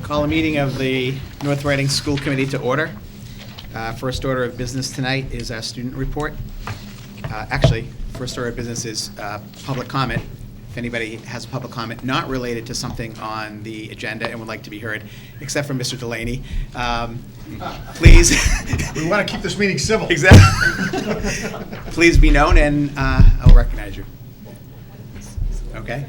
Call a meeting of the North Reading School Committee to order. First order of business tonight is our student report. Actually, first order of business is public comment. If anybody has a public comment not related to something on the agenda and would like to be heard, except for Mr. Delaney, please. We want to keep this meeting civil. Exactly. Please be known, and I'll recognize you. Okay.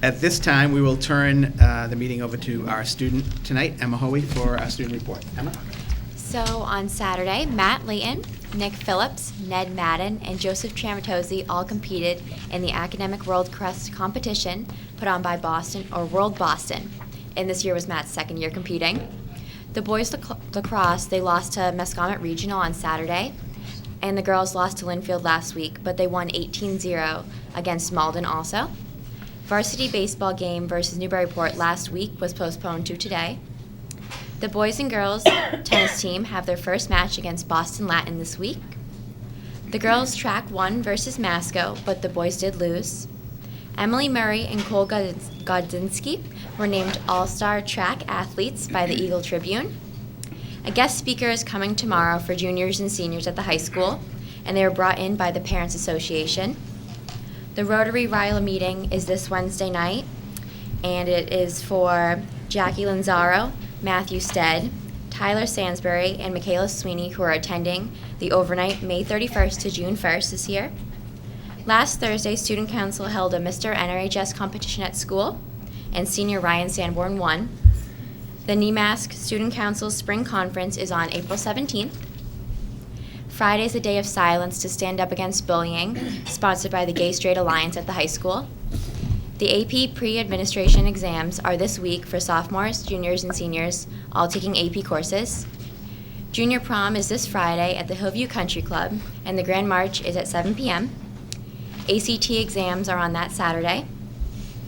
At this time, we will turn the meeting over to our student tonight, Emma Hoey, for our student report. Emma? So on Saturday, Matt Layton, Nick Phillips, Ned Madden, and Joseph Tramatozzi all competed in the Academic World Crest competition put on by Boston, or World Boston. And this year was Matt's second year competing. The boys lacrosse, they lost to Mascomet Regional on Saturday, and the girls lost to Linfield last week, but they won 18-0 against Malden also. Varsity baseball game versus Newburyport last week was postponed to today. The boys and girls tennis team have their first match against Boston Latin this week. The girls track won versus Masco, but the boys did lose. Emily Murray and Cole Godzinski were named All-Star Track Athletes by the Eagle Tribune. A guest speaker is coming tomorrow for juniors and seniors at the high school, and they were brought in by the Parents Association. The Rotary Ryla meeting is this Wednesday night, and it is for Jackie Lanzaro, Matthew Stead, Tyler Sansbury, and Michaela Sweeney, who are attending the overnight May 31st to June 1st this year. Last Thursday, Student Council held a Mr. NRHS competition at school, and senior Ryan Sanborn won. The NEMASC Student Council Spring Conference is on April 17th. Friday is a day of silence to stand up against bullying, sponsored by the Gay Straight Alliance at the high school. The AP pre-administration exams are this week for sophomores, juniors, and seniors, all taking AP courses. Junior prom is this Friday at the Hillview Country Club, and the Grand March is at 7 p.m. ACT exams are on that Saturday.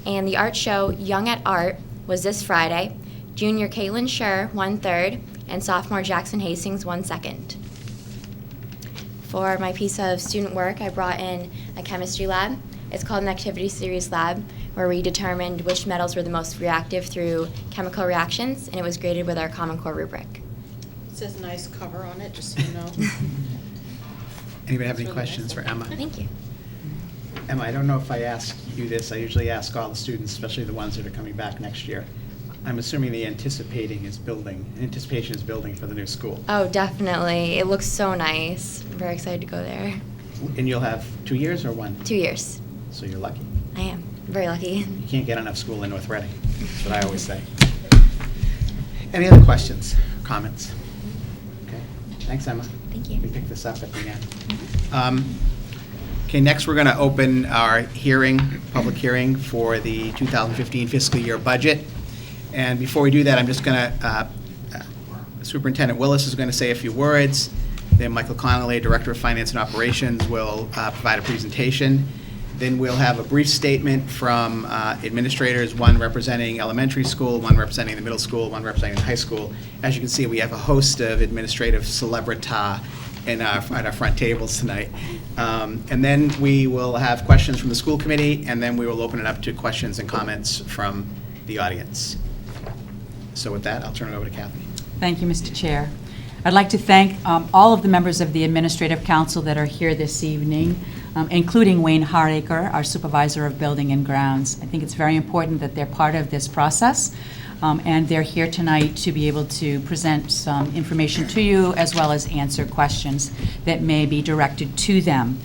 And the art show Young at Art was this Friday. Junior Caitlin Scher won third, and sophomore Jackson Hastings won second. For my piece of student work, I brought in a chemistry lab. It's called an activity series lab, where we determined which metals were the most reactive through chemical reactions, and it was graded with our Common Core rubric. It says nice cover on it, just so you know. Anybody have any questions for Emma? Thank you. Emma, I don't know if I ask you this. I usually ask all the students, especially the ones that are coming back next year. I'm assuming the anticipation is building for the new school. Oh, definitely. It looks so nice. I'm very excited to go there. And you'll have 2 years or 1? 2 years. So you're lucky. I am. Very lucky. You can't get enough school in North Reading. That's what I always say. Any other questions, comments? Okay. Thanks, Emma. Thank you. We pick this up at the end. Okay, next we're going to open our public hearing for the 2015 fiscal year budget. And before we do that, I'm just going to, Superintendent Willis is going to say a few words. Then Michael Connolly, Director of Finance and Operations, will provide a presentation. Then we'll have a brief statement from administrators, one representing elementary school, one representing the middle school, one representing the high school. As you can see, we have a host of administrative celebrita at our front tables tonight. And then we will have questions from the school committee, and then we will open it up to questions and comments from the audience. So with that, I'll turn it over to Kathy. Thank you, Mr. Chair. I'd like to thank all of the members of the Administrative Council that are here this evening, including Wayne Hardacre, our Supervisor of Building and Grounds. I think it's very important that they're part of this process, and they're here tonight to be able to present some information to you as well as answer questions that may be directed to them.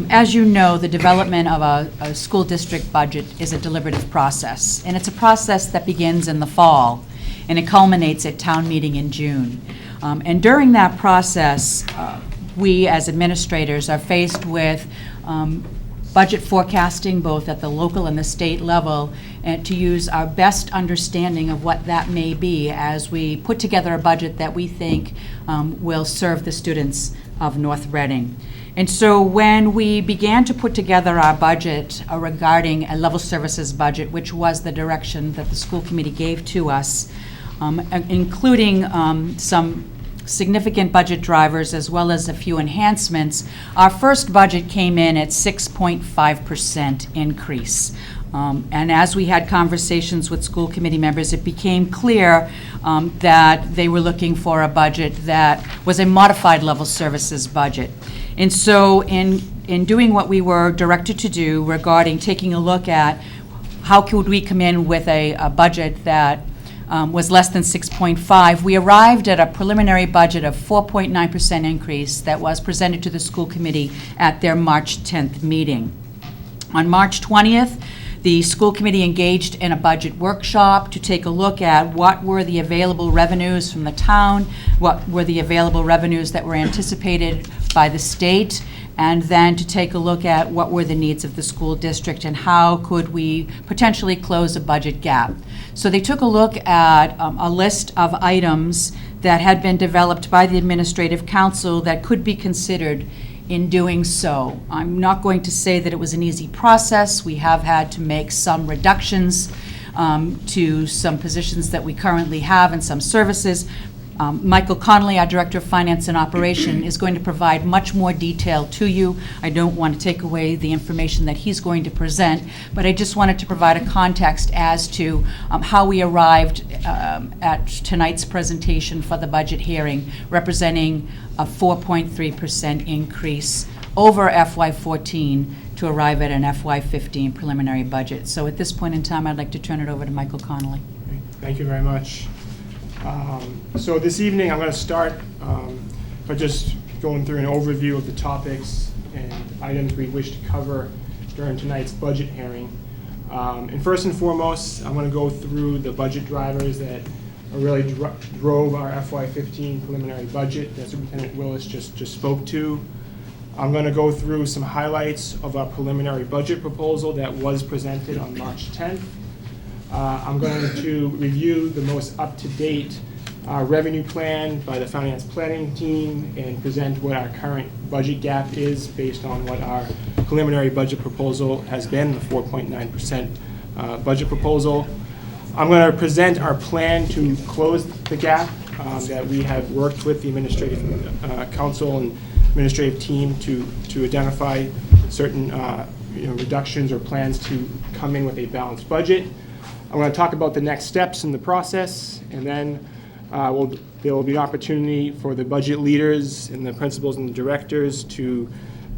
As you know, the development of a school district budget is a deliberative process, and it's a process that begins in the fall, and it culminates at town meeting in June. And during that process, we as administrators are faced with budget forecasting both at the local and the state level, and to use our best understanding of what that may be as we put together a budget that we think will serve the students of North Reading. And so when we began to put together our budget regarding a level services budget, which was the direction that the school committee gave to us, including some significant budget drivers as well as a few enhancements, our first budget came in at 6.5% increase. And as we had conversations with school committee members, it became clear that they were looking for a budget that was a modified level services budget. And so in doing what we were directed to do regarding taking a look at how could we come in with a budget that was less than 6.5, we arrived at a preliminary budget of 4.9% increase that was presented to the school committee at their March 10th meeting. On March 20th, the school committee engaged in a budget workshop to take a look at what were the available revenues from the town, what were the available revenues that were anticipated by the state, and then to take a look at what were the needs of the school district and how could we potentially close a budget gap. So they took a look at a list of items that had been developed by the administrative council that could be considered in doing so. I'm not going to say that it was an easy process. We have had to make some reductions to some positions that we currently have and some services. Michael Connolly, our Director of Finance and Operation, is going to provide much more detail to you. I don't want to take away the information that he's going to present, but I just wanted to provide a context as to how we arrived at tonight's presentation for the budget hearing, representing a 4.3% increase over FY14 to arrive at an FY15 preliminary budget. So at this point in time, I'd like to turn it over to Michael Connolly. Thank you very much. So this evening, I'm going to start by just going through an overview of the topics and items we wish to cover during tonight's budget hearing. And first and foremost, I'm going to go through the budget drivers that really drove our FY15 preliminary budget that Superintendent Willis just spoke to. I'm going to go through some highlights of our preliminary budget proposal that was presented on March 10th. I'm going to review the most up-to-date revenue plan by the finance planning team and present what our current budget gap is based on what our preliminary budget proposal has been, the 4.9% budget proposal. I'm going to present our plan to close the gap that we have worked with the administrative council and administrative team to identify certain reductions or plans to come in with a balanced budget. I'm going to talk about the next steps in the process, and then there will be an opportunity for the budget leaders and the principals and the directors to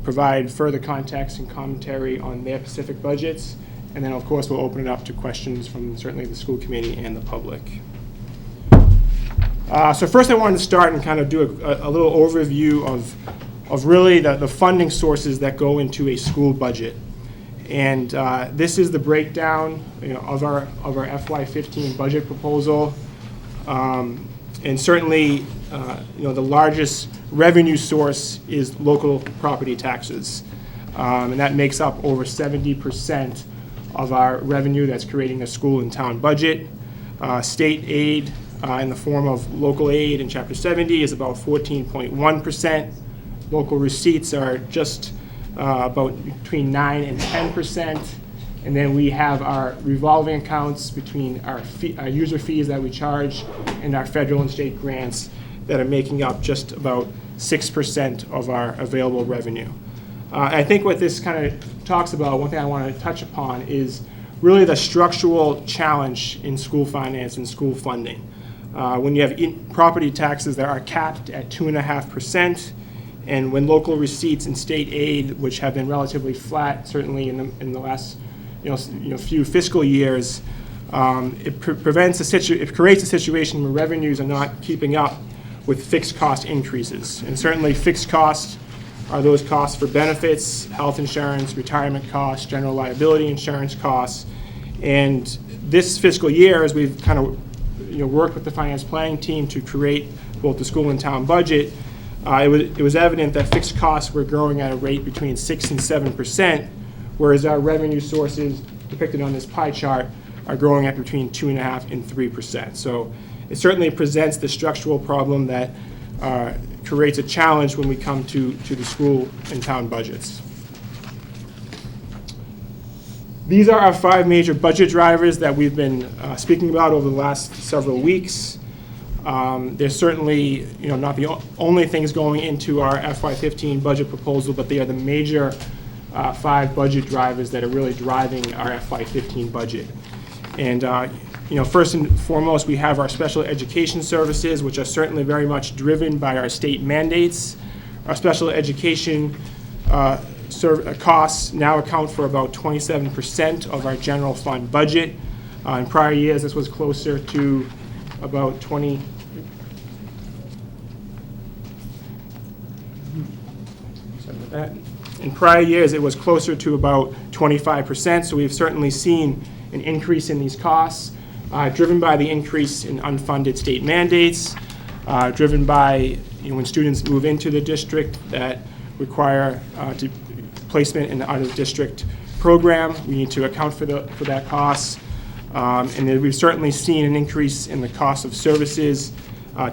provide further context and commentary on their specific budgets. And then, of course, we'll open it up to questions from certainly the school committee and the public. So first I wanted to start and kind of do a little overview of really the funding sources that go into a school budget. And this is the breakdown of our FY15 budget proposal. And certainly, the largest revenue source is local property taxes. And that makes up over 70% of our revenue that's creating a school and town budget. State aid in the form of local aid in Chapter 70 is about 14.1%. Local receipts are just about between 9 and 10%. And then we have our revolving accounts between our user fees that we charge and our federal and state grants that are making up just about 6% of our available revenue. I think what this kind of talks about, one thing I want to touch upon is really the structural challenge in school finance and school funding. When you have property taxes that are capped at 2.5%, and when local receipts and state aid, which have been relatively flat, certainly in the last few fiscal years, it creates a situation where revenues are not keeping up with fixed cost increases. And certainly fixed costs are those costs for benefits, health insurance, retirement costs, general liability insurance costs. And this fiscal year, as we've kind of worked with the finance planning team to create both the school and town budget, it was evident that fixed costs were growing at a rate between 6 and 7%, whereas our revenue sources depicted on this pie chart are growing at between 2.5% and 3%. So it certainly presents the structural problem that creates a challenge when we come to the school and town budgets. These are our 5 major budget drivers that we've been speaking about over the last several weeks. They're certainly not the only things going into our FY15 budget proposal, but they are the major 5 budget drivers that are really driving our FY15 budget. And first and foremost, we have our special education services, which are certainly very much driven by our state mandates. Our special education costs now account for about 27% of our general fund budget. In prior years, this was closer to about 20. Sorry about that. In prior years, it was closer to about 25%, so we've certainly seen an increase in these costs, driven by the increase in unfunded state mandates, driven by when students move into the district that require placement in the out-of-district program. We need to account for that cost. And then we've certainly seen an increase in the cost of services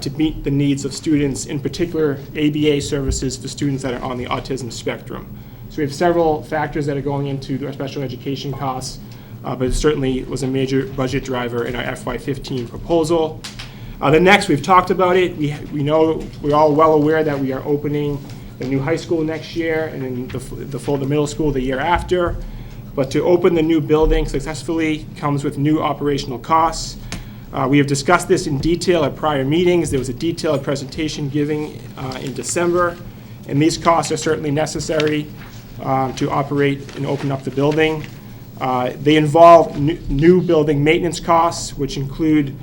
to meet the needs of students, in particular ABA services for students that are on the autism spectrum. So we have several factors that are going into our special education costs, but it certainly was a major budget driver in our FY15 proposal. The next, we've talked about it. We know, we're all well aware that we are opening the new high school next year and then the middle school the year after. But to open the new building successfully comes with new operational costs. We have discussed this in detail at prior meetings. There was a detailed presentation given in December, and these costs are certainly necessary to operate and open up the building. They involve new building maintenance costs, which include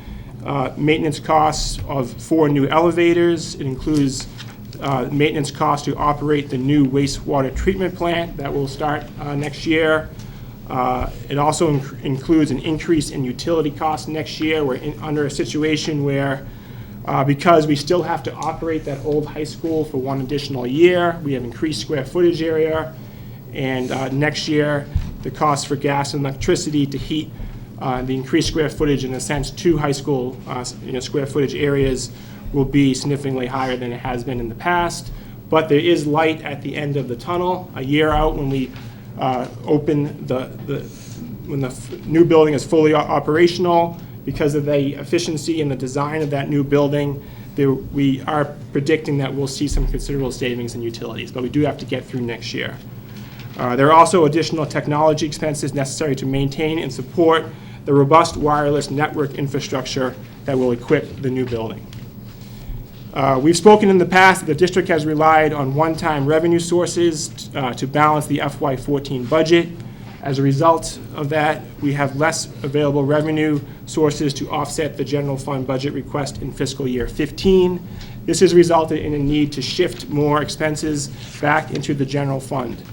maintenance costs of 4 new elevators. It includes maintenance costs to operate the new wastewater treatment plant that will start next year. It also includes an increase in utility costs next year. We're under a situation where, because we still have to operate that old high school for 1 additional year, we have increased square footage area, and next year, the cost for gas and electricity to heat the increased square footage, in a sense, 2 high school square footage areas will be significantly higher than it has been in the past. But there is light at the end of the tunnel. A year out, when we open when the new building is fully operational, because of the efficiency and the design of that new building, we are predicting that we'll see some considerable savings in utilities, but we do have to get through next year. There are also additional technology expenses necessary to maintain and support the robust wireless network infrastructure that will equip the new building. We've spoken in the past that the district has relied on one-time revenue sources to balance the FY14 budget. As a result of that, we have less available revenue sources to offset the general fund budget request in fiscal year 15. This has resulted in a need to shift more expenses back into the general fund.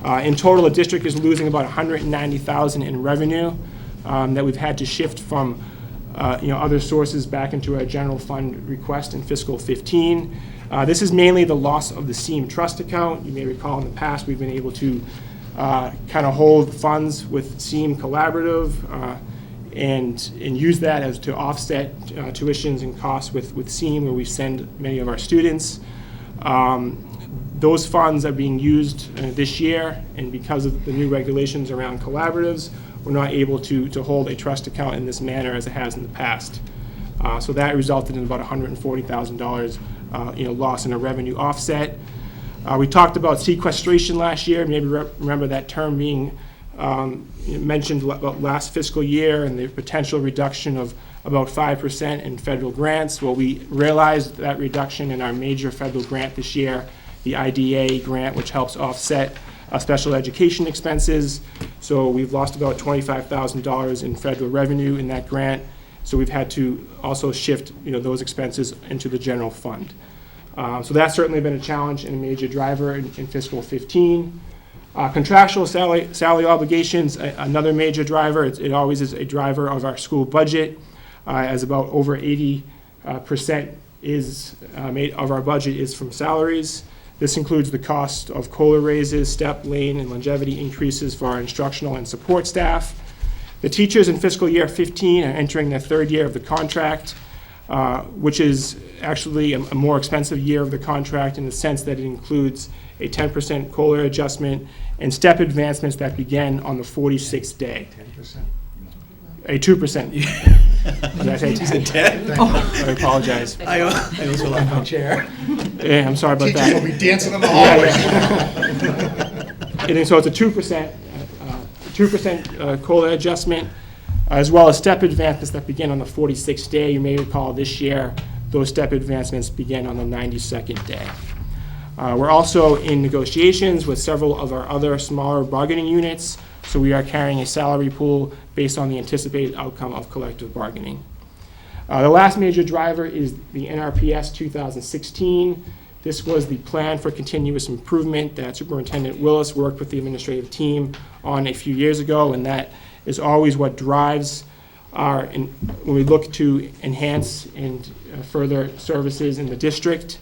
In total, the district is losing about $190,000 in revenue that we've had to shift from other sources back into our general fund request in fiscal 15. This is mainly the loss of the SEAM trust account. You may recall in the past we've been able to kind of hold funds with SEAM Collaborative and use that as to offset tuitions and costs with SEAM, where we send many of our students. Those funds are being used this year, and because of the new regulations around collaboratives, we're not able to hold a trust account in this manner as it has in the past. So that resulted in about $140,000 loss in a revenue offset. We talked about sequestration last year. Maybe remember that term being mentioned last fiscal year, and the potential reduction of about 5% in federal grants. Well, we realized that reduction in our major federal grant this year, the IDA grant, which helps offset special education expenses. So we've lost about $25,000 in federal revenue in that grant. So we've had to also shift those expenses into the general fund. So that's certainly been a challenge and a major driver in fiscal 15. Contractual salary obligations, another major driver. It always is a driver of our school budget, as about over 80% of our budget is from salaries. This includes the cost of COLA raises, step, lane, and longevity increases for our instructional and support staff. The teachers in fiscal year 15 are entering their 3rd year of the contract, which is actually a more expensive year of the contract in the sense that it includes a 10% COLA adjustment and step advancements that begin on the 46th day. 10%. A 2%. Did I say 10? I apologize. I also like my chair. Yeah, I'm sorry about Teachers will that. be dancing in the Yeah, hallway. yeah. And so it's a 2% COLA adjustment, as well as step advancements that begin on the 46th day. You may recall this year, those step advancements begin on the 92nd day. We're also in negotiations with several of our other smaller bargaining units, so we are carrying a salary pool based on the anticipated outcome of collective bargaining. The last major driver is the NRPS 2016. This was the plan for continuous improvement that Superintendent Willis worked with the administrative team on a few years ago, and that is always what drives when we look to enhance and further services in the district.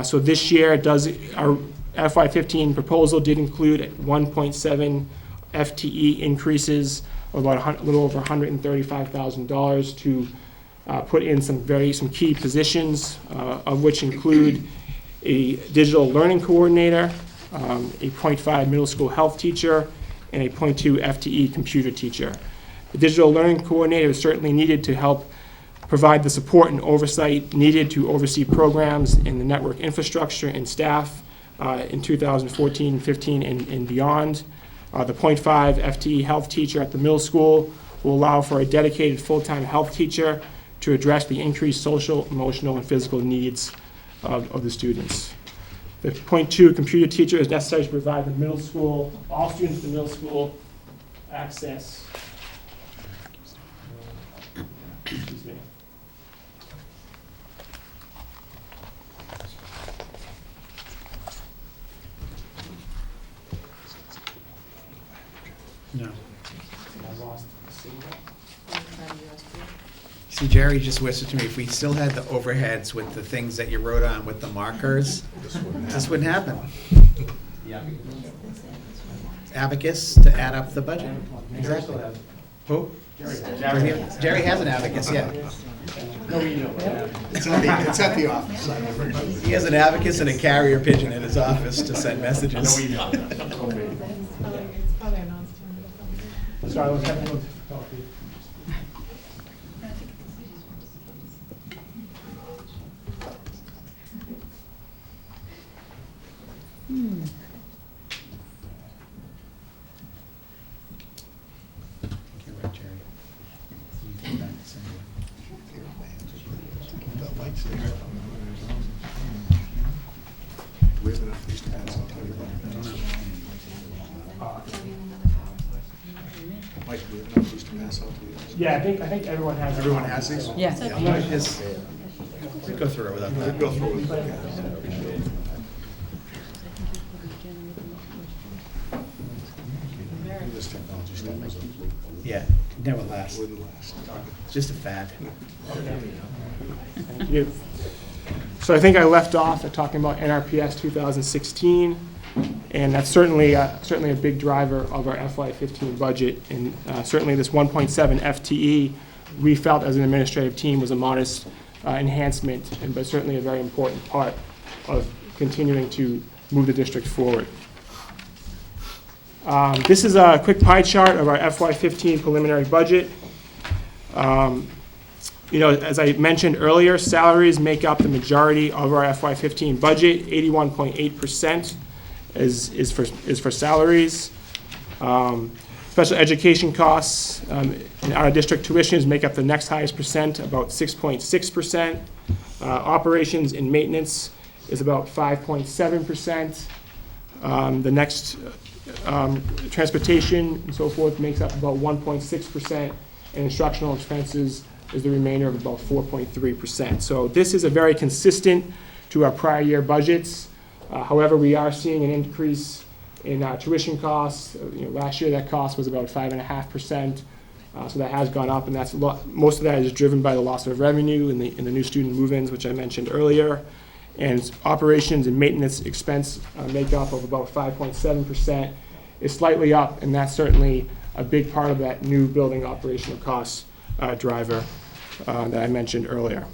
So this year, our FY15 proposal did include 1.7 FTE increases of about a little over $135,000 to put in some key positions, of which include a digital learning coordinator, a 0.5 middle school health teacher, and a 0.2 FTE computer teacher. The digital learning coordinator is certainly needed to help provide the support and oversight needed to oversee programs in the network infrastructure and staff in 2014, 15, and beyond. The 0.5 FTE health teacher at the middle school will allow for a dedicated full-time health teacher to address the increased social, emotional, and physical needs of the students. The 0.2 computer teacher is necessary to provide the middle school, all students in the middle school, access. Excuse me. No. I lost the signal. See, Jerry just whispered to me, if we still had the overheads with the things that you wrote on with the markers, this wouldn't happen. Abacus to add up the budget. Exactly. Who? Jerry has an abacus, yeah. It's at the office. He has an abacus and a carrier pigeon in his office to send messages. Sorry, I was having a little difficulty. We have enough these to pass out to everybody. Mike, we have enough these to pass out to you. Yeah, I think everyone has. Everyone has these? Yeah. I'm gonna just go through it without that. Go through it. This technology stuff doesn't Yeah, never lasts. wouldn't last. It's just a fad. Thank you. So I think I left off at talking about NRPS 2016, and that's certainly a big driver of our FY15 budget. And certainly this 1.7 FTE, we felt as an administrative team was a modest enhancement, but certainly a very important part of continuing to move the district forward. This is a quick pie chart of our FY15 preliminary budget. As I mentioned earlier, salaries make up the majority of our FY15 budget. 81.8% is for salaries. Special education costs and out-of-district tuitions make up the next highest percent, about 6.6%. Operations and maintenance is about 5.7%. The next transportation and so forth makes up about 1.6%, and instructional expenses is the remainder of about 4.3%. So this is a very consistent to our prior year budgets. However, we are seeing an increase in tuition costs. Last year that cost was about 5.5%. So that has gone up, and that's most of that is driven by the loss of revenue in the new student move-ins, which I mentioned earlier. And operations and maintenance expense makeup of about 5.7% is slightly up, and that's certainly a big part of that new building operational cost driver that I mentioned earlier.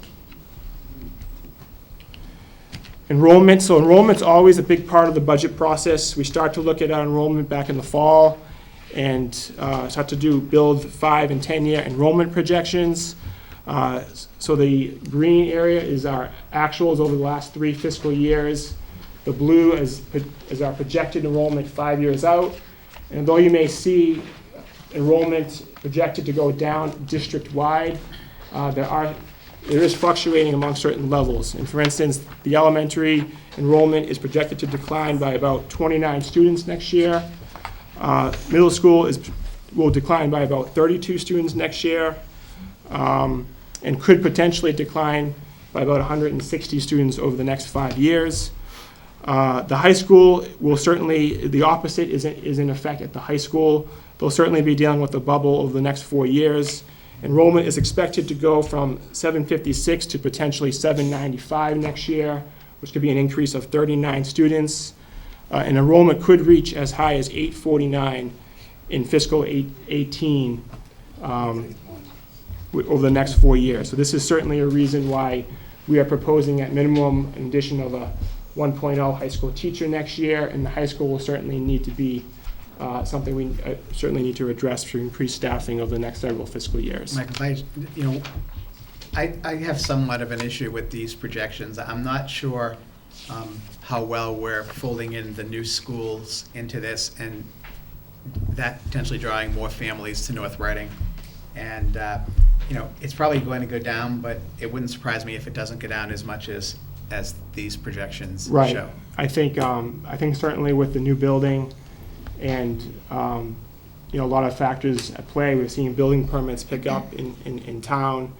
Enrollment. So enrollment's always a big part of the budget process. We start to look at our enrollment back in the fall and start to build 5 and 10-year enrollment projections. So the green area is our actuals over the last 3 fiscal years. The blue is our projected enrollment 5 years out. And though you may see enrollment projected to go down district-wide, there is fluctuating among certain levels. And for instance, the elementary enrollment is projected to decline by about 29 students next year. Middle school will decline by about 32 students next year, and could potentially decline by about 160 students over the next 5 years. The high school will certainly, the opposite is in effect at the high school. They'll certainly be dealing with the bubble over the next 4 years. Enrollment is expected to go from 756 to potentially 795 next year, which could be an increase of 39 students. And enrollment could reach as high as 849 in fiscal 18 over the next 4 years. So this is certainly a reason why we are proposing at minimum an addition of a 1.0 high school teacher next year, and the high school will certainly need to be something we certainly need to address to increase staffing over the next several fiscal years. Michael, I have somewhat of an issue with these projections. I'm not sure how well we're folding in the new schools into this, and that potentially drawing more families to North Reading. And it's probably going to go down, but it wouldn't surprise me if it doesn't go down as much as these projections Right. show. I think certainly with the new building and a lot of factors at play, we're seeing building permits pick up in town.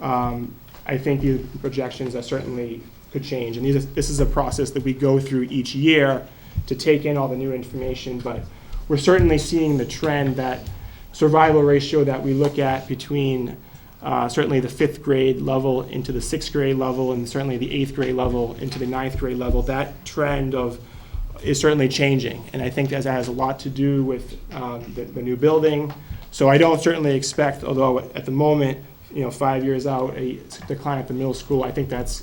I think the projections are certainly could change, and this is a process that we go through each year to take in all the new information. But we're certainly seeing the trend that survival ratio that we look at between certainly the 5th grade level into the 6th grade level, and certainly the 8th grade level into the 9th grade level. That trend is certainly changing, and I think that has a lot to do with the new building. So I don't certainly expect, although at the moment, 5 years out, a decline at the middle school. I think that's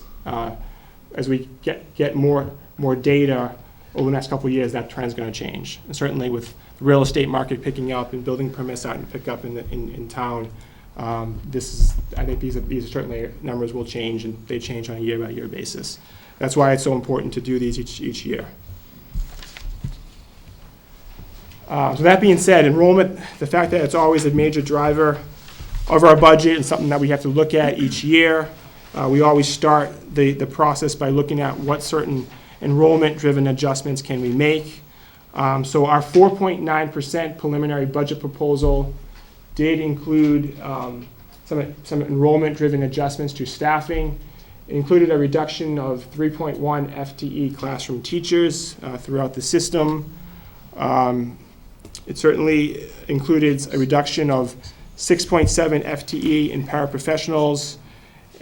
as we get more data over the next couple of years, that trend's going to change. And certainly with the real estate market picking up and building permits starting to pick up in town, I think these are certainly numbers will change, and they change on a year-by-year basis. That's why it's so important to do these each year. So that being said, enrollment, the fact that it's always a major driver of our budget and something that we have to look at each year, we always start the process by looking at what certain enrollment-driven adjustments can we make. So our 4.9% preliminary budget proposal did include some enrollment-driven adjustments to staffing. It included a reduction of 3.1 FTE classroom teachers throughout the system. It certainly included a reduction of 6.7 FTE in paraprofessionals,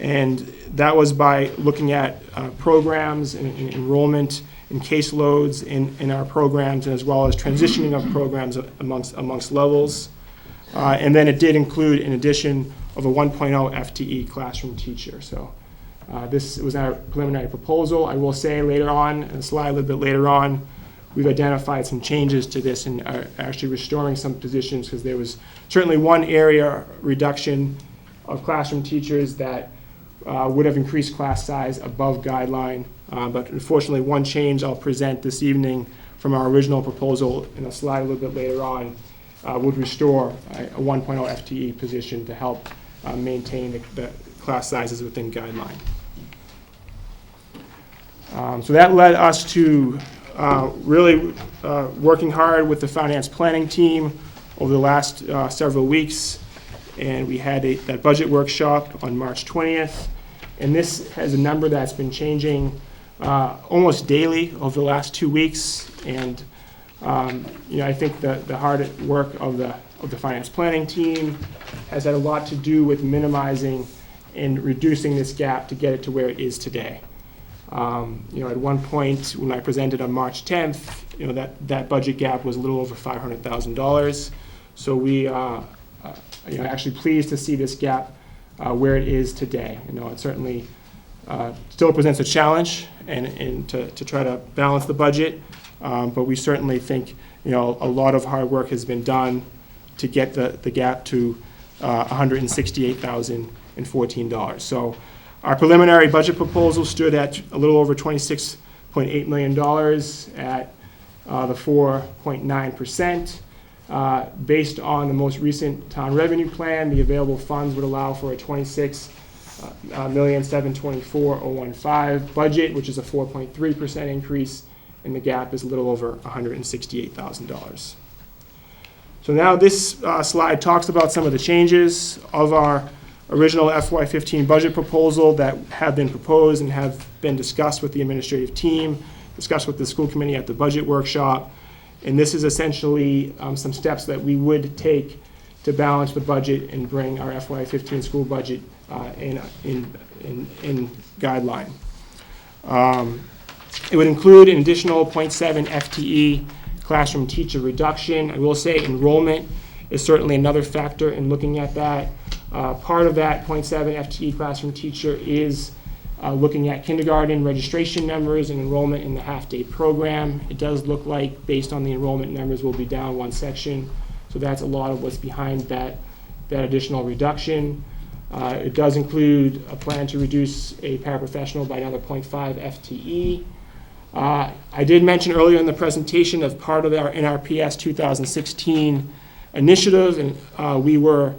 and that was by looking at programs and enrollment and caseloads in our programs, as well as transitioning of programs amongst levels. And then it did include an addition of a 1.0 FTE classroom teacher. So this was our preliminary proposal. I will say later on, in a slide a little bit later on, we've identified some changes to this and are actually restoring some positions, because there was certainly one area reduction of classroom teachers that would have increased class size above guideline. But unfortunately, one change I'll present this evening from our original proposal in a slide a little bit later on would restore a 1.0 FTE position to help maintain the class sizes within guideline. So that led us to really working hard with the finance planning team over the last several weeks, and we had that budget workshop on March 20th, and this has a number that's been changing almost daily over the last 2 weeks. And I think the hard work of the finance planning team has had a lot to do with minimizing and reducing this gap to get it to where it is today. At one point when I presented on March 10th, that budget gap was a little over $500,000. So we are actually pleased to see this gap where it is today. It certainly still presents a challenge and to try to balance the budget, but we certainly think a lot of hard work has been done to get the gap to $168,014. So our preliminary budget proposal stood at a little over $26 $0.8 million at the 4.9%. Based on the most recent town revenue plan, the available funds would allow for a $26,724,015 budget, which is a 4.3% increase, and the gap is a little over $168,000. So now this slide talks about some of the changes of our original FY15 budget proposal that have been proposed and have been discussed with the administrative team, discussed with the school committee at the budget workshop. And this is essentially some steps that we would take to balance the budget and bring our FY15 school budget in guideline. It would include an additional 0.7 FTE classroom teacher reduction. I will say enrollment is certainly another factor in looking at that. Part of that 0.7 FTE classroom teacher is looking at kindergarten registration numbers and enrollment in the half-day program. It does look like, based on the enrollment numbers, we'll be down one section. So that's a lot of what's behind that additional reduction. It does include a plan to reduce a paraprofessional by another 0.5 FTE. I did mention earlier in the presentation as part of our NRPS 2016 initiative, and we were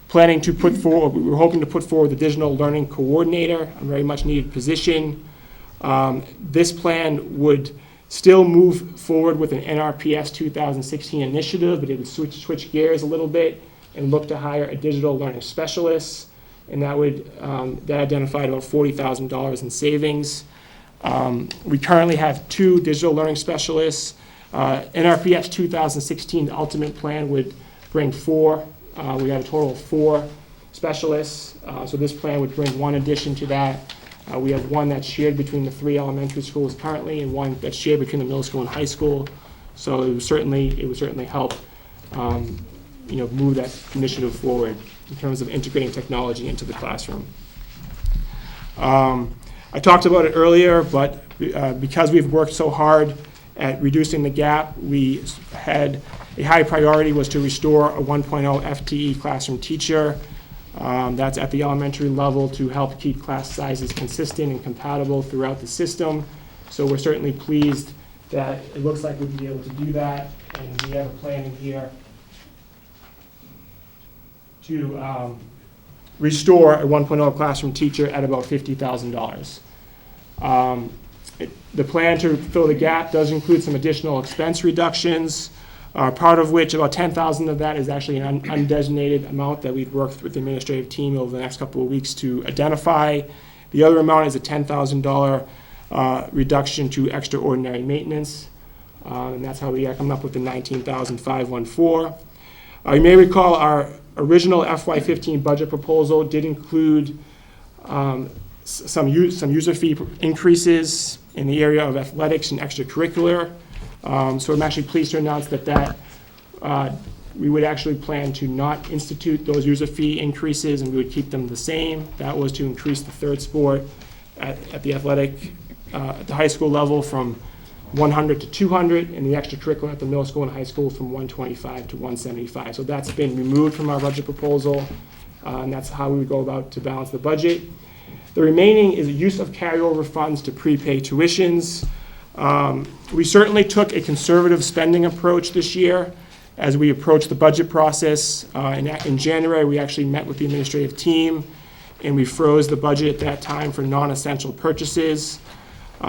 hoping to put forward the digital learning coordinator, a very much needed position. This plan would still move forward with an NRPS 2016 initiative, but it would switch gears a little bit and look to hire a digital learning specialist, and that identified about $40,000 in savings. We currently have 2 digital learning specialists. NRPS 2016, the ultimate plan would bring 4. We have a total of 4 specialists, so this plan would bring 1 addition to that. We have 1 that's shared between the 3 elementary schools currently, and 1 that's shared between the middle school and high school. So it would certainly help, move that initiative forward in terms of integrating technology into the classroom. I talked about it earlier, but because we've worked so hard at reducing the gap, we had a high priority was to restore a 1.0 FTE classroom teacher. That's at the elementary level to help keep class sizes consistent and compatible throughout the system. So we're certainly pleased that it looks like we'll be able to do that, and we have a plan in here to restore a 1.0 classroom teacher at about $50,000. The plan to fill the gap does include some additional expense reductions, part of which about $10,000 of that is actually an undesignated amount that we've worked with the administrative team over the next couple of weeks to identify. The other amount is a $10,000 reduction to extraordinary maintenance, and that's how we are coming up with the $19,514. You may recall our original FY15 budget proposal did include some user fee increases in the area of athletics and extracurricular. So I'm actually pleased to announce that we would actually plan to not institute those user fee increases, and we would keep them the same. That was to increase the third sport at the athletic, at the high school level from 100 to 200, and the extracurricular at the middle school and high school from 125 to 175. So that's been removed from our budget proposal, and that's how we would go about to balance the budget. The remaining is the use of carryover funds to prepay tuitions. We certainly took a conservative spending approach this year as we approached the budget process. In January, we actually met with the administrative team, and we froze the budget at that time for non-essential purchases.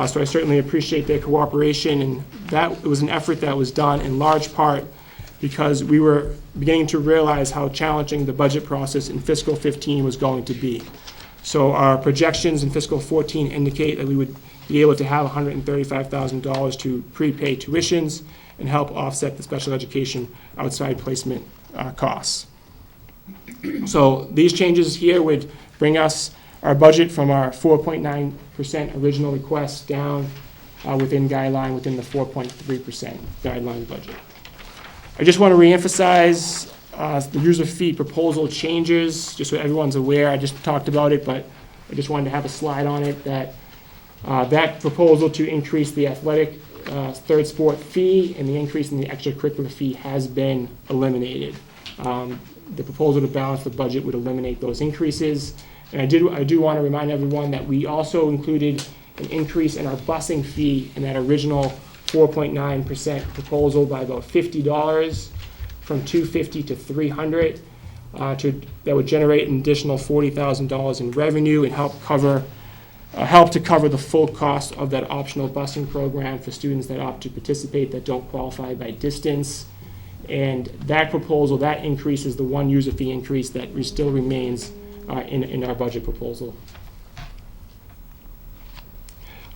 So I certainly appreciate their cooperation, and it was an effort that was done in large part because we were beginning to realize how challenging the budget process in fiscal 15 was going to be. So our projections in fiscal 14 indicate that we would be able to have $135,000 to prepay tuitions and help offset the special education outside placement costs. So these changes here would bring our budget from our 4.9% original request down within guideline, within the 4.3% guideline budget. I just want to reemphasize the user fee proposal changes, just so everyone's aware. I just talked about it, but I just wanted to have a slide on it that proposal to increase the athletic third sport fee and the increase in the extracurricular fee has been eliminated. The proposal to balance the budget would eliminate those increases. And I do want to remind everyone that we also included an increase in our busing fee in that original 4.9% proposal by about $50, from $250 to $300. That would generate an additional $40,000 in revenue and help to cover the full cost of that optional busing program for students that opt to participate that don't qualify by distance. And that proposal, that increase is the one user fee increase that still remains in our budget proposal.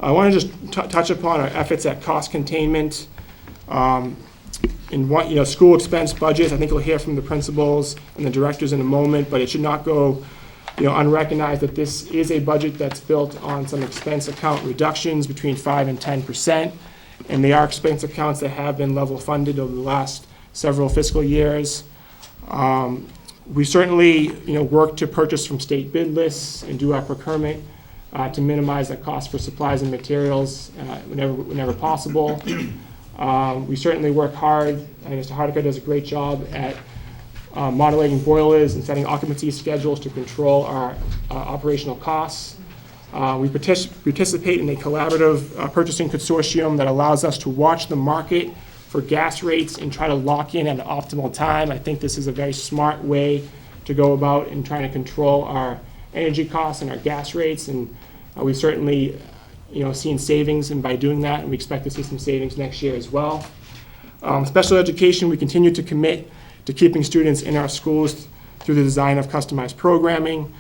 I want to just touch upon our efforts at cost containment. In what, school expense budgets, I think you'll hear from the principals and the directors in a moment, but it should not go unrecognized that this is a budget that's built on some expense account reductions between 5 and 10%, and they are expense accounts that have been level funded over the last several fiscal years. We certainly work to purchase from state bid lists and do our procurement to minimize the cost for supplies and materials whenever possible. We certainly work hard, and Mr. Hardiker does a great job at modulating boilers and setting occupancy schedules to control our operational costs. We participate in a collaborative purchasing consortium that allows us to watch the market for gas rates and try to lock in at an optimal time. I think this is a very smart way to go about in trying to control our energy costs and our gas rates, and we've certainly seen savings and by doing that, and we expect to see some savings next year as well. Special education, we continue to commit to keeping students in our schools through the design of customized programming.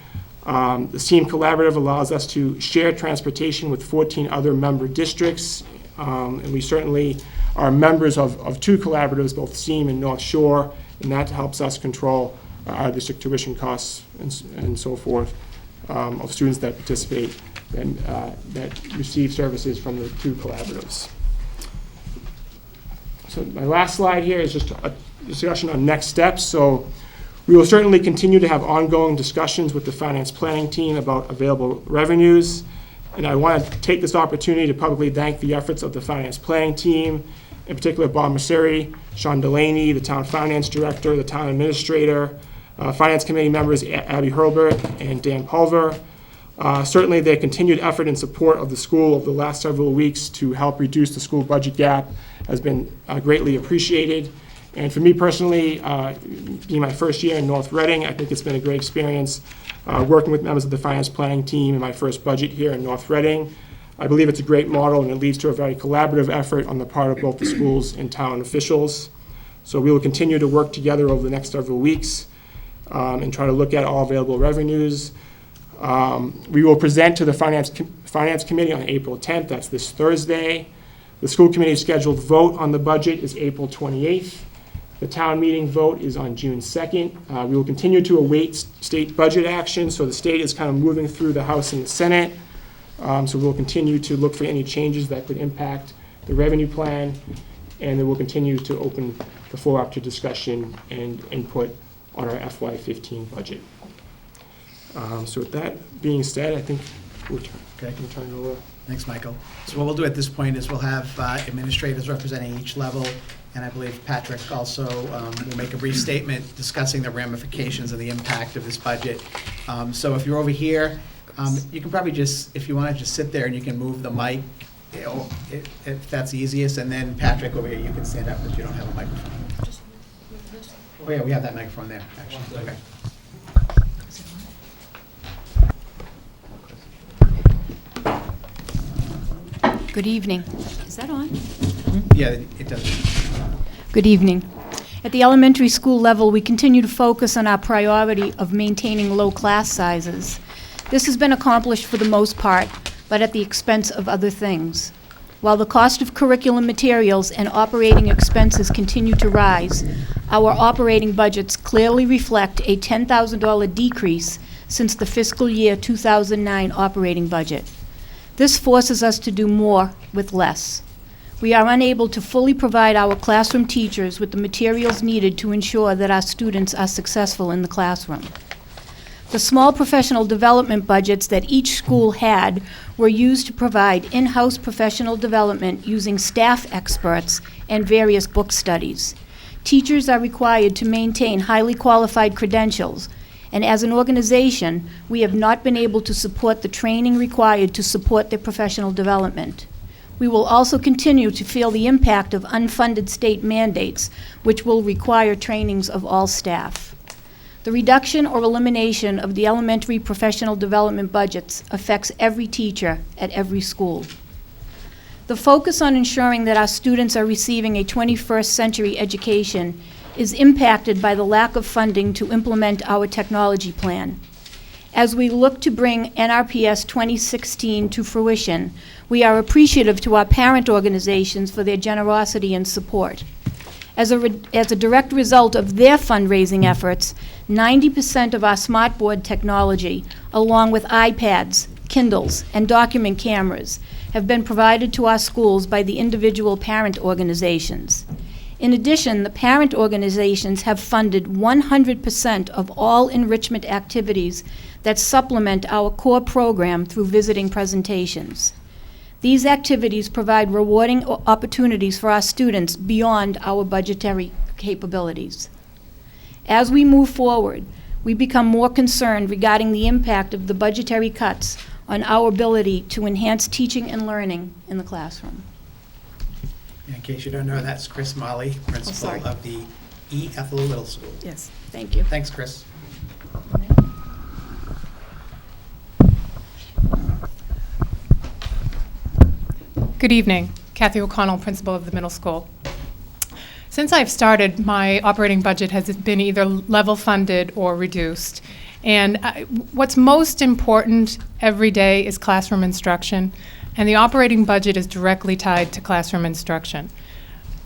The SEAM Collaborative allows us to share transportation with 14 other member districts, and we certainly are members of 2 collaboratives, both SEAM and North Shore, and that helps us control our district tuition costs and so forth of students that participate and that receive services from the 2 collaboratives. So my last slide here is just a discussion on next steps. So we will certainly continue to have ongoing discussions with the finance planning team about available revenues. And I want to take this opportunity to publicly thank the efforts of the finance planning team, in particular Bob Masseri, Sean Delaney, the town finance director, the town administrator, finance committee members Abby Hurlbert and Dan Pulver. Certainly their continued effort and support of the school over the last several weeks to help reduce the school budget gap has been greatly appreciated. And for me personally, being my first year in North Reading, I think it's been a great experience working with members of the finance planning team in my first budget here in North Reading. I believe it's a great model and it leads to a very collaborative effort on the part of both the schools and town officials. So we will continue to work together over the next several weeks and try to look at all available revenues. We will present to the Finance Committee on April 10th, that's this Thursday. The school committee's scheduled vote on the budget is April 28th. The town meeting vote is on June 2nd. We will continue to await state budget action, so the state is kind of moving through the House and the Senate. So we'll continue to look for any changes that could impact the revenue plan, and then we'll continue to open the floor up to discussion and input on our FY15 budget. So with that being said, I think we'll turn it over. Thanks, Michael. So what we'll do at this point is we'll have administrators representing each level, and I believe Patrick also will make a brief statement discussing the ramifications and the impact of this budget. So if you're over here, you can probably just, if you want to just sit there and you can move the mic, if that's easiest, and then Patrick over here, you can stand up because you don't have a microphone. Oh yeah, we have that microphone there, actually. Okay. Good evening. Is that on? Yeah, it does. Good evening. At the elementary school level, we continue to focus on our priority of maintaining low class sizes. This has been accomplished for the most part, but at the expense of other things. While the cost of curriculum materials and operating expenses continue to rise, our operating budgets clearly reflect a $10,000 decrease since the fiscal year 2009 operating budget. This forces us to do more with less. We are unable to fully provide our classroom teachers with the materials needed to ensure that our students are successful in the classroom. The small professional development budgets that each school had were used to provide in-house professional development using staff experts and various book studies. Teachers are required to maintain highly qualified credentials, and as an organization, we have not been able to support the training required to support their professional development. We will also continue to feel the impact of unfunded state mandates, which will require trainings of all staff. The reduction or elimination of the elementary professional development budgets affects every teacher at every school. The focus on ensuring that our students are receiving a 21st century education is impacted by the lack of funding to implement our technology plan. As we look to bring NRPS 2016 to fruition, we are appreciative to our parent organizations for their generosity and support. As a direct result of their fundraising efforts, 90% of our smartboard technology, along with iPads, Kindles, and document cameras, have been provided to our schools by the individual parent organizations. In addition, the parent organizations have funded 100% of all enrichment activities that supplement our core program through visiting presentations. These activities provide rewarding opportunities for our students beyond our budgetary capabilities. As we move forward, we become more concerned regarding the impact of the budgetary cuts on our ability to enhance teaching and learning in the classroom. In case you don't know, that's Chris Molly, principal sorry. of the E. Ethel Middle School. Yes, thank you. Thanks, Chris. Good evening. Kathy O'Connell, principal of the middle school. Since I've started, my operating budget has been either level funded or reduced. And what's most important every day is classroom instruction, and the operating budget is directly tied to classroom instruction.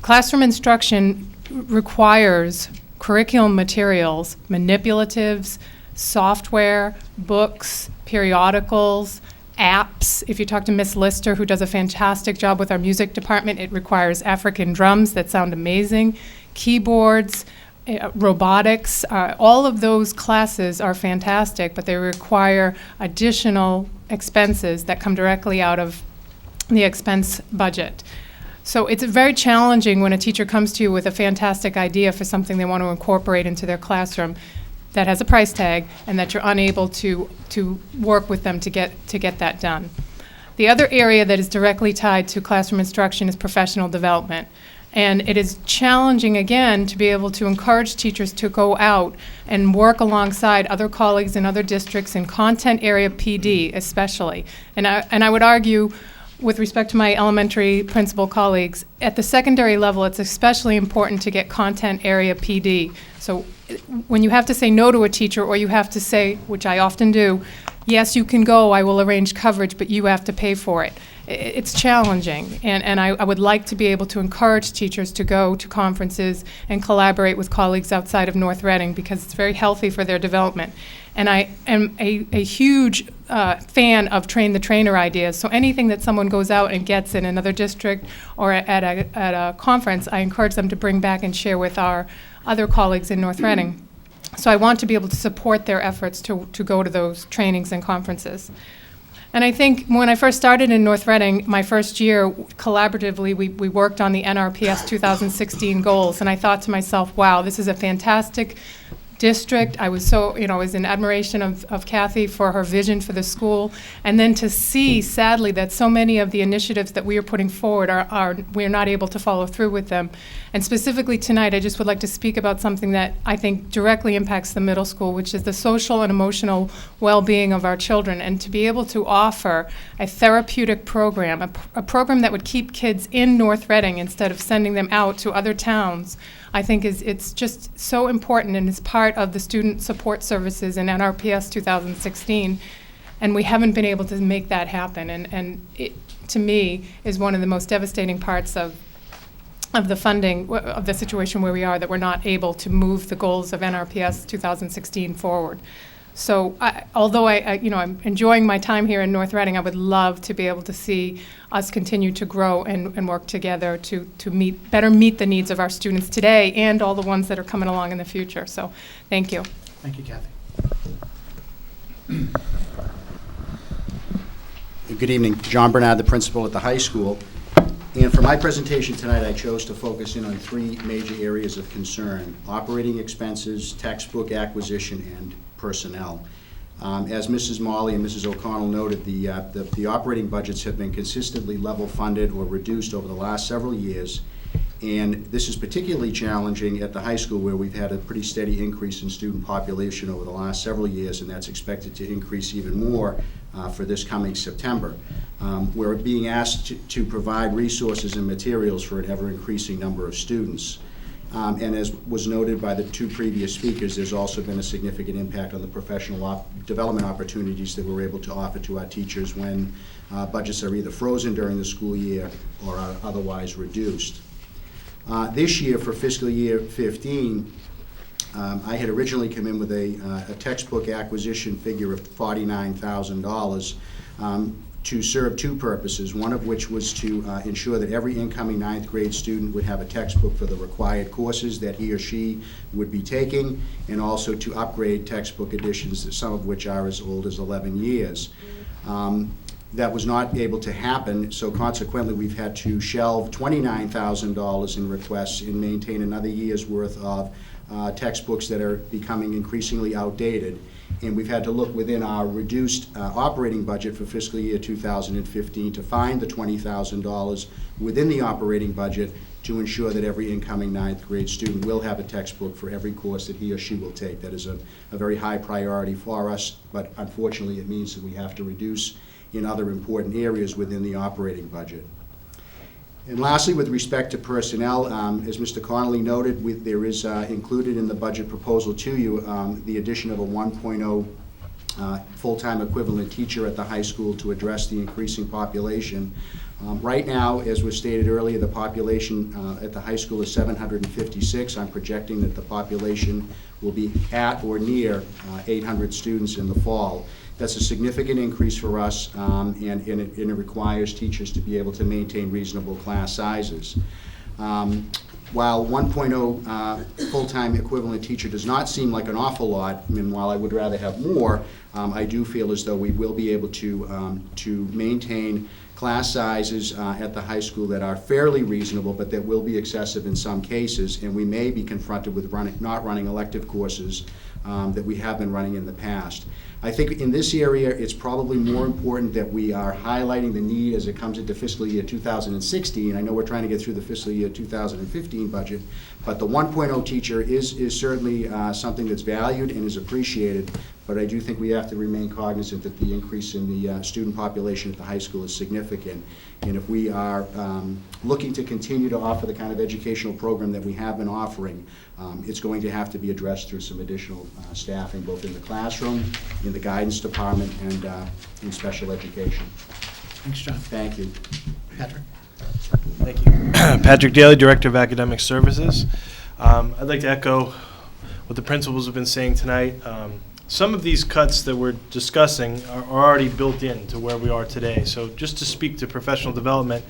Classroom instruction requires curriculum materials, manipulatives, software, books, periodicals, apps. If you talk to Miss Lister, who does a fantastic job with our music department, it requires African drums that sound amazing, keyboards, robotics. All of those classes are fantastic, but they require additional expenses that come directly out of the expense budget. So it's very challenging when a teacher comes to you with a fantastic idea for something they want to incorporate into their classroom that has a price tag, and that you're unable to work with them to get that done. The other area that is directly tied to classroom instruction is professional development. And it is challenging, again, to be able to encourage teachers to go out and work alongside other colleagues in other districts in content area PD especially. And I would argue, with respect to my elementary principal colleagues, at the secondary level, it's especially important to get content area PD. So when you have to say no to a teacher, or you have to say, which I often do, yes, you can go, I will arrange coverage, but you have to pay for it. It's challenging, and I would like to be able to encourage teachers to go to conferences and collaborate with colleagues outside of North Reading, because it's very healthy for their development. And I am a huge fan of train-the-trainer ideas, so anything that someone goes out and gets in another district or at a conference, I encourage them to bring back and share with our other colleagues in North Reading. So I want to be able to support their efforts to go to those trainings and conferences. And I think when I first started in North Reading, my first year, collaboratively, we worked on the NRPS 2016 goals, and I thought to myself, wow, this is a fantastic district. I was I was in admiration of Kathy for her vision for the school, and then to see, sadly, that so many of the initiatives that we are putting forward we're not able to follow through with them. And specifically tonight, I just would like to speak about something that I think directly impacts the middle school, which is the social and emotional well-being of our children, and to be able to offer a therapeutic program, a program that would keep kids in North Reading instead of sending them out to other towns. I think it's just so important, and is part of the student support services in NRPS 2016, and we haven't been able to make that happen. And it, to me, is one of the most devastating parts of the funding, of the situation where we are, that we're not able to move the goals of NRPS 2016 forward. So although I'm enjoying my time here in North Reading, I would love to be able to see us continue to grow and work together to better meet the needs of our students today and all the ones that are coming along in the future. So thank you. Thank you, Kathy. Good evening. John Bernard, the principal at the high school. And for my presentation tonight, I chose to focus in on three major areas of concern: operating expenses, textbook acquisition, and personnel. As Mrs. Molly and Mrs. O'Connell noted, the operating budgets have been consistently level funded or reduced over the last several years, and this is particularly challenging at the high school, where we've had a pretty steady increase in student population over the last several years, and that's expected to increase even more for this coming September. We're being asked to provide resources and materials for an ever-increasing number of students. And as was noted by the two previous speakers, there's also been a significant impact on the professional development opportunities that we're able to offer to our teachers when budgets are either frozen during the school year or are otherwise reduced. This year, for fiscal year 15, I had originally come in with a textbook acquisition figure of $49,000 to serve two purposes, one of which was to ensure that every incoming 9th grade student would have a textbook for the required courses that he or she would be taking, and also to upgrade textbook editions, some of which are as old as 11 years. That was not able to happen, so consequently we've had to shelve $29,000 in requests and maintain another year's worth of textbooks that are becoming increasingly outdated. And we've had to look within our reduced operating budget for fiscal year 2015 to find the $20,000 within the operating budget to ensure that every incoming 9th grade student will have a textbook for every course that he or she will take. That is a very high priority for us, but unfortunately it means that we have to reduce in other important areas within the operating budget. And lastly, with respect to personnel, as Mr. Connolly noted, there is included in the budget proposal to you the addition of a 1.0 full-time equivalent teacher at the high school to address the increasing population. Right now, as was stated earlier, the population at the high school is 756. I'm projecting that the population will be at or near 800 students in the fall. That's a significant increase for us, and it requires teachers to be able to maintain reasonable class sizes. While 1.0 full-time equivalent teacher does not seem like an awful lot, I mean, while I would rather have more, I do feel as though we will be able to maintain class sizes at the high school that are fairly reasonable, but that will be excessive in some cases, and we may be confronted with not running elective courses that we have been running in the past. I think in this area, it's probably more important that we are highlighting the need as it comes into fiscal year 2016. I know we're trying to get through the fiscal year 2015 budget, but the 1.0 teacher is certainly something that's valued and is appreciated, but I do think we have to remain cognizant that the increase in the student population at the high school is significant. And if we are looking to continue to offer the kind of educational program that we have been offering, it's going to have to be addressed through some additional staffing, both in the classroom, in the guidance department, and in special education. Thanks, John. Thank you. Patrick? Thank you. Patrick Daly, Director of Academic Services. I'd like to echo what the principals have been saying tonight. Some of these cuts that we're discussing are already built into where we are today. So just to speak to professional development,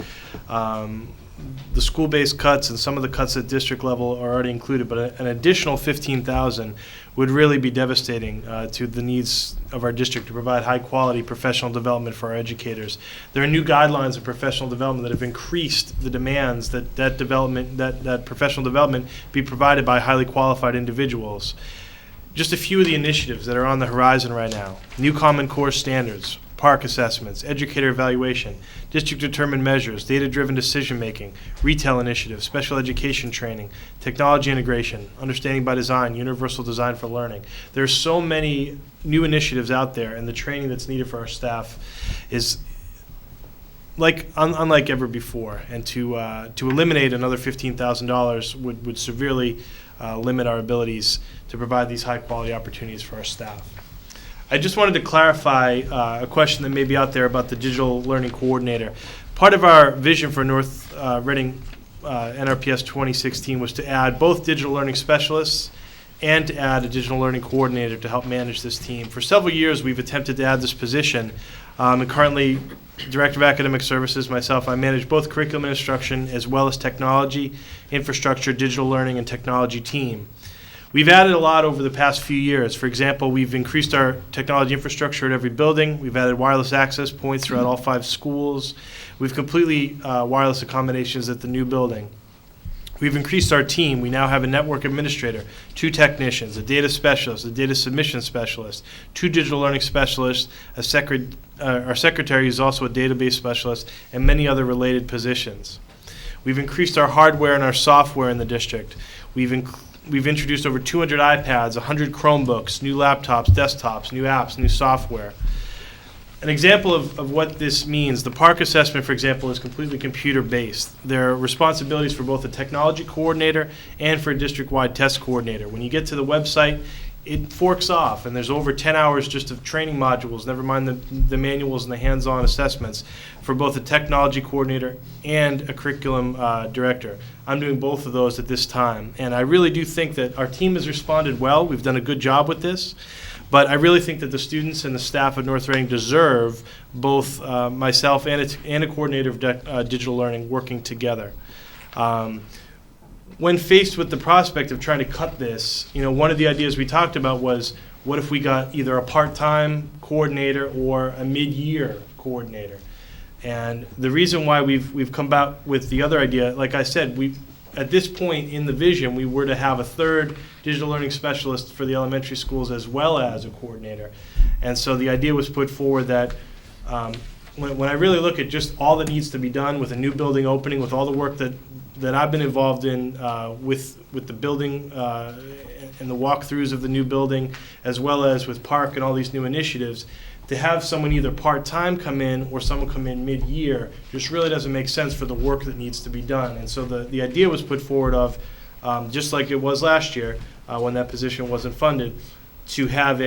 the school-based cuts and some of the cuts at district level are already included, but an additional $15,000 would really be devastating to the needs of our district to provide high-quality professional development for our educators. There are new guidelines of professional development that have increased the demands that professional development be provided by highly qualified individuals. Just a few of the initiatives that are on the horizon right now: new Common Core standards, PARCC assessments, educator evaluation, district-determined measures, data-driven decision-making, retail initiatives, special education training, technology integration, understanding by design, universal design for learning. There are so many new initiatives out there, and the training that's needed for our staff is unlike ever before. And to eliminate another $15,000 would severely limit our abilities to provide these high-quality opportunities for our staff. I just wanted to clarify a question that may be out there about the digital learning coordinator. Part of our vision for North Reading NRPS 2016 was to add both digital learning specialists and to add a digital learning coordinator to help manage this team. For several years, we've attempted to add this position, and currently, Director of Academic Services, myself, I manage both curriculum and instruction as well as technology, infrastructure, digital learning, and technology team. We've added a lot over the past few years. For example, we've increased our technology infrastructure at every building. We've added wireless access points throughout all 5 schools. We've completely wireless accommodations at the new building. We've increased our team. We now have a network administrator, 2 technicians, a data specialist, a data submission specialist, 2 digital learning specialists, our secretary is also a database specialist, and many other related positions. We've increased our hardware and our software in the district. We've introduced over 200 iPads, 100 Chromebooks, new laptops, desktops, new apps, new software. An example of what this means, the Park assessment, for example, is completely computer-based. There are responsibilities for both a technology coordinator and for a district-wide test coordinator. When you get to the website, it forks off, and there's over 10 hours just of training modules, never mind the manuals and the hands-on assessments, for both a technology coordinator and a curriculum director. I'm doing both of those at this time, and I really do think that our team has responded well. We've done a good job with this. But I really think that the students and the staff of North Reading deserve both myself and a coordinator of digital learning working together. When faced with the prospect of trying to cut this, one of the ideas we talked about was, what if we got either a part-time coordinator or a mid-year coordinator? And the reason why we've come back with the other idea, like I said, at this point in the vision, we were to have a 3rd digital learning specialist for the elementary schools as well as a coordinator. And so the idea was put forward that when I really look at just all that needs to be done with a new building opening, with all the work that I've been involved in with the building and the walkthroughs of the new building, as well as with Park and all these new initiatives, to have someone either part-time come in or someone come in mid-year just really doesn't make sense for the work that needs to be done. And so the idea was put forward of, just like it was last year when that position wasn't funded, to have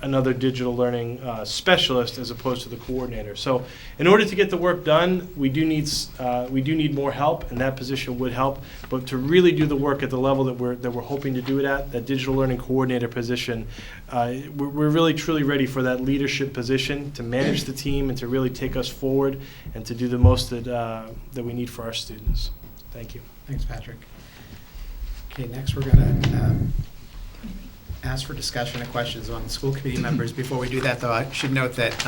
another digital learning specialist as opposed to the coordinator. So in order to get the work done, we do need more help, and that position would help. But to really do the work at the level that we're hoping to do it at, that digital learning coordinator position, we're really truly ready for that leadership position to manage the team and to really take us forward and to do the most that we need for our students. Thank you. Thanks, Patrick. Okay, next we're going to ask for discussion and questions on school committee members. Before we do that, though, I should note that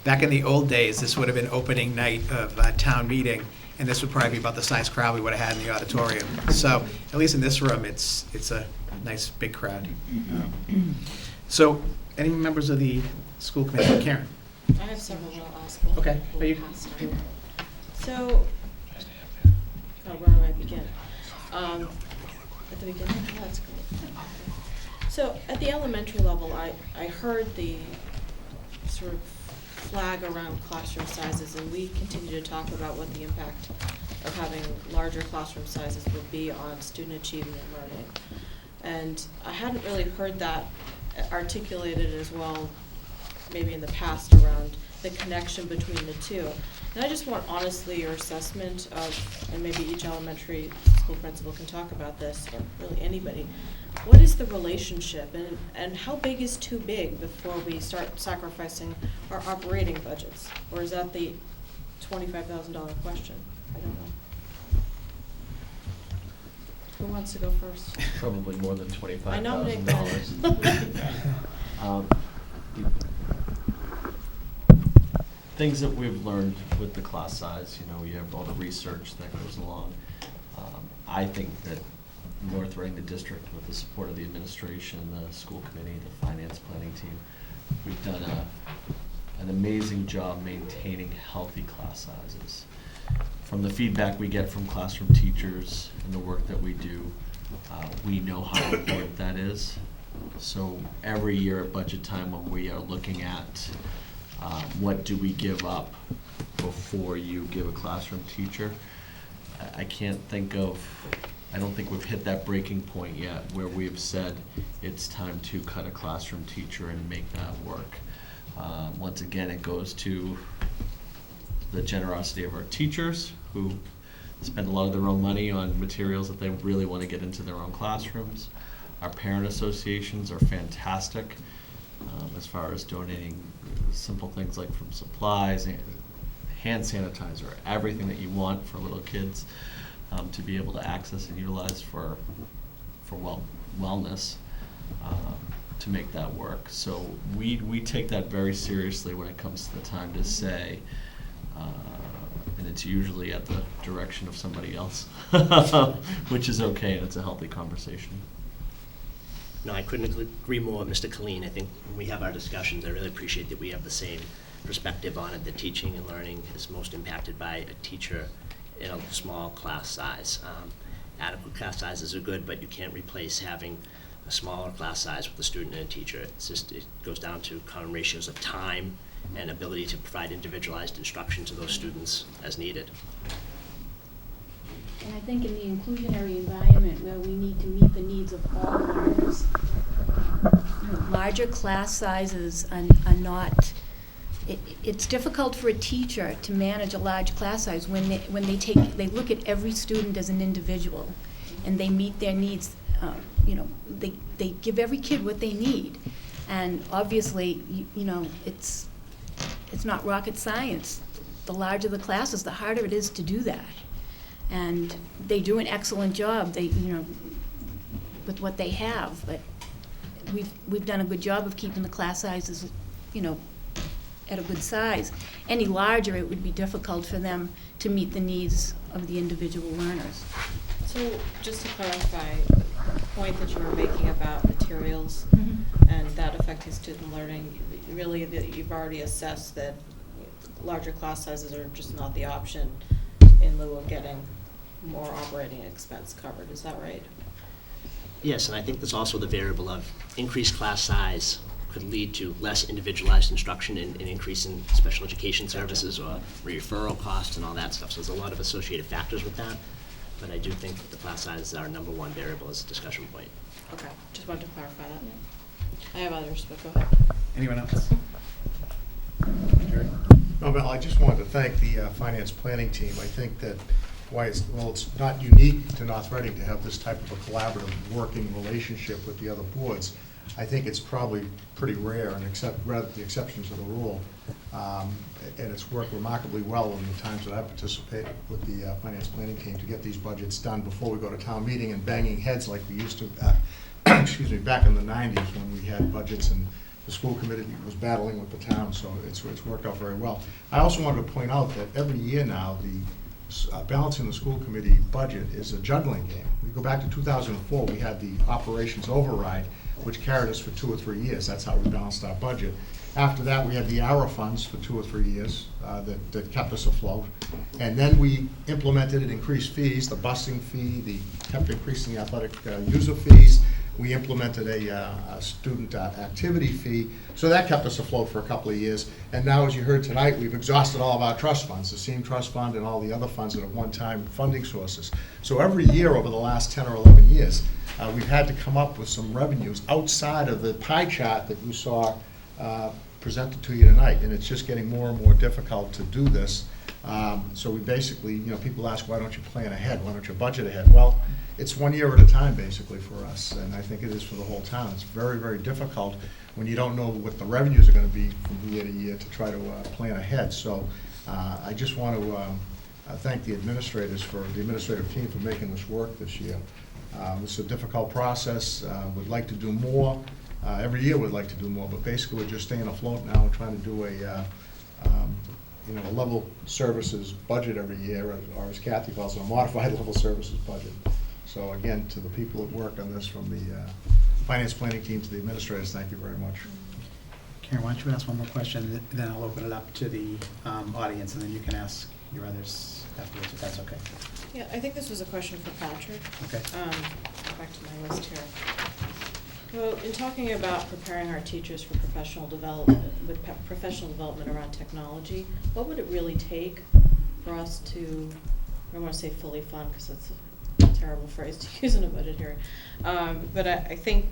back in the old days, this would have been opening night of town meeting, and this would probably be about the size crowd we would have had in the auditorium. So at least in this room, it's a nice big crowd. So any members of the school committee? Karen? I have several I'll ask. Okay. We'll Are you- pass through. So, where do I begin? At the beginning? Oh, that's great. So at the elementary level, I heard the sort of flag around classroom sizes, and we continue to talk about what the impact of having larger classroom sizes would be on student achievement and learning. And I hadn't really heard that articulated as well, maybe in the past, around the connection between the two. And I just want honestly your assessment of, and maybe each elementary school principal can talk about this, or really anybody, what is the relationship, and how big is too big before we start sacrificing our operating budgets? Or is that the $25,000 question? I don't know. Who wants to go first? Probably more than $25,000. I nominate Ben. Things that we've learned with the class size, you have all the research that goes along. I think that North Reading, the district, with the support of the administration, the school committee, the finance planning team, we've done an amazing job maintaining healthy class sizes. From the feedback we get from classroom teachers and the work that we do, we know how important that is. So every year at budget time, when we are looking at what do we give up before you give a classroom teacher, I don't think we've hit that breaking point yet where we've said it's time to cut a classroom teacher and make that work. Once again, it goes to the generosity of our teachers, who spend a lot of their own money on materials that they really want to get into their own classrooms. Our parent associations are fantastic as far as donating simple things like from supplies, hand sanitizer, everything that you want for little kids to be able to access and utilize for wellness to make that work. So we take that very seriously when it comes to the time to say and it's usually at the direction of somebody else, which is okay, and it's a healthy conversation. No, I couldn't agree more with Mr. Colleen. I think when we have our discussions, I really appreciate that we have the same perspective on it, that teaching and learning is most impacted by a teacher in a small class size. Adequate class sizes are good, but you can't replace having a smaller class size with a student and a teacher. It goes down to common ratios of time and ability to provide individualized instruction to those students as needed. And I think in the inclusionary environment where we need to meet the needs of all learners, larger class sizes are not, it's difficult for a teacher to manage a large class size when they look at every student as an individual and they meet their needs. They give every kid what they need. And obviously, it's not rocket science. The larger the classes, the harder it is to do that. And they do an excellent job, with what they have. But we've done a good job of keeping the class sizes, at a good size. Any larger, it would be difficult for them to meet the needs of the individual learners. So just to clarify, the point that you were making about materials and that affecting student learning, really that you've already assessed that larger class sizes are just not the option in lieu of getting more operating expense covered, is that right? Yes, and I think there's also the variable of increased class size could lead to less individualized instruction and an increase in special education services or referral costs and all that stuff. So there's a lot of associated factors with that. But I do think that the class size is our number one variable as a discussion point. Okay, just wanted to clarify that. I have others, but go ahead. Anyone else? Jerry? No, Mel, I just wanted to thank the finance planning team. I think that it's not unique to North Reading to have this type of a collaborative working relationship with the other boards. I think it's probably pretty rare, and rather the exceptions to the rule. And it's worked remarkably well in the times that I've participated with the finance planning team to get these budgets done before we go to town meeting and banging heads like we used to back in the 90s when we had budgets and the school committee was battling with the town, so it's worked out very well. I also wanted to point out that every year now, the balancing the school committee budget is a juggling game. We go back to 2004, we had the operations override, which carried us for 2 or 3 years. That's how we balanced our budget. After that, we had the ARA funds for 2 or 3 years that kept us afloat. And then we implemented and increased fees, the busing fee, kept increasing the athletic user fees. We implemented a student activity fee, so that kept us afloat for a couple of years. And now, as you heard tonight, we've exhausted all of our trust funds, the SEAM Trust Fund and all the other funds that are one-time funding sources. So every year over the last 10 or 11 years, we've had to come up with some revenues outside of the pie chart that you saw presented to you tonight, and it's just getting more and more difficult to do this. So we basically, people ask, why don't you plan ahead? Why don't you budget ahead? Well, it's 1 year at a time, basically, for us, and I think it is for the whole town. It's very, very difficult when you don't know what the revenues are going to be from year to year to try to plan ahead. So I just want to thank the administrators the administrative team for making this work this year. It's a difficult process. We'd like to do more. Every year we'd like to do more, but basically we're just staying afloat now and trying to do a level services budget every year, or as Kathy calls it, a modified level services budget. So again, to the people that worked on this, from the finance planning team to the administrators, thank you very much. Karen, why don't you ask one more question, then I'll open it up to the audience, and then you can ask your others afterwards, if that's okay. Yeah, I think this was a question for Patrick. Okay. Back to my list here. Well, in talking about preparing our teachers for professional development, professional development around technology, what would it really take for us to, I don't want to say fully fund, because that's a terrible phrase to use in a budget hearing, but I think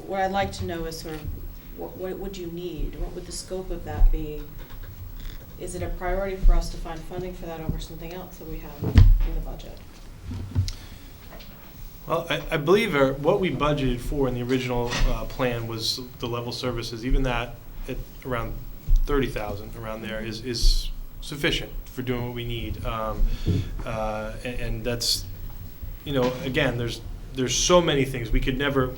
what I'd like to know is sort of what would you need? What would the scope of that be? Is it a priority for us to find funding for that over something else that we have in the budget? Well, I believe what we budgeted for in the original plan was the level services. Even that, at around 30,000, around there, is sufficient for doing what we need. And that's, again, there's so many things we could never.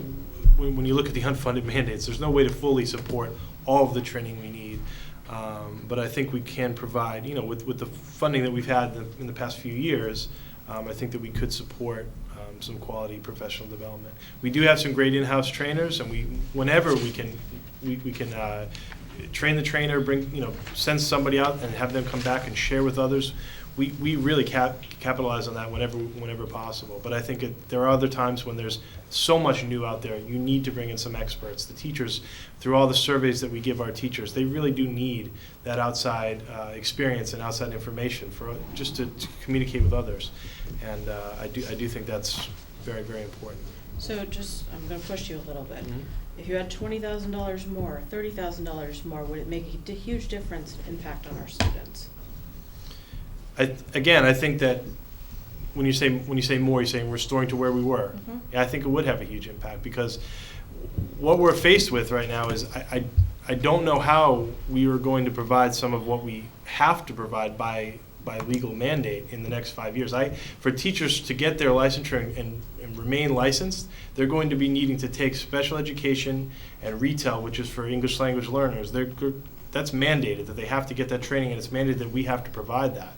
When you look at the unfunded mandates, there's no way to fully support all of the training we need. But I think we can provide, with the funding that we've had in the past few years, I think that we could support some quality professional development. We do have some great in-house trainers, and whenever we can train the trainer, send somebody out and have them come back and share with others. We really capitalize on that whenever possible. But I think there are other times when there's so much new out there. You need to bring in some experts. The teachers, through all the surveys that we give our teachers, they really do need that outside experience and outside information just to communicate with others. And I do think that's very, very important. So I'm going to push you a little bit. Mm-hmm. If you had $20,000 more, $30,000 more, would it make a huge difference impact on our students? I think that when you say more, you're saying restoring to where we were. Mm-hmm. Yeah, I think it would have a huge impact, because what we're faced with right now is I don't know how we are going to provide some of what we have to provide by legal mandate in the next 5 years. For teachers to get their licensure and remain licensed, they're going to be needing to take special education and retail, which is for English language learners. That's mandated, that they have to get that training, and it's mandated that we have to provide that.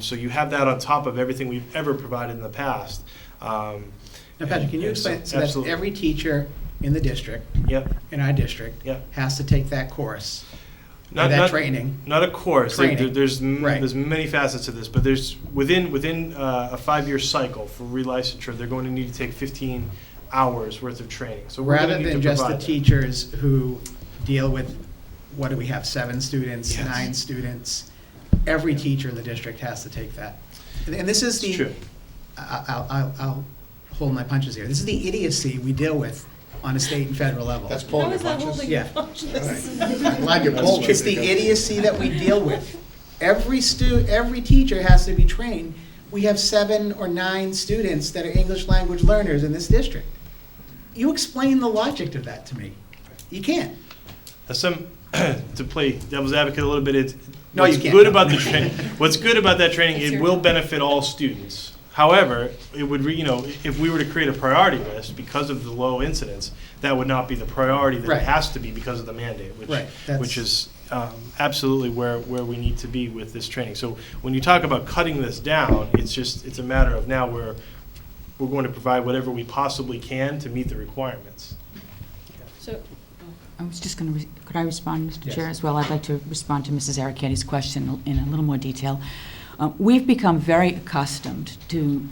So you have that on top of everything we've ever provided in the past. Now, Patrick, can you explain, so that's absolutely. every teacher in the district, Yep. in our district, Yep. has to take that course, or that training? Not a course. Training. There's Right. many facets to this, but there's within a 5-year cycle for relicensure, they're going to need to take 15 hours worth of training. So we're Rather going to need than to just the provide that. teachers who deal with, what do we have, 7 students, Yes. 9 students? Every teacher in the district has to take that. And this is It's true. I'll hold my punches here. This is the idiocy we deal with on a state and federal level. That's pulling How your is that punches. holding Yeah. your punches? I'm glad you pulled it. It's the idiocy that we deal with. Every teacher has to be trained. We have 7 or 9 students that are English language learners in this district. You explain the logic of that to me. You can't. To play devil's advocate a little bit, No, what's you can't. good about the training. What's good about that training? It's It your- will benefit all students. However, it would, if we were to create a priority list because of the low incidence, that would not be the priority that Right. it has to be because of the mandate, Right, that's- which is absolutely where we need to be with this training. So when you talk about cutting this down, it's a matter of now we're going to provide whatever we possibly can to meet the requirements. So, I was just going to, could I respond, Mr. Yes. Chair, as well? I'd like to respond to Mrs. Arrichetti's question in a little more detail. We've become very accustomed to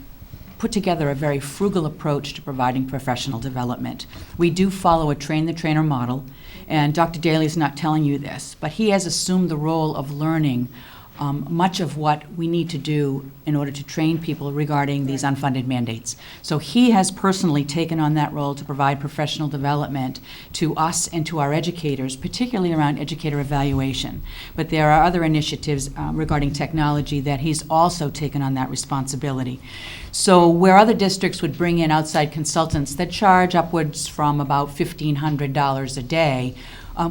put together a very frugal approach to providing professional development. We do follow a train-the-trainer model, and Dr. Daly is not telling you this, but he has assumed the role of learning much of what we need to do in order to train people regarding these unfunded mandates. So he has personally taken on that role to provide professional development to us and to our educators, particularly around educator evaluation. But there are other initiatives regarding technology that he's also taken on that responsibility. So where other districts would bring in outside consultants that charge upwards from about $1,500 a day,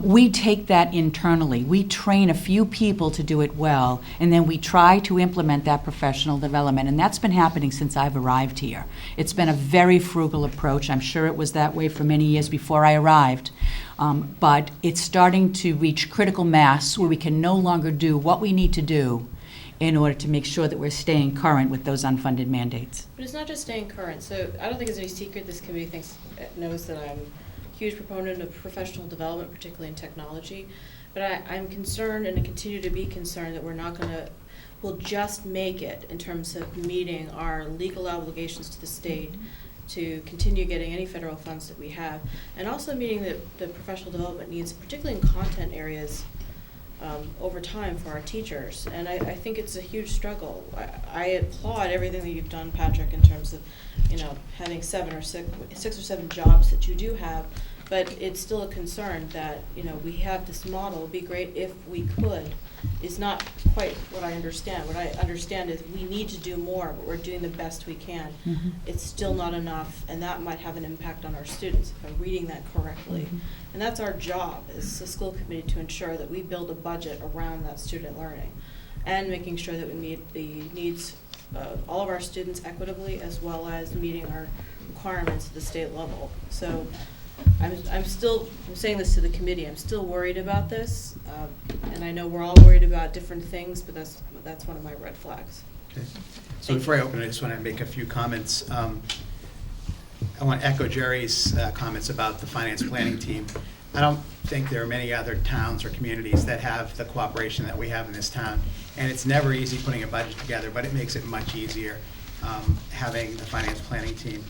we take that internally. We train a few people to do it well, and then we try to implement that professional development. And that's been happening since I've arrived here. It's been a very frugal approach. I'm sure it was that way for many years before I arrived. But it's starting to reach critical mass where we can no longer do what we need to do in order to make sure that we're staying current with those unfunded mandates. but it's not just staying current. So I don't think it's any secret this committee knows that I'm huge proponent of professional development, particularly in technology. But I'm concerned and I continue to be concerned that we'll just make it in terms of meeting our legal obligations to the state to continue getting any federal funds that we have, and also meeting the professional development needs, particularly in content areas, over time for our teachers. And I think it's a huge struggle. I applaud everything that you've done, Patrick, in terms of, having 6 or 7 jobs that you do have, but it's still a concern that, we have this model. It'd be great if we could. Is not quite what I understand. What I understand is we need to do more, but we're doing the best we can. Mhm. It's still not enough, and that might have an impact on our students, if I'm reading that correctly. Mhm. And that's our job as a school committee, to ensure that we build a budget around that student learning and making sure that we meet the needs of all of our students equitably, as well as meeting our requirements at the state level. So I'm saying this to the committee, I'm still worried about this, and I know we're all worried about different things, but that's one of my red flags. Okay. So before I open, I just want to make a few comments. I want to echo Jerry's comments about the finance planning team. I don't think there are many other towns or communities that have the cooperation that we have in this town. And it's never easy putting a budget together, but it makes it much easier having the finance planning team.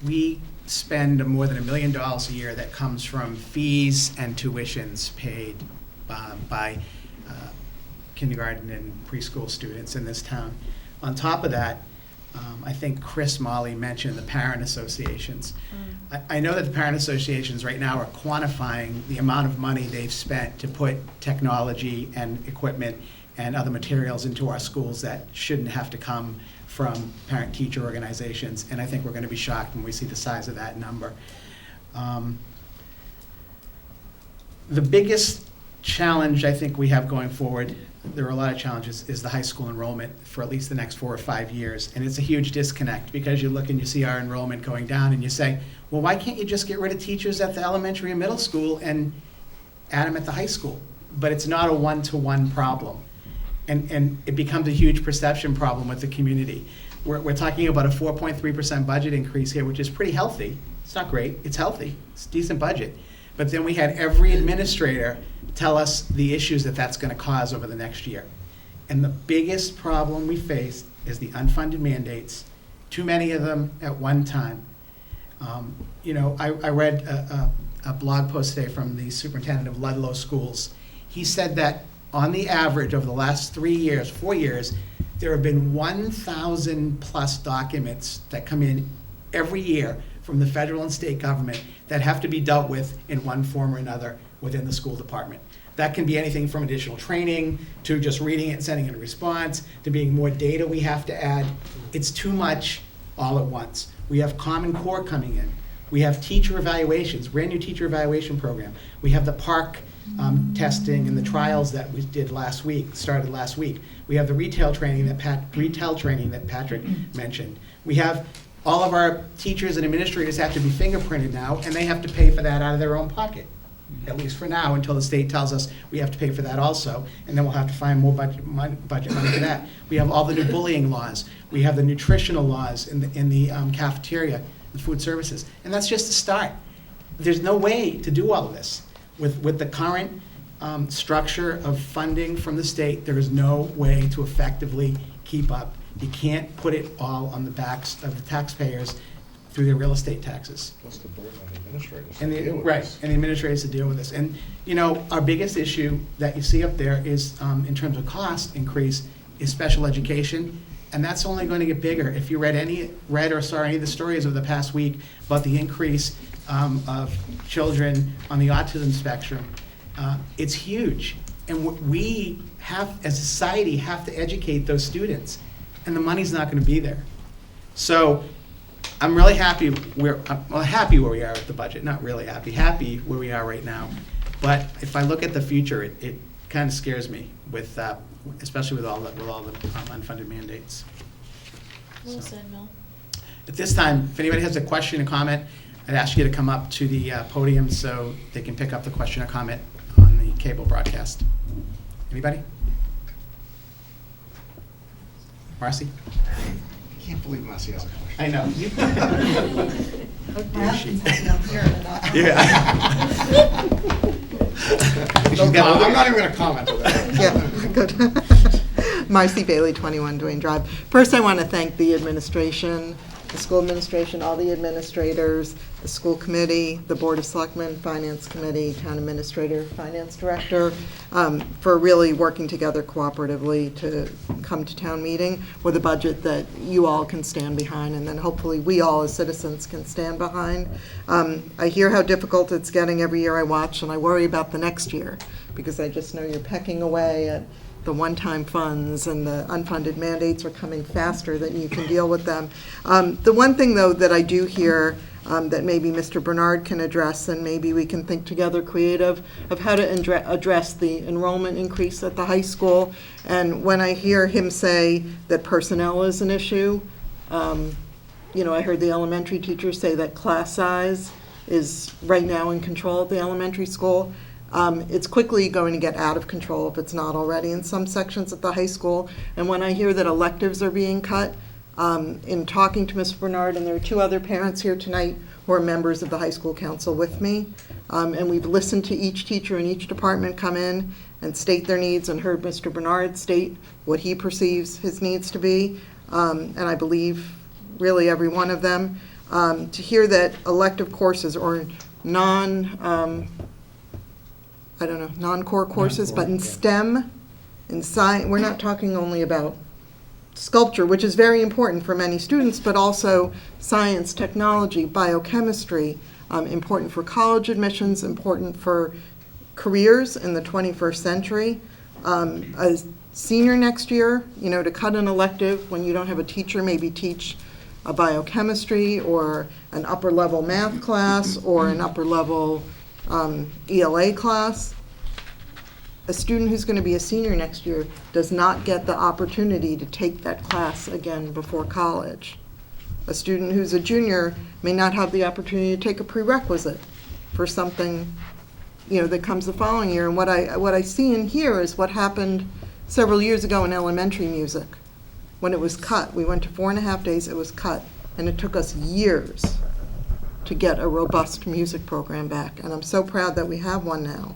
We spend more than $1 million a year that comes from fees and tuitions paid by kindergarten and preschool students in this town. On top of that, I think Chris Molly mentioned the parent associations. I know that the parent associations right now are quantifying the amount of money they've spent to put technology and equipment and other materials into our schools that shouldn't have to come from parent-teacher organizations, and I think we're going to be shocked when we see the size of that number. The biggest challenge I think we have going forward, there are a lot of challenges, is the high school enrollment for at least the next 4 or 5 years. And it's a huge disconnect because you look and you see our enrollment going down and you say, well, why can't you just get rid of teachers at the elementary and middle school and add them at the high school? But it's not a one-to-one problem. And it becomes a huge perception problem with the community. We're talking about a 4.3% budget increase here, which is pretty healthy. It's not great, it's healthy, it's a decent budget. But then we had every administrator tell us the issues that that's going to cause over the next year. And the biggest problem we face is the unfunded mandates, too many of them at one time. I read a blog post today from the superintendent of Ludlow Schools. He said that on the average over the last 4 years, there have been 1,000 plus documents that come in every year from the federal and state government that have to be dealt with in one form or another within the school department. That can be anything from additional training to just reading it and sending in a response to being more data we have to add. It's too much all at once. We have Common Core coming in. We have teacher evaluations, brand new teacher evaluation program. We have the PARC testing and the trials that we did started last week. We have the retail training that Patrick mentioned. We have all of our teachers and administrators have to be fingerprinted now, and they have to pay for that out of their own pocket, at least for now, until the state tells us we have to pay for that also, and then we'll have to find more budget money for that. We have all the new bullying laws. We have the nutritional laws in the cafeteria, the food services, and that's just the start. There's no way to do all of this. With the current structure of funding from the state, there is no way to effectively keep up. You can't put it all on the backs of the taxpayers through their real estate taxes. What's the burden on the administrators? And the administrators to deal with this. And, our biggest issue that you see up there is, in terms of cost increase, is special education. And that's only going to get bigger. If you read or saw any of the stories over the past week about the increase of children on the autism spectrum, it's huge. And we have, as a society, have to educate those students. And the money's not going to be there. So I'm really happy happy where we are with the budget. Not really happy where we are right now. But if I look at the future, it kind of scares me with, especially with all the unfunded mandates. Well said, Mel. At this time, if anybody has a question or comment, I'd ask you to come up to the podium so they can pick up the question or comment on the cable broadcast. Anybody? Marcy? I can't believe Marcy has a question. I know. I'm not even going to comment on that. Yeah, good. Marcy Bailey, 21 Duane Drive. First, I want to thank the administration, the school administration, all the administrators, the school committee, the Board of Selectmen, Finance Committee, Town Administrator, Finance Director, for really working together cooperatively to come to town meeting with a budget that you all can stand behind, and then hopefully we all as citizens can stand behind. I hear how difficult it's getting every year I watch, and I worry about the next year, because I just know you're pecking away at the one-time funds, and the unfunded mandates are coming faster than you can deal with them. The one thing, though, that I do hear that maybe Mr. Bernard can address, and maybe we can think together creative of how to address the enrollment increase at the high school. And when I hear him say that personnel is an issue, I heard the elementary teachers say that class size is right now in control at the elementary school. It's quickly going to get out of control if it's not already in some sections at the high school. And when I hear that electives are being cut, in talking to Ms. Bernard, and there are 2 other parents here tonight who are members of the high school council with me, and we've listened to each teacher in each department come in and state their needs, and heard Mr. Bernard state what he perceives his needs to be, and I believe really every one of them. To hear that elective courses or non-core courses, but in STEM, in science, we're not talking only about sculpture, which is very important for many students, but also science, technology, biochemistry, important for college admissions, important for careers in the 21st century. A senior next year, to cut an elective when you don't have a teacher, maybe teach a biochemistry or an upper level math class or an upper level ELA class. A student who's going to be a senior next year does not get the opportunity to take that class again before college. A student who's a junior may not have the opportunity to take a prerequisite for something, that comes the following year. And what I see in here is what happened several years ago in elementary music. When it was cut, we went to 4.5 days, it was cut, and it took us years to get a robust music program back. And I'm so proud that we have one now.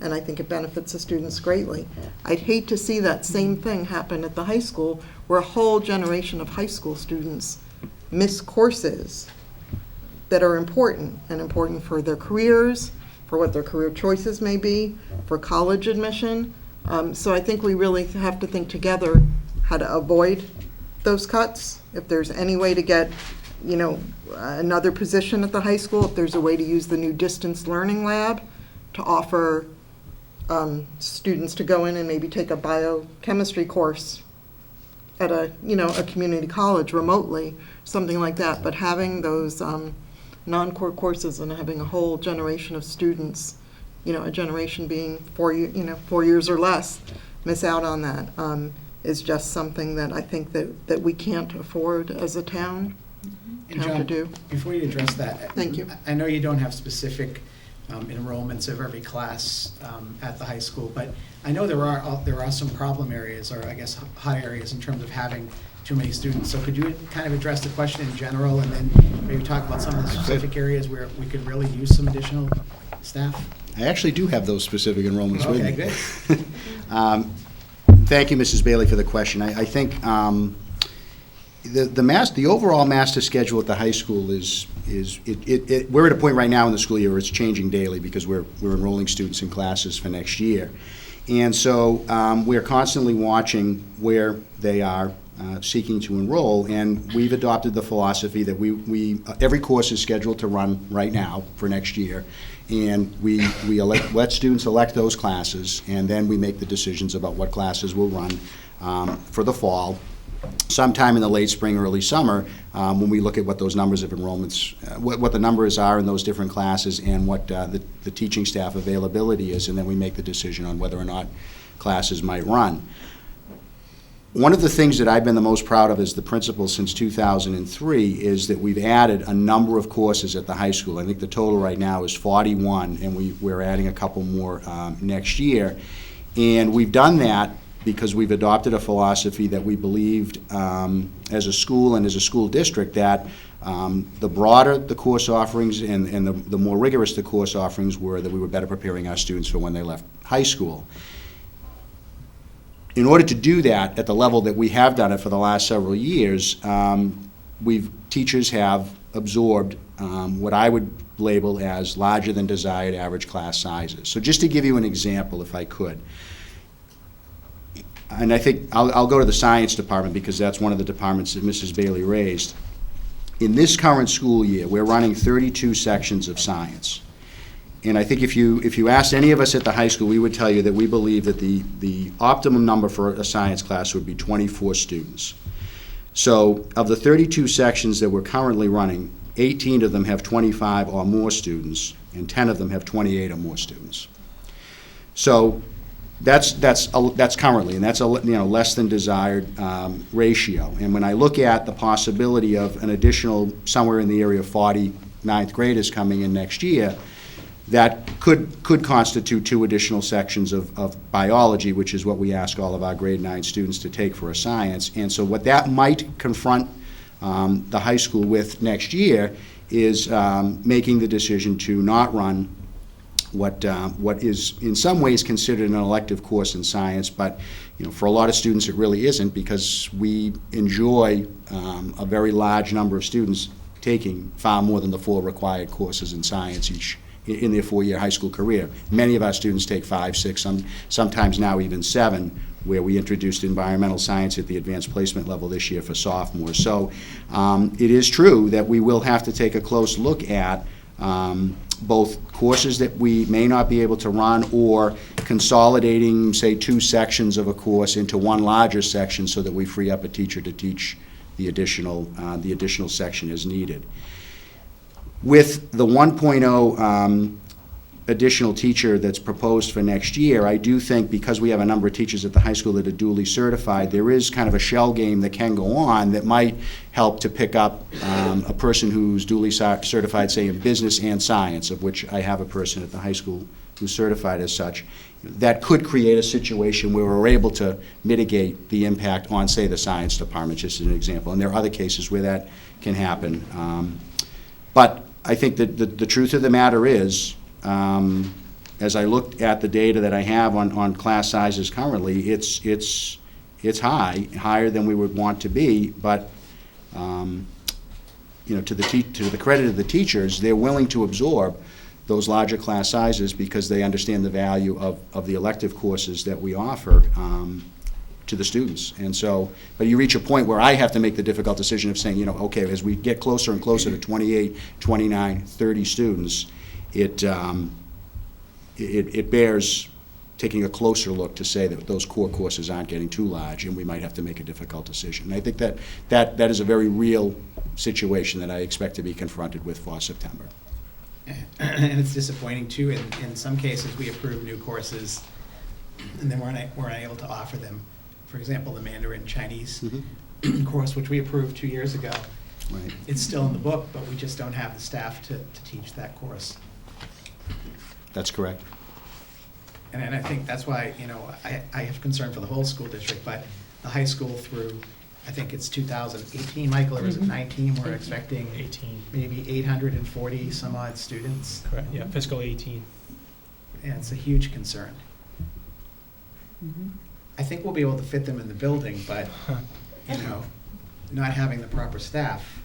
And I think it benefits the students greatly. I'd hate to see that same thing happen at the high school, where a whole generation of high school students miss courses that are important, and important for their careers, for what their career choices may be, for college admission. So I think we really have to think together how to avoid those cuts. If there's any way to get, another position at the high school, if there's a way to use the new distance learning lab to offer students to go in and maybe take a biochemistry course at a community college remotely, something like that. But having those non-core courses and having a whole generation of students, a generation being 4 years or less, miss out on that, is just something that I think that we can't afford as a town And to John, do. before you address that. Thank you. I know you don't have specific enrollments of every class at the high school, but I know there are some problem areas, or I guess hot areas, in terms of having too many students. So could you kind of address the question in general, and then maybe talk about some of the specific areas where we could really use some additional staff? I actually do have those specific enrollments with me. Okay, good. Thank you, Mrs. Bailey, for the question. I think the overall master schedule at the high school is we're at a point right now in the school year where it's changing daily, because we're enrolling students in classes for next year. And so we're constantly watching where they are seeking to enroll, and we've adopted the philosophy that we every course is scheduled to run right now for next year, and we let students elect those classes, and then we make the decisions about what classes will run for the fall. Sometime in the late spring, early summer, when we look at what those numbers of enrollments, what the numbers are in those different classes, and what the teaching staff availability is, and then we make the decision on whether or not classes might run. One of the things that I've been the most proud of as the principal since 2003 is that we've added a number of courses at the high school. I think the total right now is 41, and we're adding a couple more next year. And we've done that because we've adopted a philosophy that we believed as a school and as a school district that the broader the course offerings and the more rigorous the course offerings were, that we were better preparing our students for when they left high school. In order to do that at the level that we have done it for the last several years, teachers have absorbed what I would label as larger than desired average class sizes. So just to give you an example, if I could, and I think I'll go to the science department because that's one of the departments that Mrs. Bailey raised. In this current school year, we're running 32 sections of science. And I think if you asked any of us at the high school, we would tell you that we believe that the optimum number for a science class would be 24 students. So of the 32 sections that we're currently running, 18 of them have 25 or more students, and 10 of them have 28 or more students. So That's currently, and that's a less than desired ratio. And when I look at the possibility of an additional, somewhere in the area of 40 ninth graders coming in next year, that could constitute 2 additional sections of biology, which is what we ask all of our grade 9 students to take for a science. And so what that might confront the high school with next year is making the decision to not run what is in some ways considered an elective course in science, but for a lot of students it really isn't, because we enjoy a very large number of students taking far more than the 4 required courses in science in their 4-year high school career. Many of our students take 5, 6, sometimes now even 7, where we introduced environmental science at the advanced placement level this year for sophomores. So it is true that we will have to take a close look at both courses that we may not be able to run, or consolidating, say, 2 sections of a course into one larger section so that we free up a teacher to teach the additional section as needed. With the 1.0 additional teacher that's proposed for next year, I do think, because we have a number of teachers at the high school that are duly certified, there is kind of a shell game that can go on that might help to pick up a person who's duly certified, say, in business and science, of which I have a person at the high school who's certified as such. That could create a situation where we're able to mitigate the impact on, say, the science department, just as an example. And there are other cases where that can happen. But I think that the truth of the matter is, as I looked at the data that I have on class sizes currently, it's higher than we would want to be, but to the credit of the teachers, they're willing to absorb those larger class sizes because they understand the value of the elective courses that we offer to the students. And so, but you reach a point where I have to make the difficult decision of saying, okay, as we get closer and closer to 28, 29, 30 students, it bears taking a closer look to say that those core courses aren't getting too large, and we might have to make a difficult decision. And I think that is a very real situation that I expect to be confronted with for September. And it's disappointing too, in some cases we approve new courses and then we're unable to offer them. For example, the Mandarin Chinese course, which we approved 2 years ago. Right. It's still in the book, but we just don't have the staff to teach that course. That's correct. And I think that's why, I have concern for the whole school district, but the high school through, I think it's 2018, Michael, or is it 19? We're expecting 18. maybe 840 some odd students. Correct, yeah, fiscal 18. And it's a huge concern. I think we'll be able to fit them in the building, but, not having the proper staff.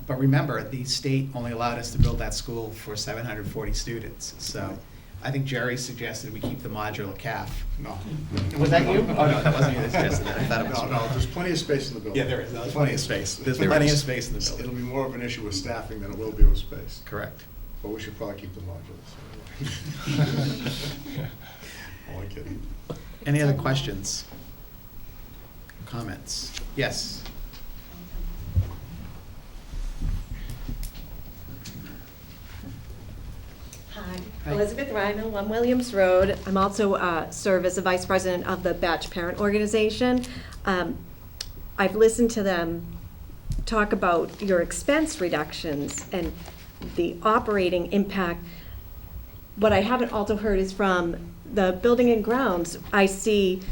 But remember, the state only allowed us to build that school for 740 students. So I think Jerry suggested we keep the modular CAF. No. Was that you? Oh, no, that wasn't you that suggested that. I thought it was you. No, there's plenty of space in the building. Yeah, there is. There's plenty of space. There's plenty of space in the building. It'll be more of an issue with staffing than it will be with space. Correct. But we should probably keep the modulars. Only kidding. Any other questions? Comments? Yes. Hi, Elizabeth Ryman, 1 Williams Road. I'm also serve as the Vice President of the Batch Parent Organization. I've listened to them talk about your expense reductions and the operating impact. What I haven't also heard is from the building and grounds. I see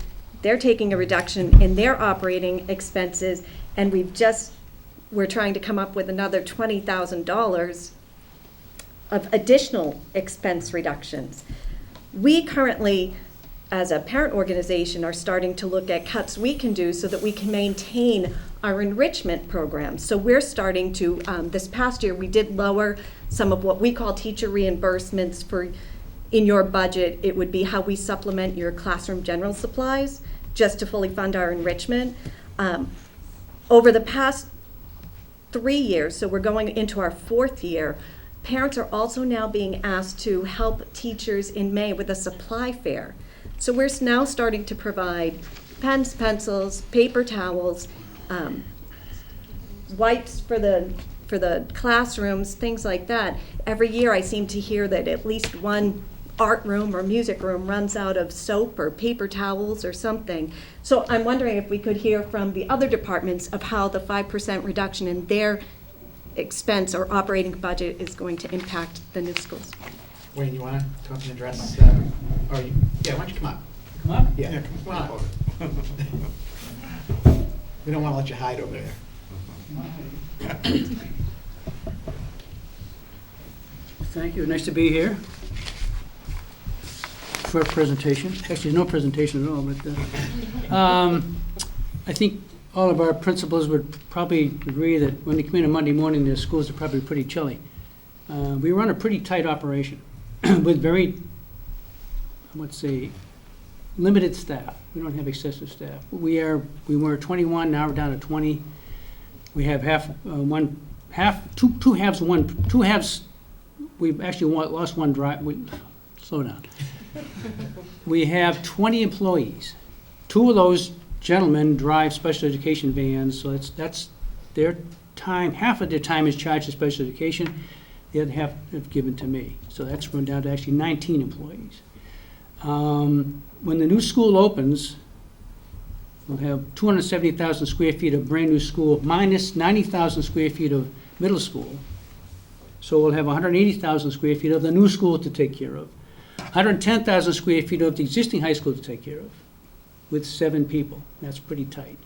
they're taking a reduction in their operating expenses, and we're trying to come up with another $20,000 of additional expense reductions. We currently, as a parent organization, are starting to look at cuts we can do so that we can maintain our enrichment programs. So we're starting to, this past year, we did lower some of what we call teacher reimbursements for, in your budget, it would be how we supplement your classroom general supplies just to fully fund our enrichment. Over the past 3 years, so we're going into our 4th year, parents are also now being asked to help teachers in May with a supply fair. So we're now starting to provide pens, pencils, paper towels, wipes for the classrooms, things like that. Every year I seem to hear that at least one art room or music room runs out of soap or paper towels or something. So I'm wondering if we could hear from the other departments of how the 5% reduction in their expense or operating budget is going to impact the new schools. Wayne, you want to come up and address, or you, yeah, why don't you come up? Come on. Yeah, come on. We don't want to let you hide over there. Thank you, nice to be here. For a presentation, actually, there's no presentation at all, but I think all of our principals would probably agree that when they come in on Monday morning, their schools are probably pretty chilly. We run a pretty tight operation with very, I would say, limited staff. We don't have excessive staff. We were 21, now we're down to 20. We have two halves. We've actually lost one slow down. We have 20 employees. 2 of those gentlemen drive special education vans, so that's their time. Half of their time is charged to special education. The other half is given to me. So that's run down to actually 19 employees. When the new school opens, we'll have 270,000 square feet of brand-new school, minus 90,000 square feet of middle school. So we'll have 180,000 square feet of the new school to take care of. 110,000 square feet of the existing high school to take care of, with 7 people. That's pretty tight.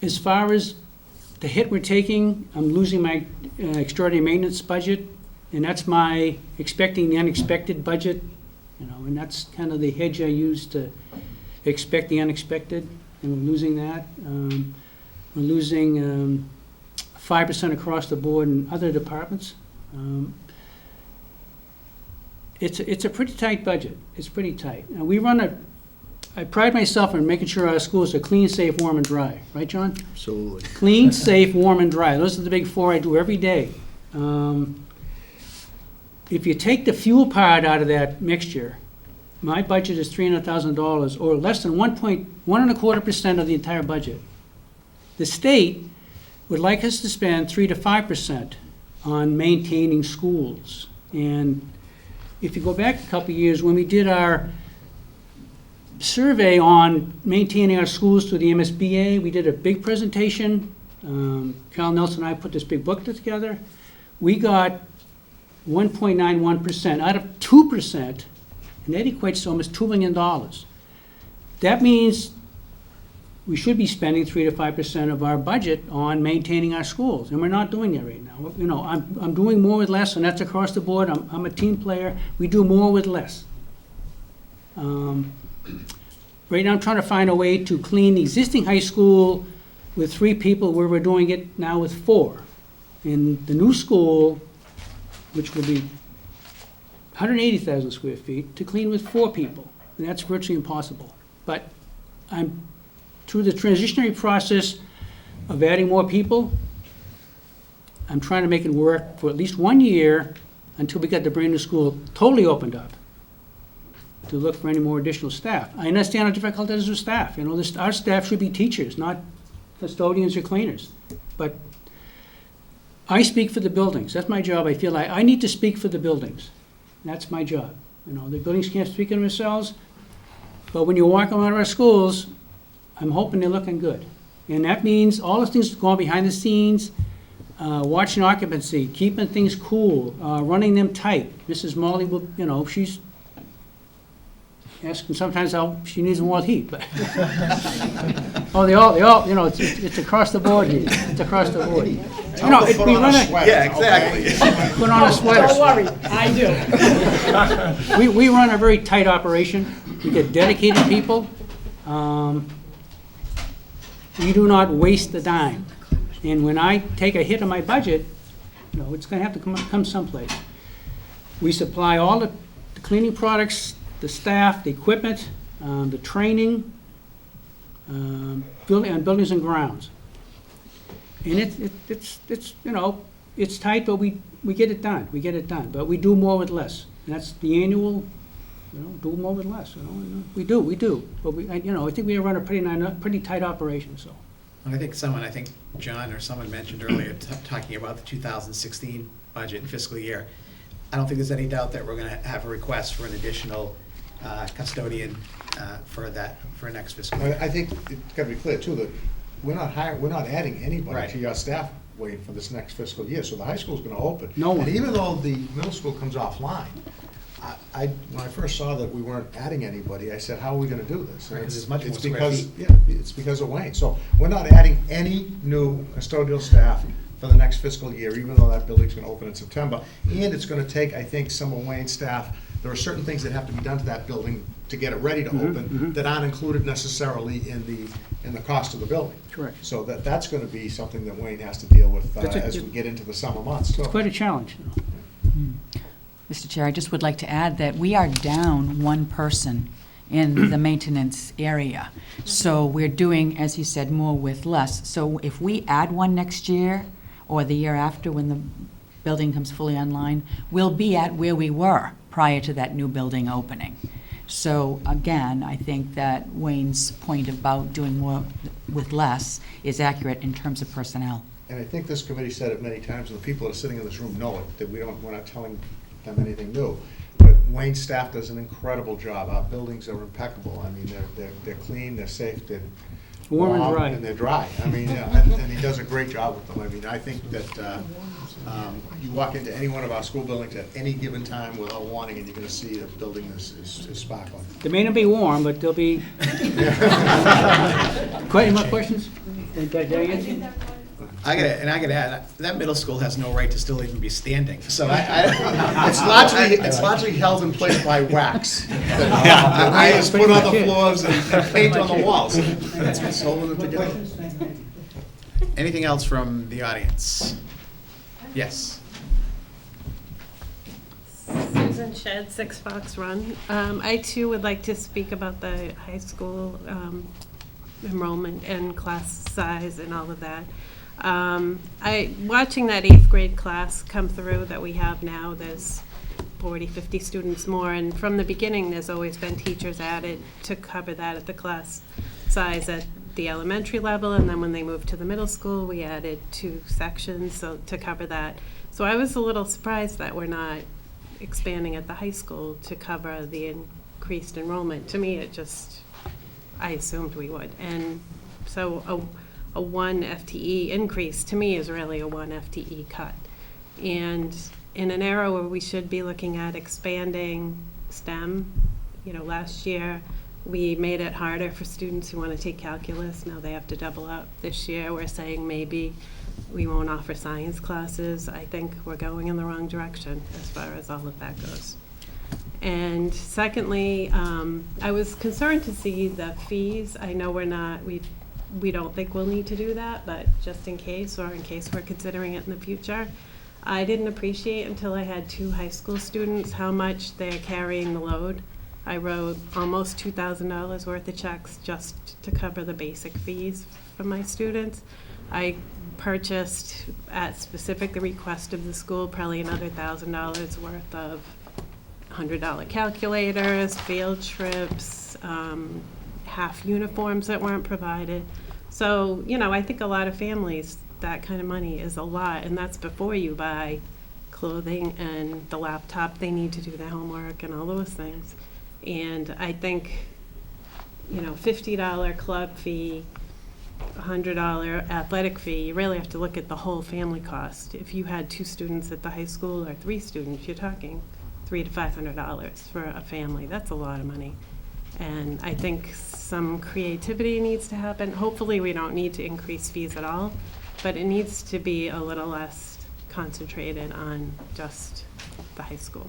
As far as the hit we're taking, I'm losing my extraordinary maintenance budget, and that's my expecting the unexpected budget, and that's kind of the hedge I use to expect the unexpected, and we're losing that. We're losing 5% across the board in other departments. It's a pretty tight budget. It's pretty tight. Now, I pride myself on making sure our schools are clean, safe, warm, and dry. Right, John? Absolutely. Clean, safe, warm, and dry. Those are the big 4 I do every day. If you take the fuel part out of that mixture, my budget is $300,000, or less than 1.25% of the entire budget. The state would like us to spend 3 to 5% on maintaining schools. And if you go back a couple of years, when we did our survey on maintaining our schools through the MSBA, we did a big presentation. Carl Nelson and I put this big book together. We got 1.91% out of 2%, and that equates to almost $2 million. That means we should be spending 3 to 5% of our budget on maintaining our schools, and we're not doing that right now. I'm doing more with less, and that's across the board. I'm a team player. We do more with less. Right now, I'm trying to find a way to clean the existing high school with 3 people, where we're doing it now with 4. In the new school, which will be 180,000 square feet, to clean with 4 people, and that's virtually impossible. But I'm through the transitionary process of adding more people. I'm trying to make it work for at least 1 year until we get the brand new school totally opened up, to look for any more additional staff. I understand how difficult it is with staff. Our staff should be teachers, not custodians or cleaners. But I speak for the buildings. That's my job. I feel like I need to speak for the buildings. That's my job. The buildings can't speak for themselves, but when you walk around our schools, I'm hoping they're looking good. And that means all the things going behind the scenes, watching occupancy, keeping things cool, running them tight. Mrs. Molly will, she's asking sometimes how she needs more heat, but they all, it's across the board here. It's across the board. Yeah, exactly. Put on a sweater. Don't worry, I do. We run a very tight operation. We get dedicated people. We do not waste a dime. And when I take a hit on my budget, it's going to have to come someplace. We supply all the cleaning products, the staff, the equipment, the training, buildings and grounds. And it's tight, but we get it done. We get it done. But we do more with less. And that's the annual. Do more with less. We do. But I think we run a pretty tight operation. So. I think John or someone mentioned earlier, talking about the 2016 budget and fiscal year. I don't think there's any doubt that we're going to have a request for an additional custodian for next fiscal year. I think it's got to be clear too, that we're not adding anybody Right. to your staff waiting for this next fiscal year, so the high school's gonna open. No one. And even though the middle school comes offline, when I first saw that we weren't adding anybody, I said, how are we gonna do this? Right, And there's much more square because feet. Yeah, it's because of Wayne. So we're not adding any new custodial staff for the next fiscal year, even though that building's gonna open in September. And it's gonna take, I think, some of Wayne's staff, there are certain things that have to be done to that building to get it ready to open that aren't included necessarily in the cost of the building. Correct. So that's gonna be something that Wayne has to deal with That's as we get into the summer months, too. It's quite a challenge. Mr. Chair, I just would like to add that we are down one person in the maintenance area. So we're doing, as you said, more with less. So if we add one next year, or the year after when the building comes fully online, we'll be at where we were prior to that new building opening. So again, I think that Wayne's point about doing more with less is accurate in terms of personnel. And I think this committee said it many times, and the people that are sitting in this room know it, that we're not telling them anything new. But Wayne's staff does an incredible job. Our buildings are impeccable. I mean, they're clean, they're safe, they're Warm and dry. And they're dry. I mean, yeah, and he does a great job with them. I mean, I think that you walk into any one of our school buildings at any given time without warning, and you're gonna see the building is sparkling. They may not be warm, but they'll be. Any more questions? Did I answer? I gotta add, that middle school has no right to still even be standing, so It's largely held in place by wax. That Wayne has put on the floors and paint on the walls. That's what's holding it together. Anything else from the audience? Yes. Susan Shedd, 6 Fox Run. I too would like to speak about the high school enrollment and class size and all of that. Watching that 8th grade class come through that we have now, there's 40, 50 students more, and from the beginning, there's always been teachers added to cover that at the class size at the elementary level, and then when they moved to the middle school, we added 2 sections so to cover that. So I was a little surprised that we're not expanding at the high school to cover the increased enrollment. To me, I assumed we would. And so a 1 FTE increase, to me, is really a 1 FTE cut. And in an era where we should be looking at expanding STEM, last year, we made it harder for students who want to take calculus. Now they have to double up. This year, we're saying maybe we won't offer science classes. I think we're going in the wrong direction as far as all of that goes. And secondly, I was concerned to see the fees. I know we don't think we'll need to do that, but just in case, or in case we're considering it in the future. I didn't appreciate until I had 2 high school students how much they're carrying the load. I wrote almost $2,000 worth of checks just to cover the basic fees for my students. I purchased, at specific request of the school, probably another $1,000 worth of $100 calculators, field trips, half uniforms that weren't provided. So, I think a lot of families, that kind of money is a lot, and that's before you buy clothing and the laptop they need to do their homework and all those things. And I think, $50 club fee, $100 athletic fee, you really have to look at the whole family cost. If you had 2 students at the high school or 3 students, you're talking $300 to $500 for a family. That's a lot of money. And I think some creativity needs to happen. Hopefully we don't need to increase fees at all, but it needs to be a little less concentrated on just the high school.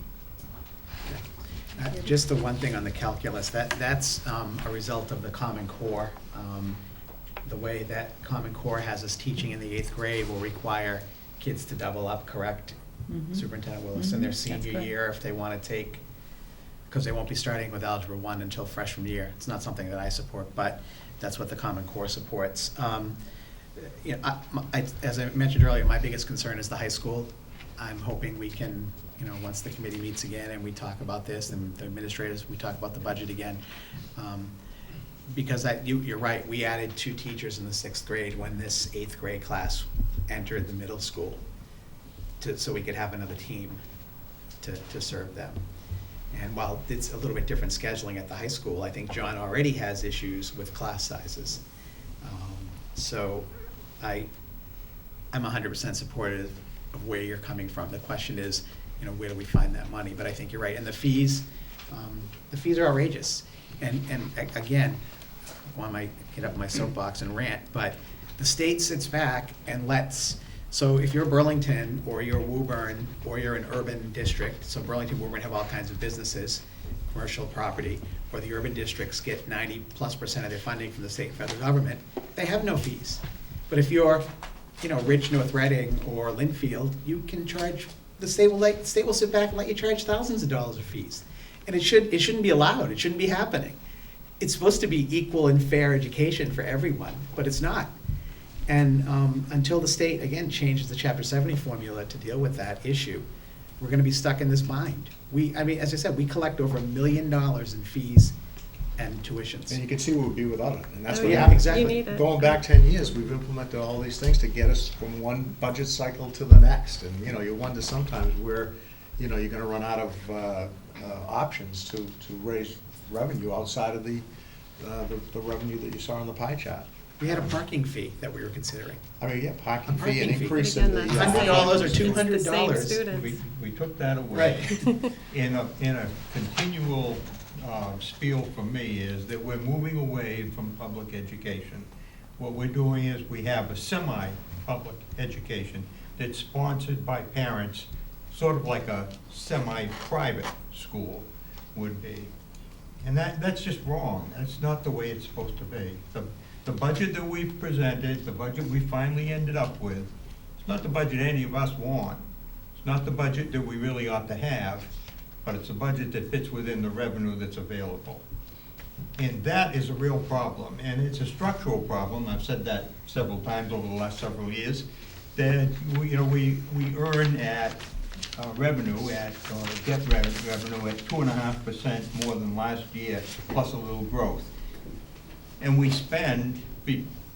Just the one thing on the calculus, that's a result of the Common Core. The way that Common Core has us teaching in the 8th grade will require kids to double up, correct? Superintendent Willis, in their senior year if they want to take, because they won't be starting with Algebra 1 until freshman year. It's not something that I support, but that's what the Common Core supports. As I mentioned earlier, my biggest concern is the high school. I'm hoping we can, once the committee meets again and we talk about this, and the administrators, we talk about the budget again, because you're right, we added 2 teachers in the 6th grade when this 8th grade class entered the middle school, so we could have another team to serve them. And while it's a little bit different scheduling at the high school, I think John already has issues with class sizes. So I'm 100% supportive of where you're coming from. The question is, where do we find that money? But I think you're right. And the fees are outrageous. And again, I might get up my soapbox and rant, but the state sits back and so if you're Burlington or you're Woburn or you're an urban district, so Burlington, Woburn have all kinds of businesses, commercial property, or the urban districts get 90+% of their funding from the state and federal government, they have no fees. But if you're, Rich, North Reading, or Linfield, you can charge, the state will sit back and let you charge thousands of dollars of fees. And it shouldn't be allowed, it shouldn't be happening. It's supposed to be equal and fair education for everyone, but it's not. And until the state, again, changes the Chapter 70 formula to deal with that issue, we're going to be stuck in this bind. As I said, we collect over $1 million in fees and tuitions. And you can see what we'd be without it, and that's Oh, what yeah, happened. exactly. You need it. Going back 10 years, we've implemented all these things to get us from one budget cycle to the next. And, you wonder sometimes where, you're going to run out of options to raise revenue outside of the revenue that you saw on the pie chart. We had a parking fee that we were considering. Parking A fee, an parking fee. increase But in the. again, that's the $100 or It's the same $200. students. We took that away. Right. In a continual spiel for me is that we're moving away from public education. What we're doing is we have a semi-public education that's sponsored by parents, sort of like a semi-private school would be. And that's just wrong. That's not the way it's supposed to be. The budget that we've presented, the budget we finally ended up with, it's not the budget any of us want. It's not the budget that we really ought to have, but it's a budget that fits within the revenue that's available. And that is a real problem, and it's a structural problem. I've said that several times over the last several years, that we earn at revenue at, or get revenue at 2.5% more than last year, plus a little growth. And we spend,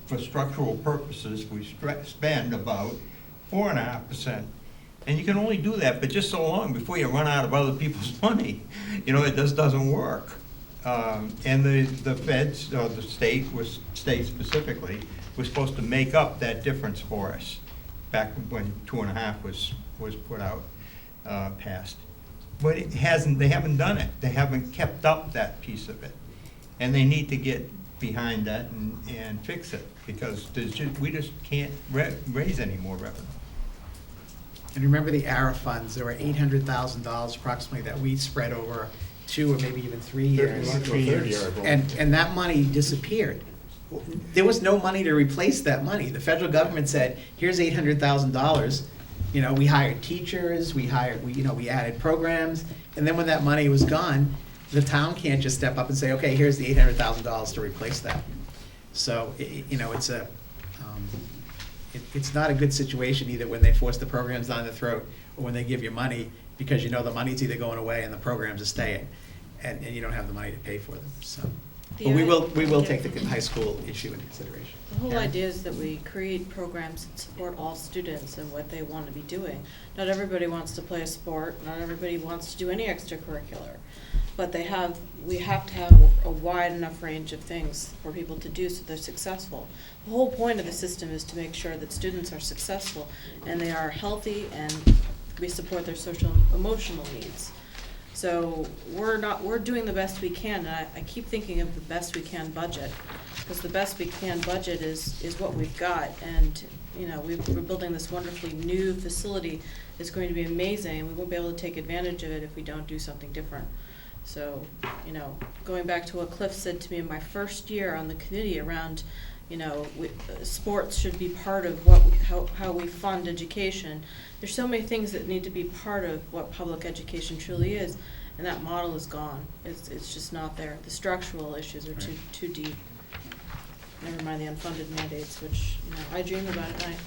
for structural purposes, we spend about 4.5%. And you can only do that for just so long before you run out of other people's money. It just doesn't work. And the feds, or the state specifically, was supposed to make up that difference for us back when 2.5 was put out, passed. But they haven't done it. They haven't kept up that piece of it. And they need to get behind that and fix it, because we just can't raise any more revenue. And remember the ARA funds, there were $800,000 approximately that we spread over 2 or maybe even 3 years. And that money disappeared. There was no money to replace that money. The federal government said, here's $800,000. We hired teachers, we added programs, and then when that money was gone, the town can't just step up and say, okay, here's the $800,000 to replace that. So, it's not a good situation either when they force the programs down the throat or when they give you money, because the money's either going away and the programs are staying, and you don't have the money to pay for them, so. But we will take the high school issue into consideration. The whole Karen? idea is that we create programs that support all students and what they want to be doing. Not everybody wants to play a sport, not everybody wants to do any extracurricular, but we have to have a wide enough range of things for people to do so they're successful. The whole point of the system is to make sure that students are successful and they are healthy and we support their social emotional needs. So we're doing the best we can, and I keep thinking of the best we can budget, because the best we can budget is what we've got, and we're building this wonderfully new facility that's going to be amazing, and we won't be able to take advantage of it if we don't do something different. So, going back to what Cliff said to me in my first year on the committee around, sports should be part of how we fund education. There's so many things that need to be part of what public education truly is, and that model is gone. It's just not there. The structural issues are too deep. Never mind the unfunded mandates, which I dream about at night.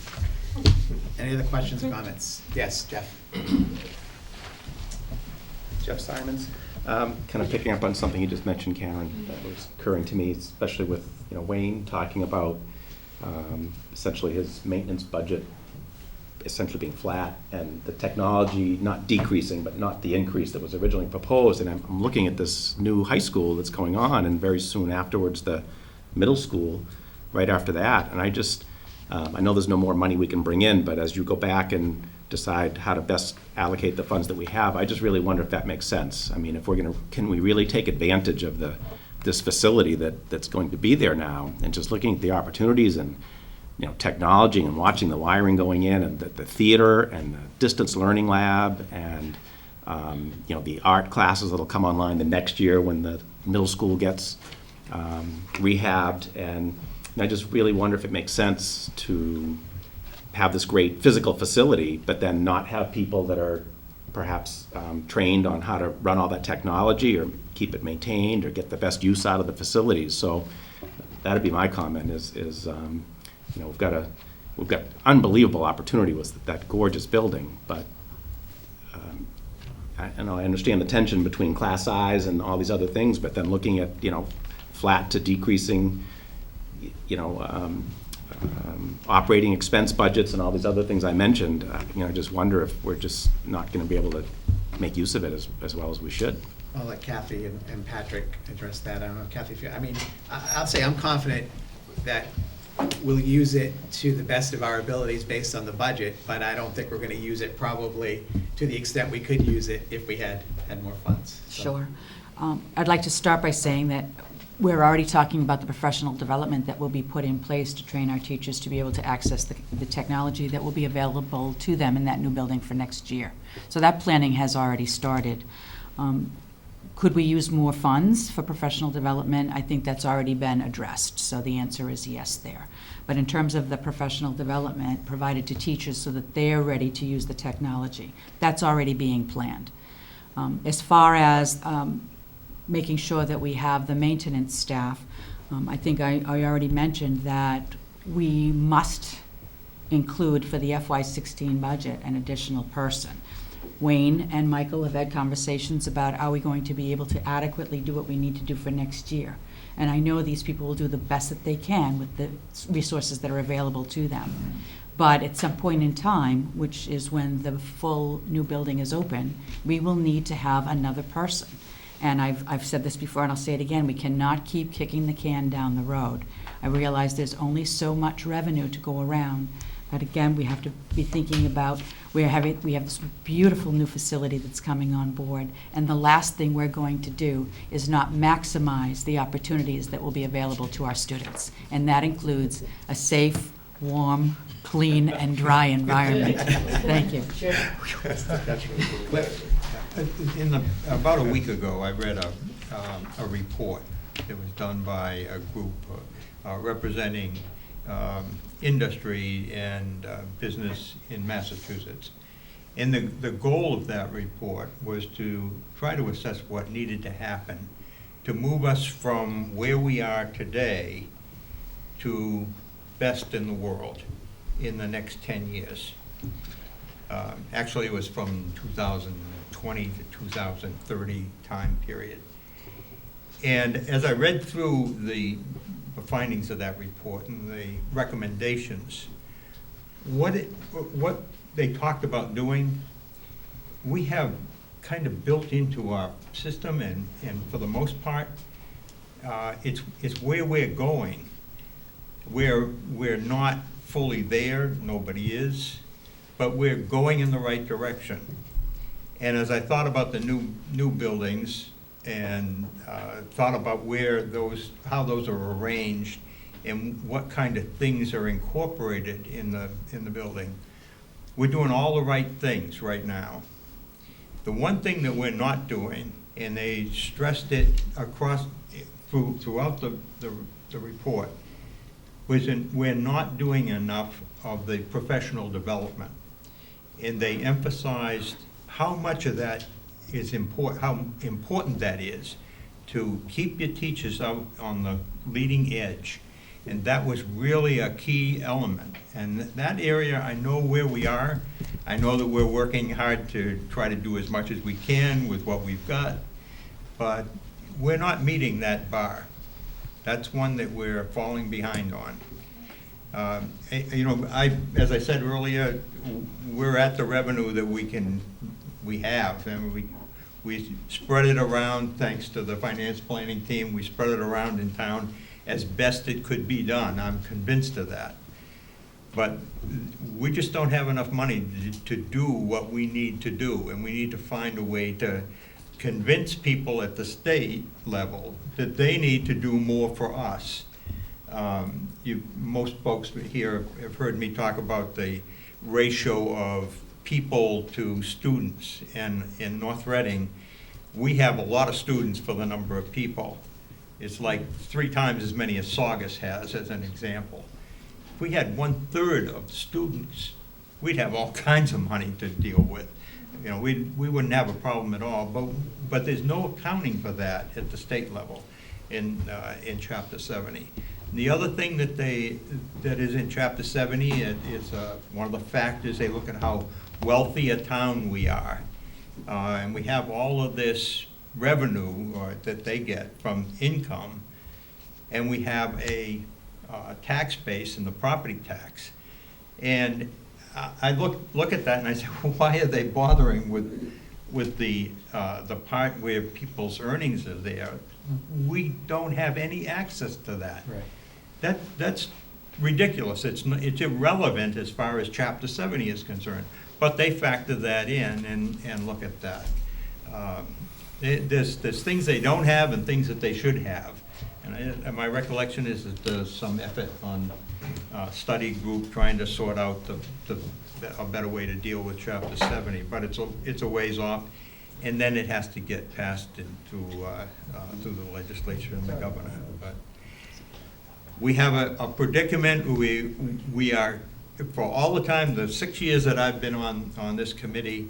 Any other questions or comments? Yes, Jeff. Jeff Simons. Kind of picking up on something you just mentioned, Karen, that was occurring to me, especially with Wayne talking about essentially his maintenance budget essentially being flat, and the technology not decreasing, but not the increase that was originally proposed. And I'm looking at this new high school that's going on, and very soon afterwards the middle school, right after that. And I just, I know there's no more money we can bring in, but as you go back and decide how to best allocate the funds that we have, I just really wonder if that makes sense. I mean, if we're gonna, can we really take advantage of this facility that's going to be there now, and just looking at the opportunities and, you know, technology and watching the wiring going in, and the theater and the distance learning lab, and you know, the art classes that'll come online the next year when the middle school gets rehabbed. And I just really wonder if it makes sense to have this great physical facility, but then not have people that are perhaps trained on how to run all that technology or keep it maintained or get the best use out of the facilities. So that'd be my comment is you know, we've got unbelievable opportunity with that gorgeous building, but I understand the tension between class size and all these other things, but then looking at, you know, flat to decreasing, you know, operating expense budgets and all these other things I mentioned, you know, I just wonder if we're just not going to be able to make use of it as well as we should. I'll let Kathy and Patrick address that. I don't know, Kathy, if you, I mean, I'll say I'm confident that we'll use it to the best of our abilities based on the budget, but I don't think we're going to use it probably to the extent we could use it if we had more funds. So. Sure. I'd like to start by saying that we're already talking about the professional development that will be put in place to train our teachers to be able to access the technology that will be available to them in that new building for next year. So that planning has already started. Could we use more funds for professional development? I think that's already been addressed, so the answer is yes there. But in terms of the professional development provided to teachers so that they're ready to use the technology, that's already being planned. As far as making sure that we have the maintenance staff, I think I already mentioned that we must include for the FY16 budget an additional person. Wayne and Michael have had conversations about, are we going to be able to adequately do what we need to do for next year? And I know these people will do the best that they can with the resources that are available to them. But at some point in time, which is when the full new building is open, we will need to have another person. And I've said this before, and I'll say it again, we cannot keep kicking the can down the road. I realize there's only so much revenue to go around. But again, we have to be thinking about, we have this beautiful new facility that's coming on board, and the last thing we're going to do is not maximize the opportunities that will be available to our students. And that includes a safe, warm, clean, and dry environment. Thank you. About a week ago, I read a report that was done by a group representing industry and business in Massachusetts. And the goal of that report was to try to assess what needed to happen to move us from where we are today to best in the world in the next 10 years. Actually, it was from 2020 to 2030 time period. And as I read through the findings of that report and the recommendations, what they talked about doing, we have kind of built into our system, and for the most part, it's where we're going. We're not fully there, nobody is, but we're going in the right direction. And as I thought about the new buildings and thought about how those are arranged and what kind of things are incorporated in the building, we're doing all the right things right now. The one thing that we're not doing, and they stressed it throughout the report, was we're not doing enough of the professional development. And they emphasized how much of that is important, how important that is to keep your teachers out on the leading edge. And that was really a key element. And that area, I know where we are. I know that we're working hard to try to do as much as we can with what we've got, but we're not meeting that bar. That's one that we're falling behind on. As I said earlier, we're at the revenue that we have, and we spread it around, thanks to the finance planning team, we spread it around in town as best it could be done. I'm convinced of that. But we just don't have enough money to do what we need to do, and we need to find a way to convince people at the state level that they need to do more for us. Most folks here have heard me talk about the ratio of people to students, and in North Reading, we have a lot of students for the number of people. It's like 3 times as many as Saugus has, as an example. If we had 1/3 of the students, we'd have all kinds of money to deal with. We wouldn't have a problem at all, but there's no accounting for that at the state level in Chapter 70. The other thing that is in Chapter 70 is one of the factors. They look at how wealthy a town we are, and we have all of this revenue that they get from income, and we have a tax base in the property tax. And I look at that and I say, well, why are they bothering with the part where people's earnings are there? We don't have any access to that. Right. That's ridiculous. It's irrelevant as far as Chapter 70 is concerned. But they factor that in and look at that. There's things they don't have and things that they should have. And my recollection is that there's some effort on study group trying to sort out a better way to deal with Chapter 70, but it's a ways off, and then it has to get passed through the legislature and the governor. But we have a predicament. We are, for all the time, the 6 years that I've been on this committee,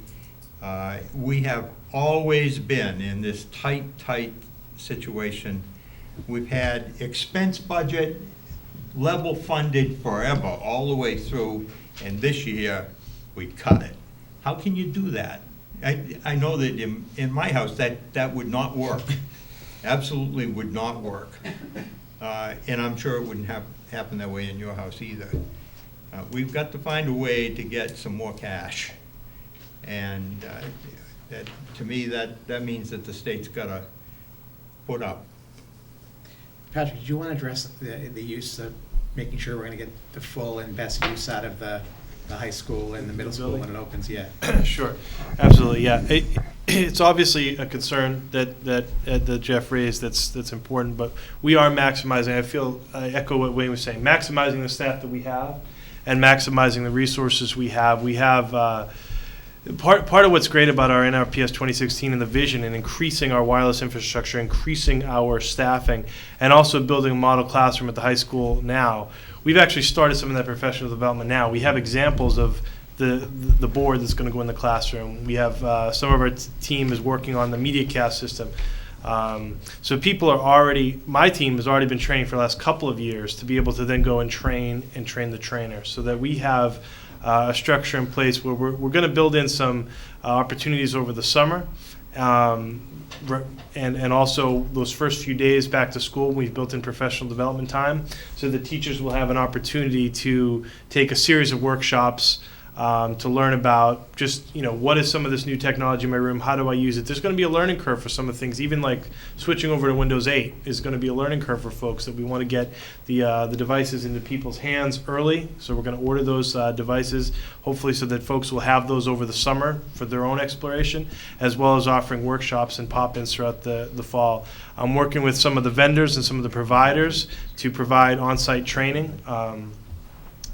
we have always been in this tight situation. We've had expense budget level funded forever, all the way through, and this year we cut it. How can you do that? I know that in my house that would not work. Absolutely would not work. And I'm sure it wouldn't happen that way in your house either. We've got to find a way to get some more cash. And to me, that means that the state's got to put up. Patrick, did you want to address the use of making sure we're going to get the full and best use out of the high school and the middle school when it opens? Yeah. Sure, absolutely. Yeah, it's obviously a concern that Jeff raised. That's important, but we are maximizing. I echo what Wayne was saying. Maximizing the staff that we have, and maximizing the resources we have. We have. Part of what's great about our NRPS 2016 and the vision and increasing our wireless infrastructure, increasing our staffing, and also building a model classroom at the high school now, we've actually started some of that professional development now. We have examples of the board that's going to go in the classroom. We have some of our team is working on the MediaCast system. So people are already, my team has already been training for the last couple of years to be able to then go and train the trainers, so that we have a structure in place where we're going to build in some opportunities over the summer, and also those first few days back to school. We've built in professional development time, so the teachers will have an opportunity to take a series of workshops to learn about just, what is some of this new technology in my room, how do I use it. There's going to be a learning curve for some of the things, even like switching over to Windows 8 is going to be a learning curve for folks, that we want to get the devices into people's hands early. So we're going to order those devices, hopefully so that folks will have those over the summer for their own exploration, as well as offering workshops and pop-ins throughout the fall. I'm working with some of the vendors and some of the providers to provide on-site training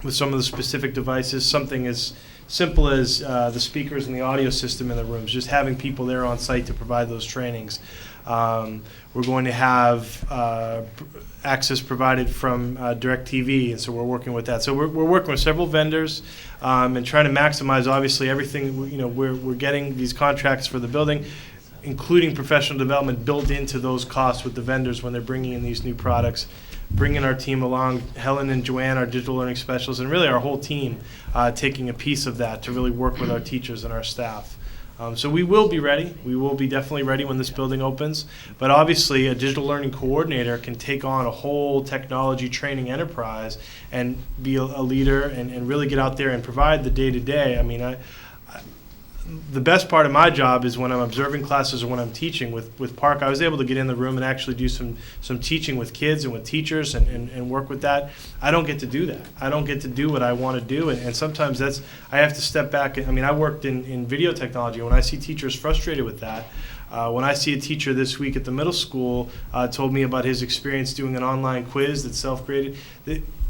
with some of the specific devices, something as simple as the speakers and the audio system in the rooms, just having people there on site to provide those trainings. We're going to have access provided from DirecTV, and so we're working with that. So we're working with several vendors and trying to maximize, obviously, everything. We're getting these contracts for the building, including professional development built into those costs with the vendors when they're bringing in these new products. Bringing our team along, Helen and Joanne, our digital learning specialists, and really our whole team taking a piece of that to really work with our teachers and our staff. So we will be ready. We will be definitely ready when this building opens. But obviously, a digital learning coordinator can take on a whole technology training enterprise and be a leader and really get out there and provide the day-to-day. I mean, the best part of my job is when I'm observing classes or when I'm teaching. With Park, I was able to get in the room and actually do some teaching with kids and with teachers and work with that. I don't get to do that. I don't get to do what I want to do, and sometimes I have to step back. I mean, I worked in video technology. When I see teachers frustrated with that, when I see a teacher this week at the middle school told me about his experience doing an online quiz that's self-graded,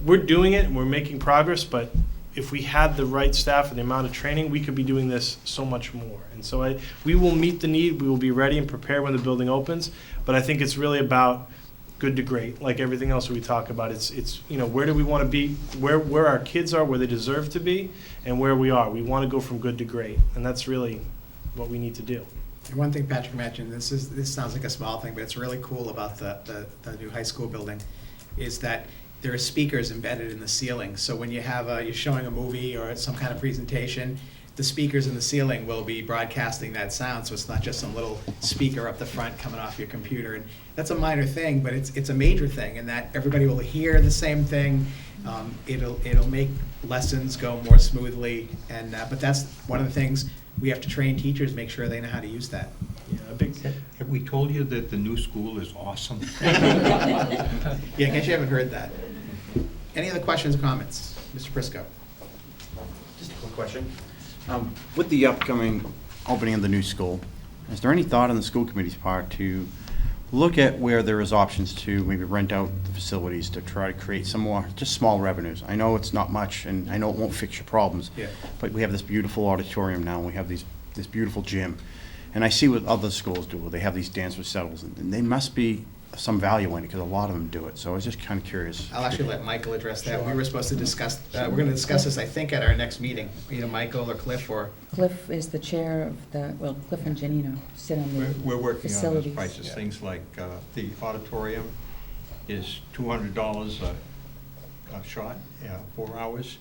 we're doing it and we're making progress, but if we had the right staff and the amount of training, we could be doing this so much more. And so we will meet the need. We will be ready and prepared when the building opens. But I think it's really about good to great, like everything else that we talk about. It's where do we want to be, where our kids are, where they deserve to be, and where we are. We want to go from good to great, and that's really what we need to do. And one thing Patrick mentioned, this sounds like a small thing, but it's really cool about the new high school building, is that there are speakers embedded in the ceiling. So when you have you're showing a movie or some kind of presentation, the speakers in the ceiling will be broadcasting that sound. So it's not just some little speaker up the front coming off your computer. And that's a minor thing, but it's a major thing in that everybody will hear the same thing. It'll make lessons go more smoothly. And but that's one of the things we have to train teachers, make sure they know how to use that. Have we told you that the new school is awesome? Yeah, in case you haven't heard that. Any other questions or comments? Mr. Prisco? Just a quick question. With the upcoming opening of the new school, is there any thought on the school committee's part to look at where there is options to maybe rent out the facilities to try to create some more, just small revenues? I know it's not much, and I know it won't fix your problems, but we have this beautiful auditorium now, and we have this beautiful gym. And I see what other schools do, where they have these dance recitals, and they must be some value in it, because a lot of them do it. So I was just kind of curious. I'll actually let Michael address that. We were supposed to discuss, we're going to discuss this, I think, at our next meeting. Either Michael or Cliff or... Cliff is the chair of the, well, Cliff and Janino sit on the We're working facilities. on those prices. Things like the auditorium is $200 a shot, 4 hours.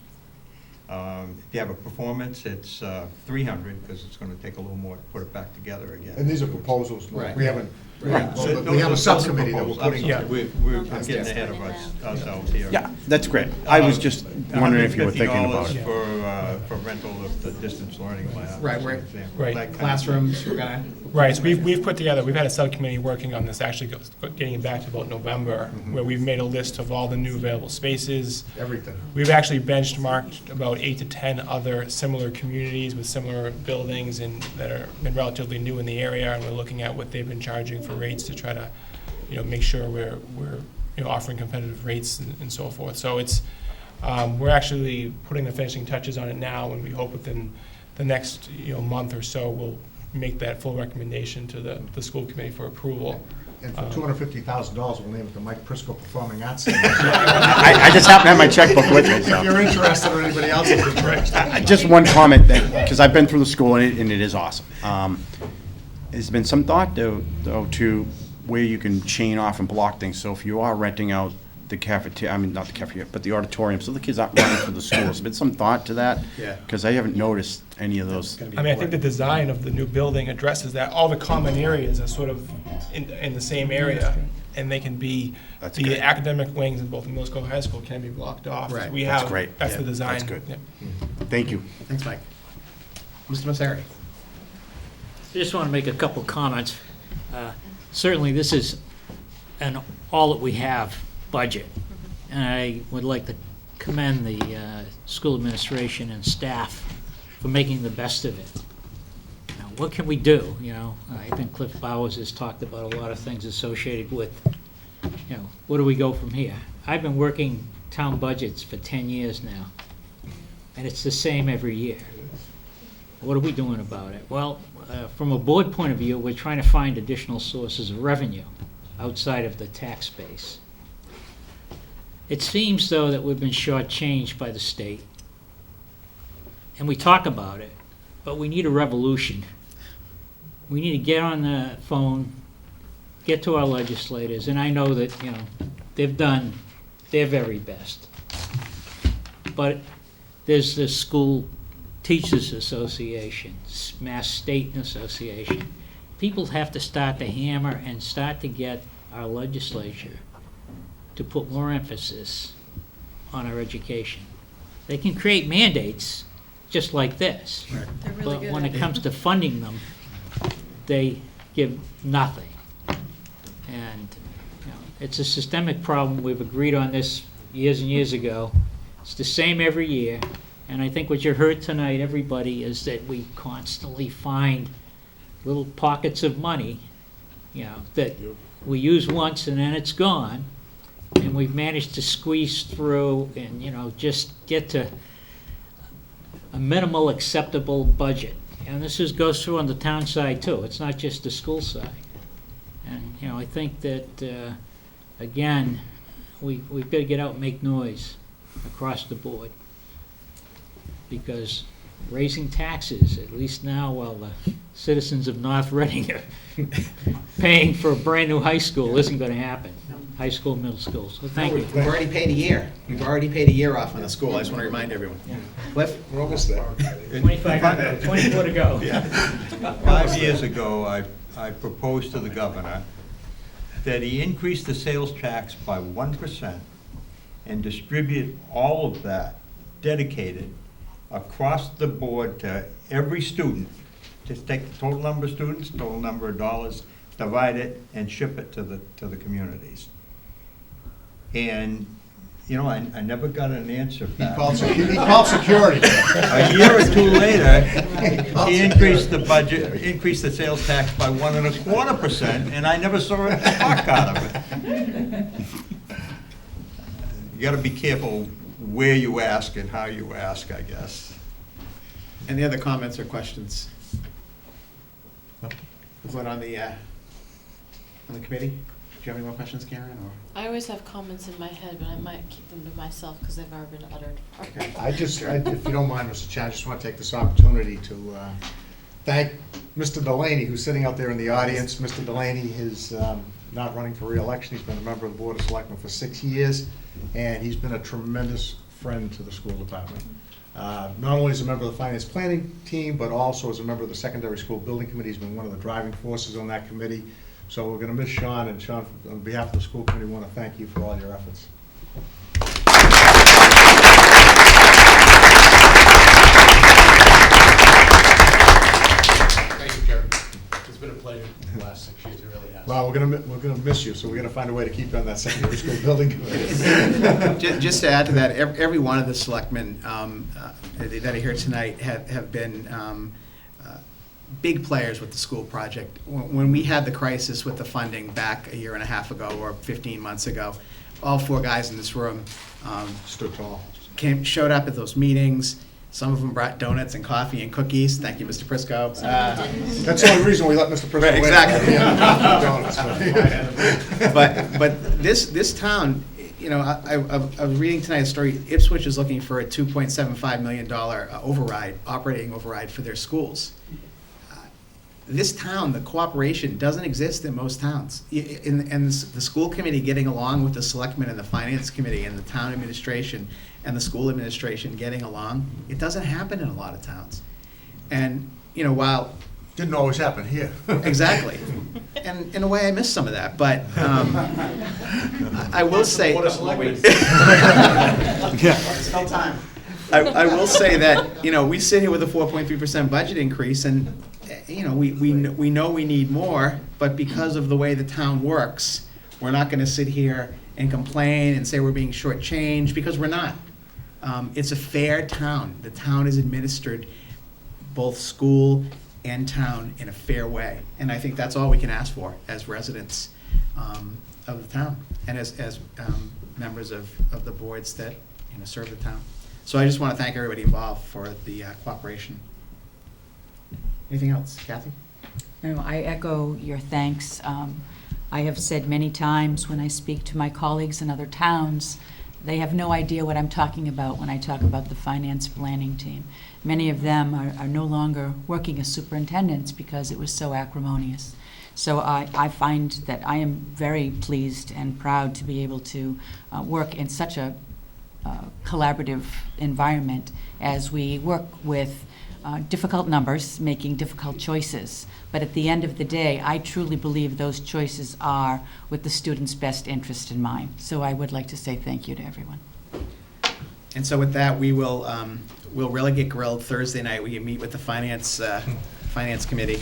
If you have a performance, it's $300, because it's going to take a little more to put it back together again. And these are proposals. Right. We haven't, Right. So we have a those are subcommittee that we're proposals. putting. We're getting ahead of ourselves here. Yeah, that's great. I was just wondering if you were thinking about it. $150 for rental of the distance learning lab. Right, we're, Right. That kind of classrooms, we're going to... Right, so we've put together, we've had a subcommittee working on this, actually getting it back to about November, where we've made a list of all the new available spaces. Everything. We've actually benchmarked about 8 to 10 other similar communities with similar buildings and that are been relatively new in the area, and we're looking at what they've been charging for rates to try to, make sure we're offering competitive rates and so forth. So it's, we're actually putting the finishing touches on it now, and we hope within the next, month or so, we'll make that full recommendation to the school committee for approval. And for $250,000, we'll name it the Mike Prisco Performing Arts Center. I just happen to have my checkbook with me, so. If you're interested or anybody else is interested. Just one comment, because I've been through the school, and it is awesome. There's been some thought, though, to where you can chain off and block things. So if you are renting out the cafeteria, not the cafeteria, but the auditorium, so the kids aren't running through the school. There's been some thought to that? Yeah. Because I haven't noticed any of those. I think the design of the new building addresses that. All the common areas are sort of in the same area, and they can be, the academic wings in both middle school and high school can be blocked off. Right. We That's have, great. that's the design. That's good. Yeah. Thank you. Thanks, Mike. Mr. Masseri? I just want to make a couple comments. Certainly, this is an all that we have budget, and I would like to commend the school administration and staff for making the best of it. Now, what can we do? I think Cliff Bowers has talked about a lot of things associated with, where do we go from here? I've been working town budgets for 10 years now, and it's the same every year. What are we doing about it? Well, from a board point of view, we're trying to find additional sources of revenue outside of the tax base. It seems, though, that we've been shortchanged by the state. And we talk about it, but we need a revolution. We need to get on the phone, get to our legislators, and I know that, they've done their very best. But there's this school Teachers Association, Mass State Association. People have to start to hammer and start to get our legislature to put more emphasis on our education. They can create mandates just like this. They're really But good when at it comes to funding them, they give nothing. And it's a systemic problem. We've agreed on this years and years ago. It's the same every year. And I think what you heard tonight, everybody, is that we constantly find little pockets of money, that we use once and then it's gone. And we've managed to squeeze through and, just get to a minimal acceptable budget. And this goes through on the town side too. It's not just the school side. And, I think that, again, we've got to get out and make noise across the board. Because raising taxes, at least now while the citizens of North Reading are paying for a brand-new high school, isn't going to happen. High school, middle school. So thank you. We've already paid a year. We've already paid a year off on the school. I just want to remind everyone. Cliff? We're almost there. 24 to go. 5 years ago, I proposed to the governor that he increase the sales tax by 1% and distribute all of that dedicated across the board to every student. Just take the total number of students, total number of dollars, divide it, and ship it to the communities. And, I never got an answer back. He called security. A year or two later, he increased the budget, increased the sales tax by 1.25%, and I never saw a talk out of it. You gotta be careful where you ask and how you ask, I guess. Any other comments or questions? What on the committee? Do you have any more questions, Karen? Or? I always have comments in my head, but I might keep them to myself because they've already been uttered. If you don't mind, Mr. Chair, I just want to take this opportunity to thank Mr. Delaney, who's sitting out there in the audience. Mr. Delaney is not running for re-election. He's been a member of the Board of Selectmen for 6 years, and he's been a tremendous friend to the school department. Not only as a member of the finance planning team, but also as a member of the secondary school building committee. He's been one of the driving forces on that committee. So we're going to miss Sean, and Sean, on behalf of the school committee, we want to thank you for all your efforts. Thank you, Jerry. It's been a pleasure the last 6 years, it really has. Well, we're going to miss you, so we're going to find a way to keep you on that secondary school building committee. Just to add to that, every one of the selectmen that are here tonight have been big players with the school project. When we had the crisis with the funding back a year and a half ago or 15 months ago, all 4 guys in this room stood tall. Showed up at those meetings. Some of them brought donuts and coffee and cookies. Thank you, Mr. Prisco. That's the only reason we let Mr. Prisco Right, exactly. But this town, I was reading tonight a story. Ipswich is looking for a $2.75 million operating override for their schools. This town, the cooperation doesn't exist in most towns. And the school committee getting along with the selectmen and the finance committee and the town administration and the school administration getting along, it doesn't happen in a lot of towns. And, while... Didn't always happen here. Exactly. And in a way, I miss some of that. But I will say... It's still time. I will say that, we sit here with a 4.3% budget increase, and we know we need more, but because of the way the town works, we're not going to sit here and complain and say we're being shortchanged, because we're not. It's a fair town. The town is administered, both school and town, in a fair way, and I think that's all we can ask for as residents of the town and as members of the boards that serve the town. So I just want to thank everybody involved for the cooperation. Anything else, Kathy? No, I echo your thanks. I have said many times when I speak to my colleagues in other towns, they have no idea what I'm talking about when I talk about the finance planning team. Many of them are no longer working as superintendents because it was so acrimonious. So I find that I am very pleased and proud to be able to work in such a collaborative environment as we work with difficult numbers, making difficult choices. But at the end of the day, I truly believe those choices are with the students' best interest in mind. So I would like to say thank you to everyone. And so with that, we will, we'll really get grilled Thursday night. We meet with the finance committee.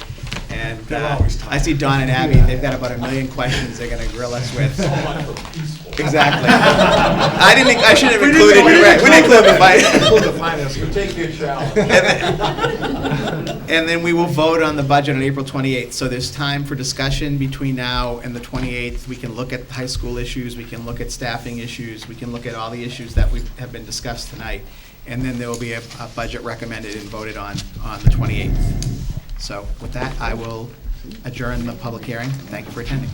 And I see Don and Abby, they've got about 1 million questions they're gonna grill us with. Exactly. I should have included, you're right, we didn't include the finance. We take your challenge. And then we will vote on the budget on April 28th. So there's time for discussion between now and the 28th. We can look at high school issues, we can look at staffing issues, we can look at all the issues that have been discussed tonight. And then there will be a budget recommended and voted on the 28th. So with that, I will adjourn the public hearing. Thank you for attending.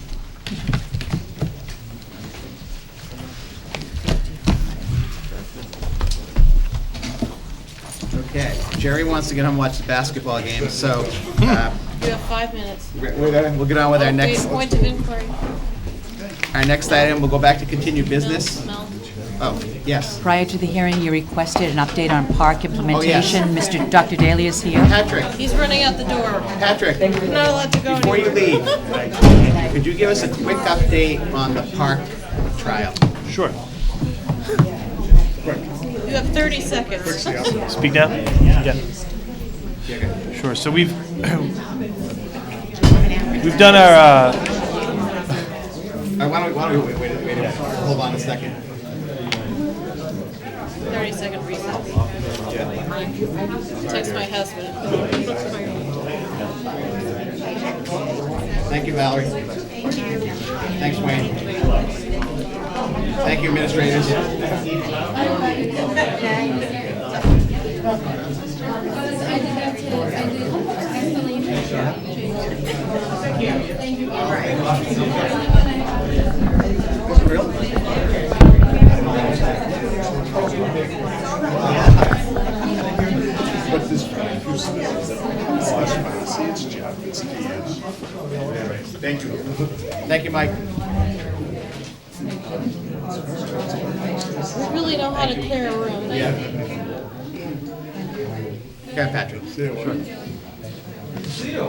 Okay, Jerry wants to get home and watch the basketball game, so You have 5 minutes. we'll get on with our next. Point of inquiry. Our next item, we'll go back to continued business. Mel. Oh, yes. Prior to the hearing, you requested an update on park implementation. Oh, yes. Dr. Daly is here. Patrick, He's running out the door. Patrick, I'm not allowed to go before you anywhere. leave, could you give us a quick update on the park trial? Sure. You have 30 seconds. Speak now? Yeah. Sure. So we've done our. Why don't we wait a minute. Hold on a second. 30-second recess. Text my husband. Thank you, Valerie. Thanks, Wayne. Thank you, administrators. But this, it's Jeff, it's Diaz. Thank you. Thank you, Mike. We really know how to clear a room. Okay, Patrick.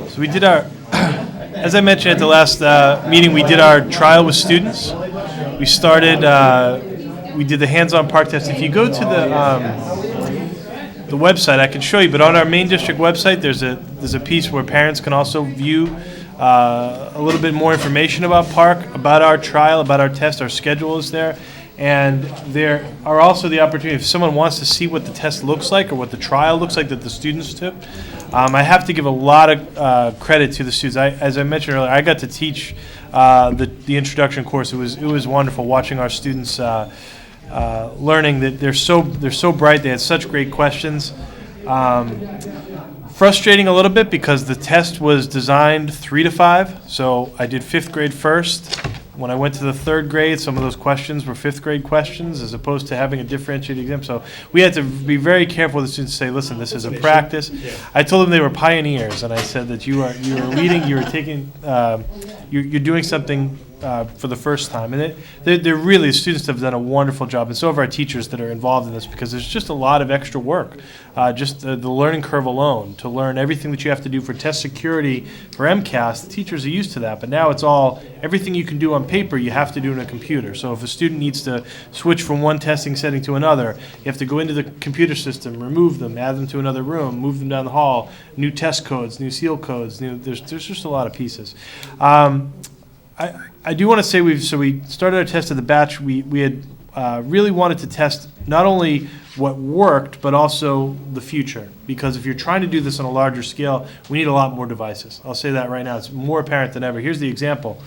So we did our, as I mentioned at the last meeting, we did our trial with students. We started, we did the hands-on park test. If you go to the website, I can show you, but on our main district website, there's a piece where parents can also view a little bit more information about park, about our trial, about our test. Our schedule is there. And there are also the opportunity, if someone wants to see what the test looks like or what the trial looks like that the students took, I have to give a lot of credit to the students. As I mentioned earlier, I got to teach the introduction course. It was wonderful watching our students learning that they're so bright. They had such great questions. Frustrating a little bit because the test was designed 3 to 5, so I did 5th grade first. When I went to the 3rd grade, some of those questions were 5th grade questions as opposed to having a differentiated exam. So we had to be very careful with the students to say, listen, this is a practice. I told them they were pioneers, and I said that you are leading, you are taking, you're doing something for the first time. And they're really, the students have done a wonderful job, and so have our teachers that are involved in this, because there's just a lot of extra work. Just the learning curve alone, to learn everything that you have to do for test security, for MCAS, the teachers are used to that, but now it's all, everything you can do on paper, you have to do in a computer. So if a student needs to switch from one testing setting to another, you have to go into the computer system, remove them, add them to another room, move them down the hall, new test codes, new seal codes, there's just a lot of pieces. I do want to say we started our test of the batch. We had really wanted to test not only what worked, but also the future. Because if you're trying to do this on a larger scale, we need a lot more devices. I'll say that right now. It's more apparent than ever. Here's the example.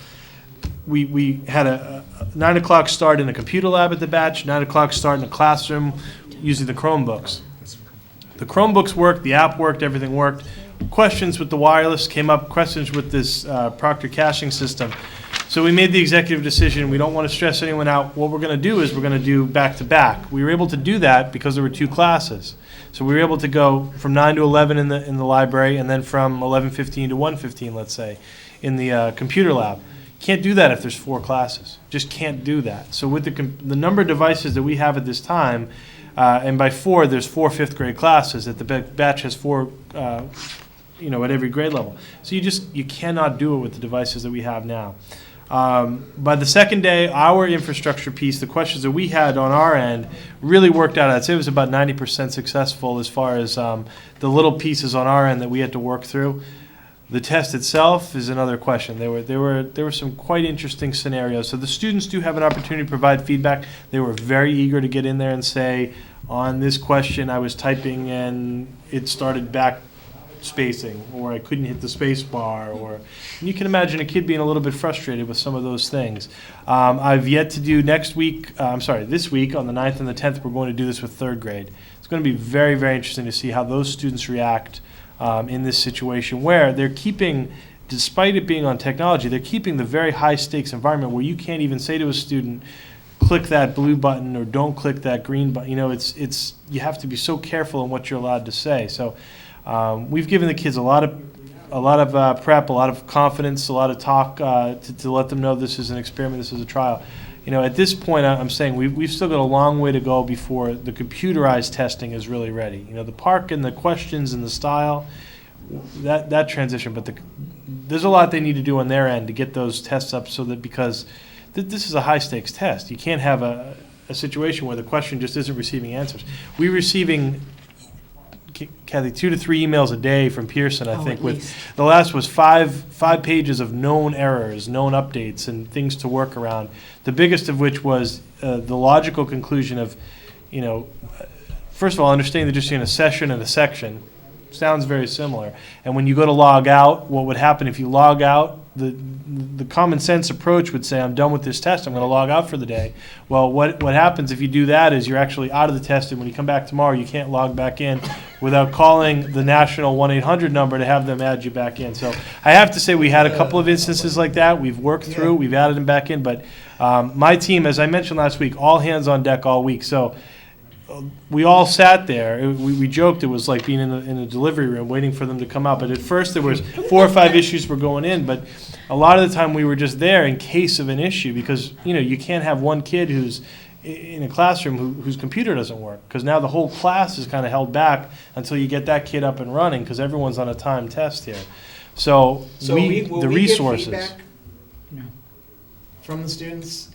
We had a 9 o'clock start in a computer lab at the batch, 9 o'clock start in a classroom using the Chromebooks. The Chromebooks worked, the app worked, everything worked. Questions with the wireless came up, questions with this Proctor caching system. So we made the executive decision, we don't want to stress anyone out. What we're going to do is we're going to do back-to-back. We were able to do that because there were 2 classes. So we were able to go from 9 to 11 in the library, and then from 11:15 to 1:15, let's say, in the computer lab. Can't do that if there's 4 classes. Just can't do that. So with the number of devices that we have at this time, and by 4, there's 4 fifth-grade classes, that the batch has 4, at every grade level. So you cannot do it with the devices that we have now. By the second day, our infrastructure piece, the questions that we had on our end, really worked out. I'd say it was about 90% successful as far as the little pieces on our end that we had to work through. The test itself is another question. There were some quite interesting scenarios. So the students do have an opportunity to provide feedback. They were very eager to get in there and say, on this question, I was typing and it started back spacing, or I couldn't hit the space bar, and you can imagine a kid being a little bit frustrated with some of those things. I've yet to do this week on the 9th and the 10th, we're going to do this with 3rd grade. It's going to be very, very interesting to see how those students react in this situation where they're keeping, despite it being on technology, they're keeping the very high stakes environment where you can't even say to a student, click that blue button or don't click that green button. You have to be so careful in what you're allowed to say. So we've given the kids a lot of prep, a lot of confidence, a lot of talk to let them know this is an experiment, this is a trial. At this point, I'm saying we've still got a long way to go before the computerized testing is really ready. The PARC and the questions and the style, that transition, but there's a lot they need to do on their end to get those tests up so that, because this is a high stakes test. You can't have a situation where the question just isn't receiving answers. We're receiving, Kathy, 2 to 3 emails a day from Pearson, I think. With the last was 5 pages of known errors, known updates, and things to work around. The biggest of which was the logical conclusion of, first of all, understanding that just in a session and a section sounds very similar. And when you go to log out, what would happen if you log out? The common sense approach would say, I'm done with this test, I'm going to log out for the day. Well, what happens if you do that is you're actually out of the test, and when you come back tomorrow, you can't log back in without calling the national 1-800 number to have them add you back in. So I have to say we had a couple of instances like that. We've worked through, we've added them back in, but my team, as I mentioned last week, all hands on deck all week. So we all sat there. We joked it was like being in a delivery room waiting for them to come out. But at first there was 4 or 5 issues were going in. But a lot of the time we were just there in case of an issue, because you can't have one kid who's in a classroom whose computer doesn't work, because now the whole class is kind of held back until you get that kid up and running, because everyone's on a timed test here. So will we get resources. feedback from the students?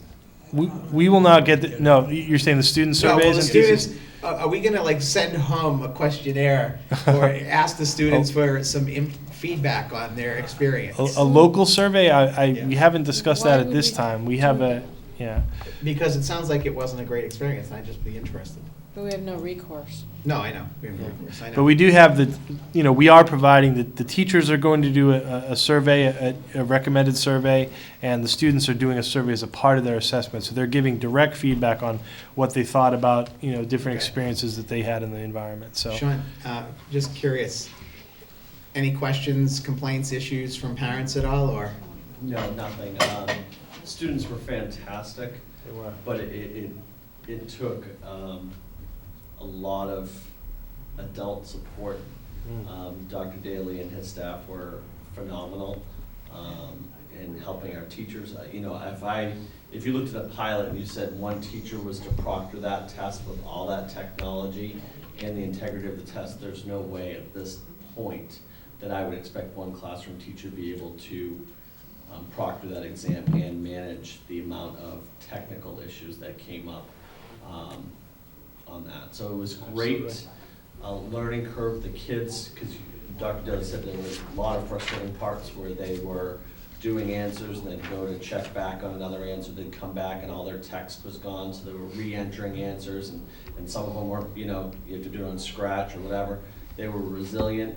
We will not get no. You're saying the student surveys? No, well, the and students, thesis? are we going to send home a questionnaire or ask the students for some feedback on their experience? A local survey? We haven't discussed that at this time. We have Because it sounds like it wasn't a great experience, and I'd just be interested. But we have no recourse. No, I know. We have no recourse. I know. But we do have we are providing, the teachers are going to do a survey, a recommended survey, and the students are doing a survey as a part of their assessment. So they're giving direct feedback on what they thought about, different experiences that they had in the environment. So, Sean, just curious, any questions, complaints, issues from parents at all, or? No, nothing. Students were fantastic. They were. But it took a lot of adult support. Dr. Daly and his staff were phenomenal in helping our teachers. If you looked at a pilot and you said one teacher was to proctor that test with all that technology and the integrity of the test, there's no way at this point that I would expect one classroom teacher to be able to proctor that exam and manage the amount of technical issues that came up on that. So it was great. Learning curve, the kids, because Dr. Daly said there were a lot of frustrating parts where they were doing answers and then go to check back on another answer, they'd come back and all their text was gone, so they were re-entering answers, and some of them weren't, you have to do it on Scratch or whatever. They were resilient.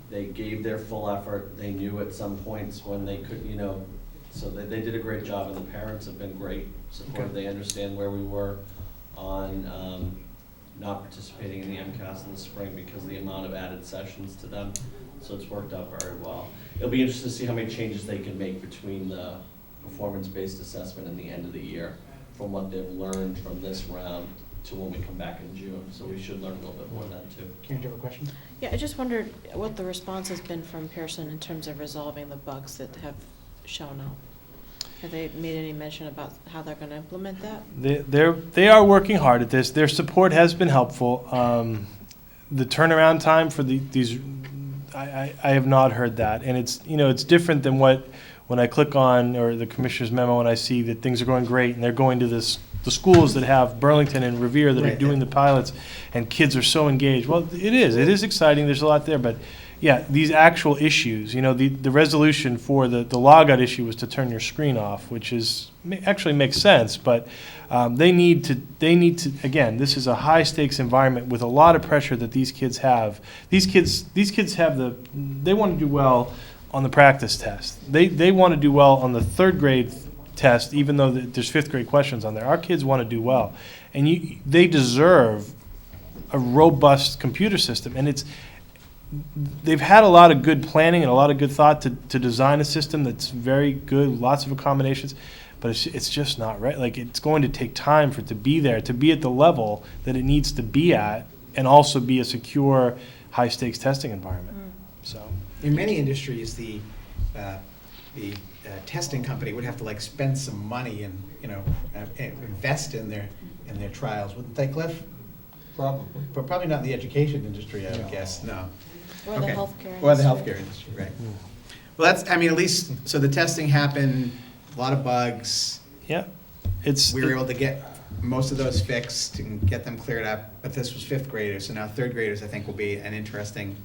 They gave their full effort. They knew at some points when they could, so they did a great job, and the parents have been great supportive. They understand where we were on not participating in the MCAS in the spring because of the amount of added sessions to them. So it's worked out very well. It'll be interesting to see how many changes they can make between the performance-based assessment and the end of the year from what they've learned from this round to when we come back in June. So we should learn a little bit more then too. Karen, do you have a question? Yeah, I just wondered what the response has been from Pearson in terms of resolving the bugs that have shown out? Have they made any mention about how they're going to implement that? They are working hard at this. Their support has been helpful. The turnaround time for these, I have not heard that, and it's different than when I click on or the commissioner's memo and I see that things are going great and they're going to the schools that have Burlington and Revere that are doing the pilots, and kids are so engaged. Well, it is exciting. There's a lot there, but yeah, these actual issues, the resolution for the logout issue was to turn your screen off, which actually makes sense, but they need to, again, this is a high stakes environment with a lot of pressure that these kids have. These kids they want to do well on the practice test. They want to do well on the third grade test, even though there's fifth grade questions on there. Our kids want to do well, and they deserve a robust computer system, and they've had a lot of good planning and a lot of good thought to design a system that's very good, lots of accommodations, but it's just not right. Like, it's going to take time for it to be there, to be at the level that it needs to be at, and also be a secure, high-stakes testing environment. So, in many industries, the testing company would have to spend some money and invest in their trials, wouldn't they, Cliff? Probably. But probably not in the education industry, I would guess. No. Or the healthcare industry. Or the healthcare industry, right. Well, at least, so the testing happened, a lot of bugs. Yeah. We were able to get most of those fixed and get them cleared up, but this was fifth graders, so now third graders, I think, will be an interesting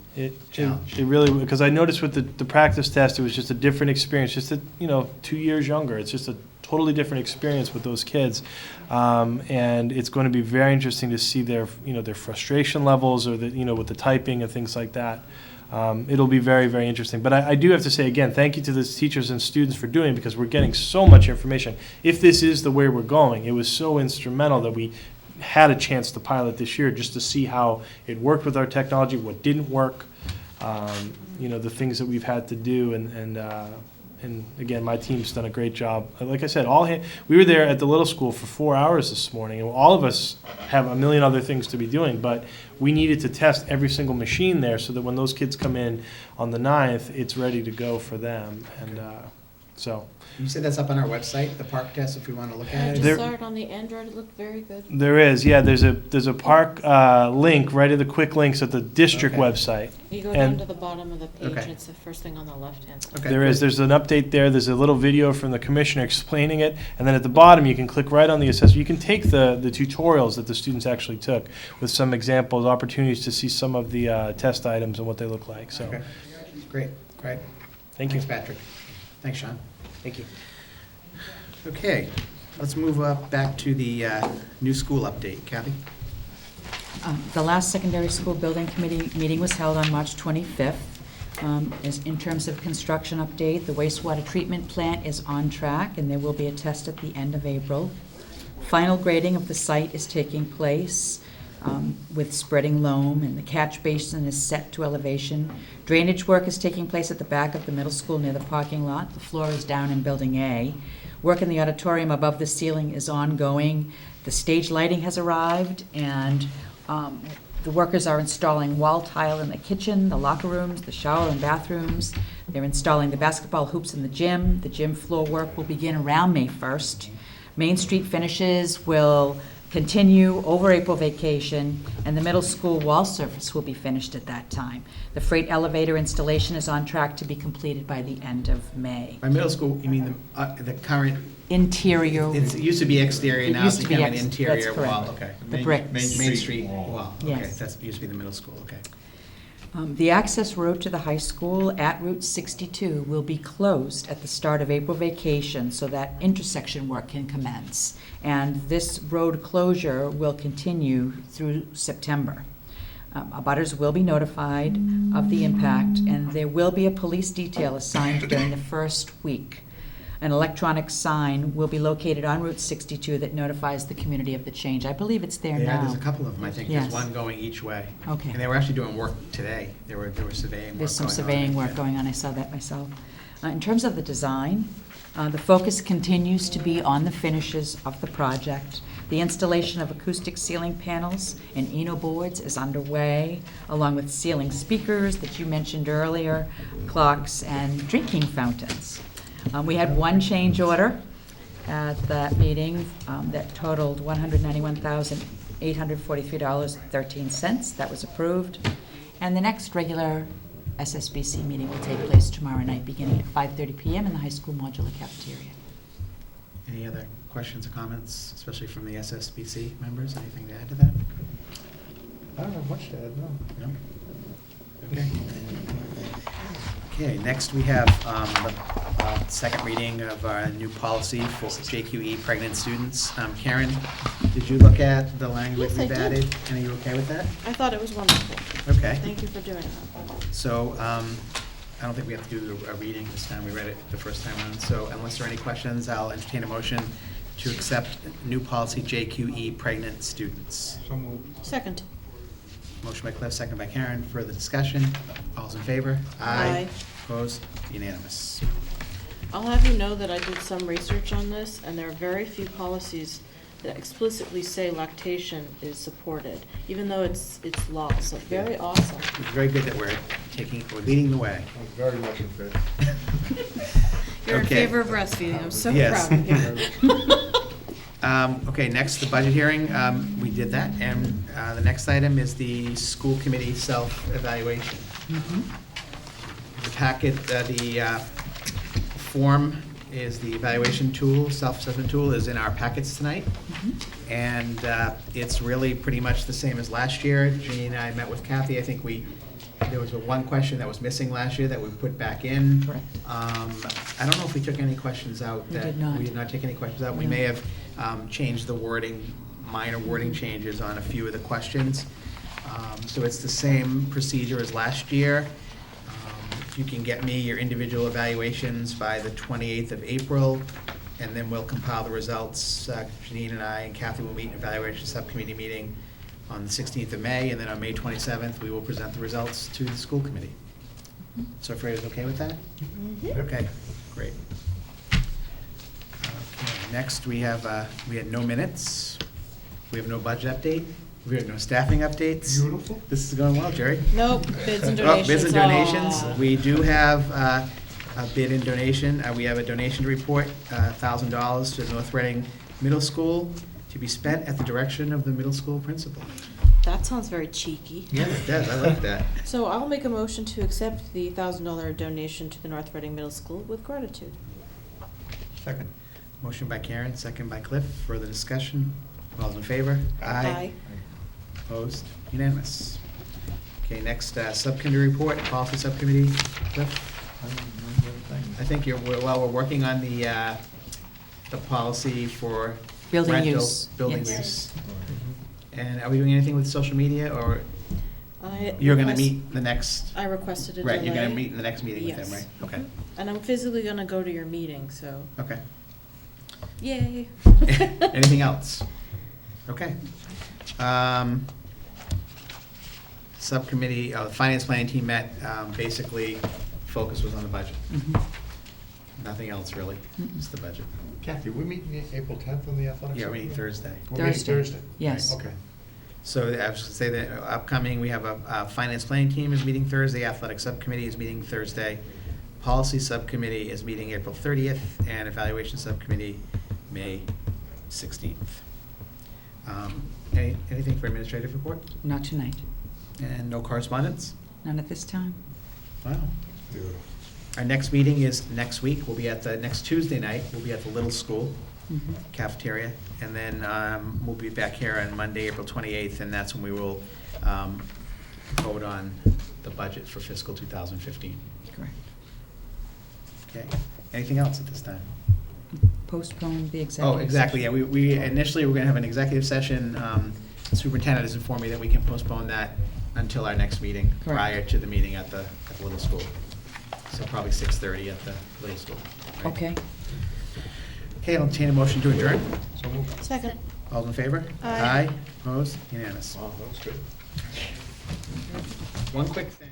challenge. It really, because I noticed with the practice test, it was just a different experience, just 2 years younger. It's just a totally different experience with those kids. And it's going to be very interesting to see their frustration levels, or with the typing and things like that. It'll be very, very interesting. But I do have to say, again, thank you to the teachers and students for doing it, because we're getting so much information. If this is the way we're going, it was so instrumental that we had a chance to pilot this year, just to see how it worked with our technology, what didn't work, the things that we've had to do, and again, my team's done a great job. Like I said, we were there at the little school for 4 hours this morning, and all of us have a million other things to be doing, but we needed to test every single machine there so that when those kids come in on the 9th, it's ready to go for them. And so. You said that's up on our website, the park test, if we want to look at it? I just saw it on the Android. It looked very good. There is, yeah. There's a park link right at the quick links at the district website. You go down to the bottom of the page, and it's the first thing on the left-hand side. There's an update there. There's a little video from the commissioner explaining it, and then at the bottom you can click right on the assessment. You can take the tutorials that the students actually took with some examples, opportunities to see some of the test items and what they look like. So, Great. Thank you. Thanks, Patrick. Thanks, Sean. Thank you. Okay, let's move up back to the new school update. Kathy? The last secondary school building committee meeting was held on March 25th. In terms of construction update, the wastewater treatment plant is on track, and there will be a test at the end of April. Final grading of the site is taking place with spreading loam, and the catch basin is set to elevation. Drainage work is taking place at the back of the middle school near the parking lot. The floor is down in Building A. Work in the auditorium above the ceiling is ongoing. The stage lighting has arrived, and the workers are installing wall tile in the kitchen, the locker rooms, the shower and bathrooms. They're installing the basketball hoops in the gym. The gym floor work will begin around May 1st. Main Street finishes will continue over April vacation, and the middle school wall surface will be finished at that time. The freight elevator installation is on track to be completed by the end of May. By middle school, you mean the current? Interior. It used to be exterior, now it's become an interior wall. That's Okay. the bricks. Main Street wall. Okay, Yes. that used to be the middle school. Okay. The access road to the high school at Route 62 will be closed at the start of April vacation so that intersection work can commence. And this road closure will continue through September. Abutters will be notified of the impact, and there will be a police detail assigned during the first week. An electronic sign will be located on Route 62 that notifies the community of the change. I believe it's there now. Yeah, there's a couple of them, I think. Yes. There's one going each way. Okay. And they were actually doing work today. There were surveying work There's some going on. surveying work going on, I saw that myself. In terms of the design, the focus continues to be on the finishes of the project. The installation of acoustic ceiling panels and Eno boards is underway, along with ceiling speakers that you mentioned earlier, clocks, and drinking fountains. We had one change order at that meeting that totaled $191,843.13. That was approved. And the next regular SSBC meeting will take place tomorrow night, beginning at 5:30 PM in the high school modular cafeteria. Any other questions or comments, especially from the SSBC members? Anything to add to that? I don't have much to add, no. No? Okay. Okay, next we have the second reading of our new policy for JQE pregnant students. Karen, did you look at the language Yes, I we've did. added? And are you okay with that? I thought it was wonderful. Okay. Thank you for doing that. So, I don't think we have to do a reading this time. We read it the first time around. So unless there are any questions, I'll entertain a motion to accept new policy JQE pregnant students. So moved. Second. Motion by Cliff, second by Karen. Further discussion? All's in favor? Aye. Opposed? Unanimous. I'll have you know that I did some research on this, and there are very few policies that explicitly say lactation is supported, even though it's law, so very awesome. It's very good that we're leading the way. I'm very much in favor. You're in Okay. favor of breastfeeding, I'm so Yes. proud of you. Okay, next, the budget hearing. We did that, and the next item is the school committee self-evaluation. The packet, the form is the evaluation tool, self-assessment tool is in our packets tonight. And it's really pretty much the same as last year. Jeannie and I met with Kathy. I think there was one question that was missing last year that we put back in. Correct. I don't know if we took any questions out. We did not. We did not take any questions out. We No. may have changed the wording, minor wording changes on a few of the questions. So it's the same procedure as last year. If you can get me your individual evaluations by the 28th of April, and then we'll compile the results. Janine and I and Kathy will meet in evaluation subcommittee meeting on the 16th of May, and then on May 27th, we will present the results to the school committee. So Freda's okay with that? Okay, great. Okay, next we had no minutes. We have no budget update. We have no staffing updates. Beautiful. This is going well, Jerry. Nope, bids and Oh, donations. bids and donations. Aw. We do have a bid and donation. We have a donation to report, $1,000 to North Reading Middle School to be spent at the direction of the middle school principal. That sounds very cheeky. Yeah, it does. I like that. So I'll make a motion to accept the $1,000 donation to the North Reading Middle School with gratitude. Second. Motion by Karen, second by Cliff. Further discussion? All's in favor? Aye. Opposed? Unanimous. Okay, next, subcommittee report, policy subcommittee. Cliff? I think we're working on the policy for Building rental, use, building yes. use. And are we doing anything with social media, or I you're gonna request- meet the next? I requested a delay. Right, you're gonna meet in the next meeting with them, Yes. right? Okay, And I'm physically gonna go to your meeting, so, okay. yay. Anything else? Okay. Subcommittee, the finance planning team met, basically, focus was on the budget. Nothing else, really, just the budget. Kathy, we meet April 10th on the athletics? Yeah, we're meeting Thursday. We're meeting Thursday. Thursday? Yes. Okay. So I was going to say that upcoming, we have a finance planning team is meeting Thursday, athletic subcommittee is meeting Thursday, policy subcommittee is meeting April 30th, and evaluation subcommittee, May 16th. Anything for administrative report? Not tonight. And no correspondence? None at this time. Wow. Our next meeting is next week. We'll be at next Tuesday night, we'll be at the little school cafeteria. And then we'll be back here on Monday, April 28th, and that's when we will vote on the budget for fiscal 2015. Correct. Okay. Anything else at this time? Postpone the executive. Oh, exactly, yeah. We initially were going to have an executive session. The superintendent has informed me that we can postpone that until our next meeting, Correct. prior to the meeting at the little school. So probably 6:30 at the little school. right? Okay. Okay, I'll entertain a motion to adjourn. So moved. Second. All in favor? Aye. Opposed? Unanimous. Wow, that was good. One quick thing.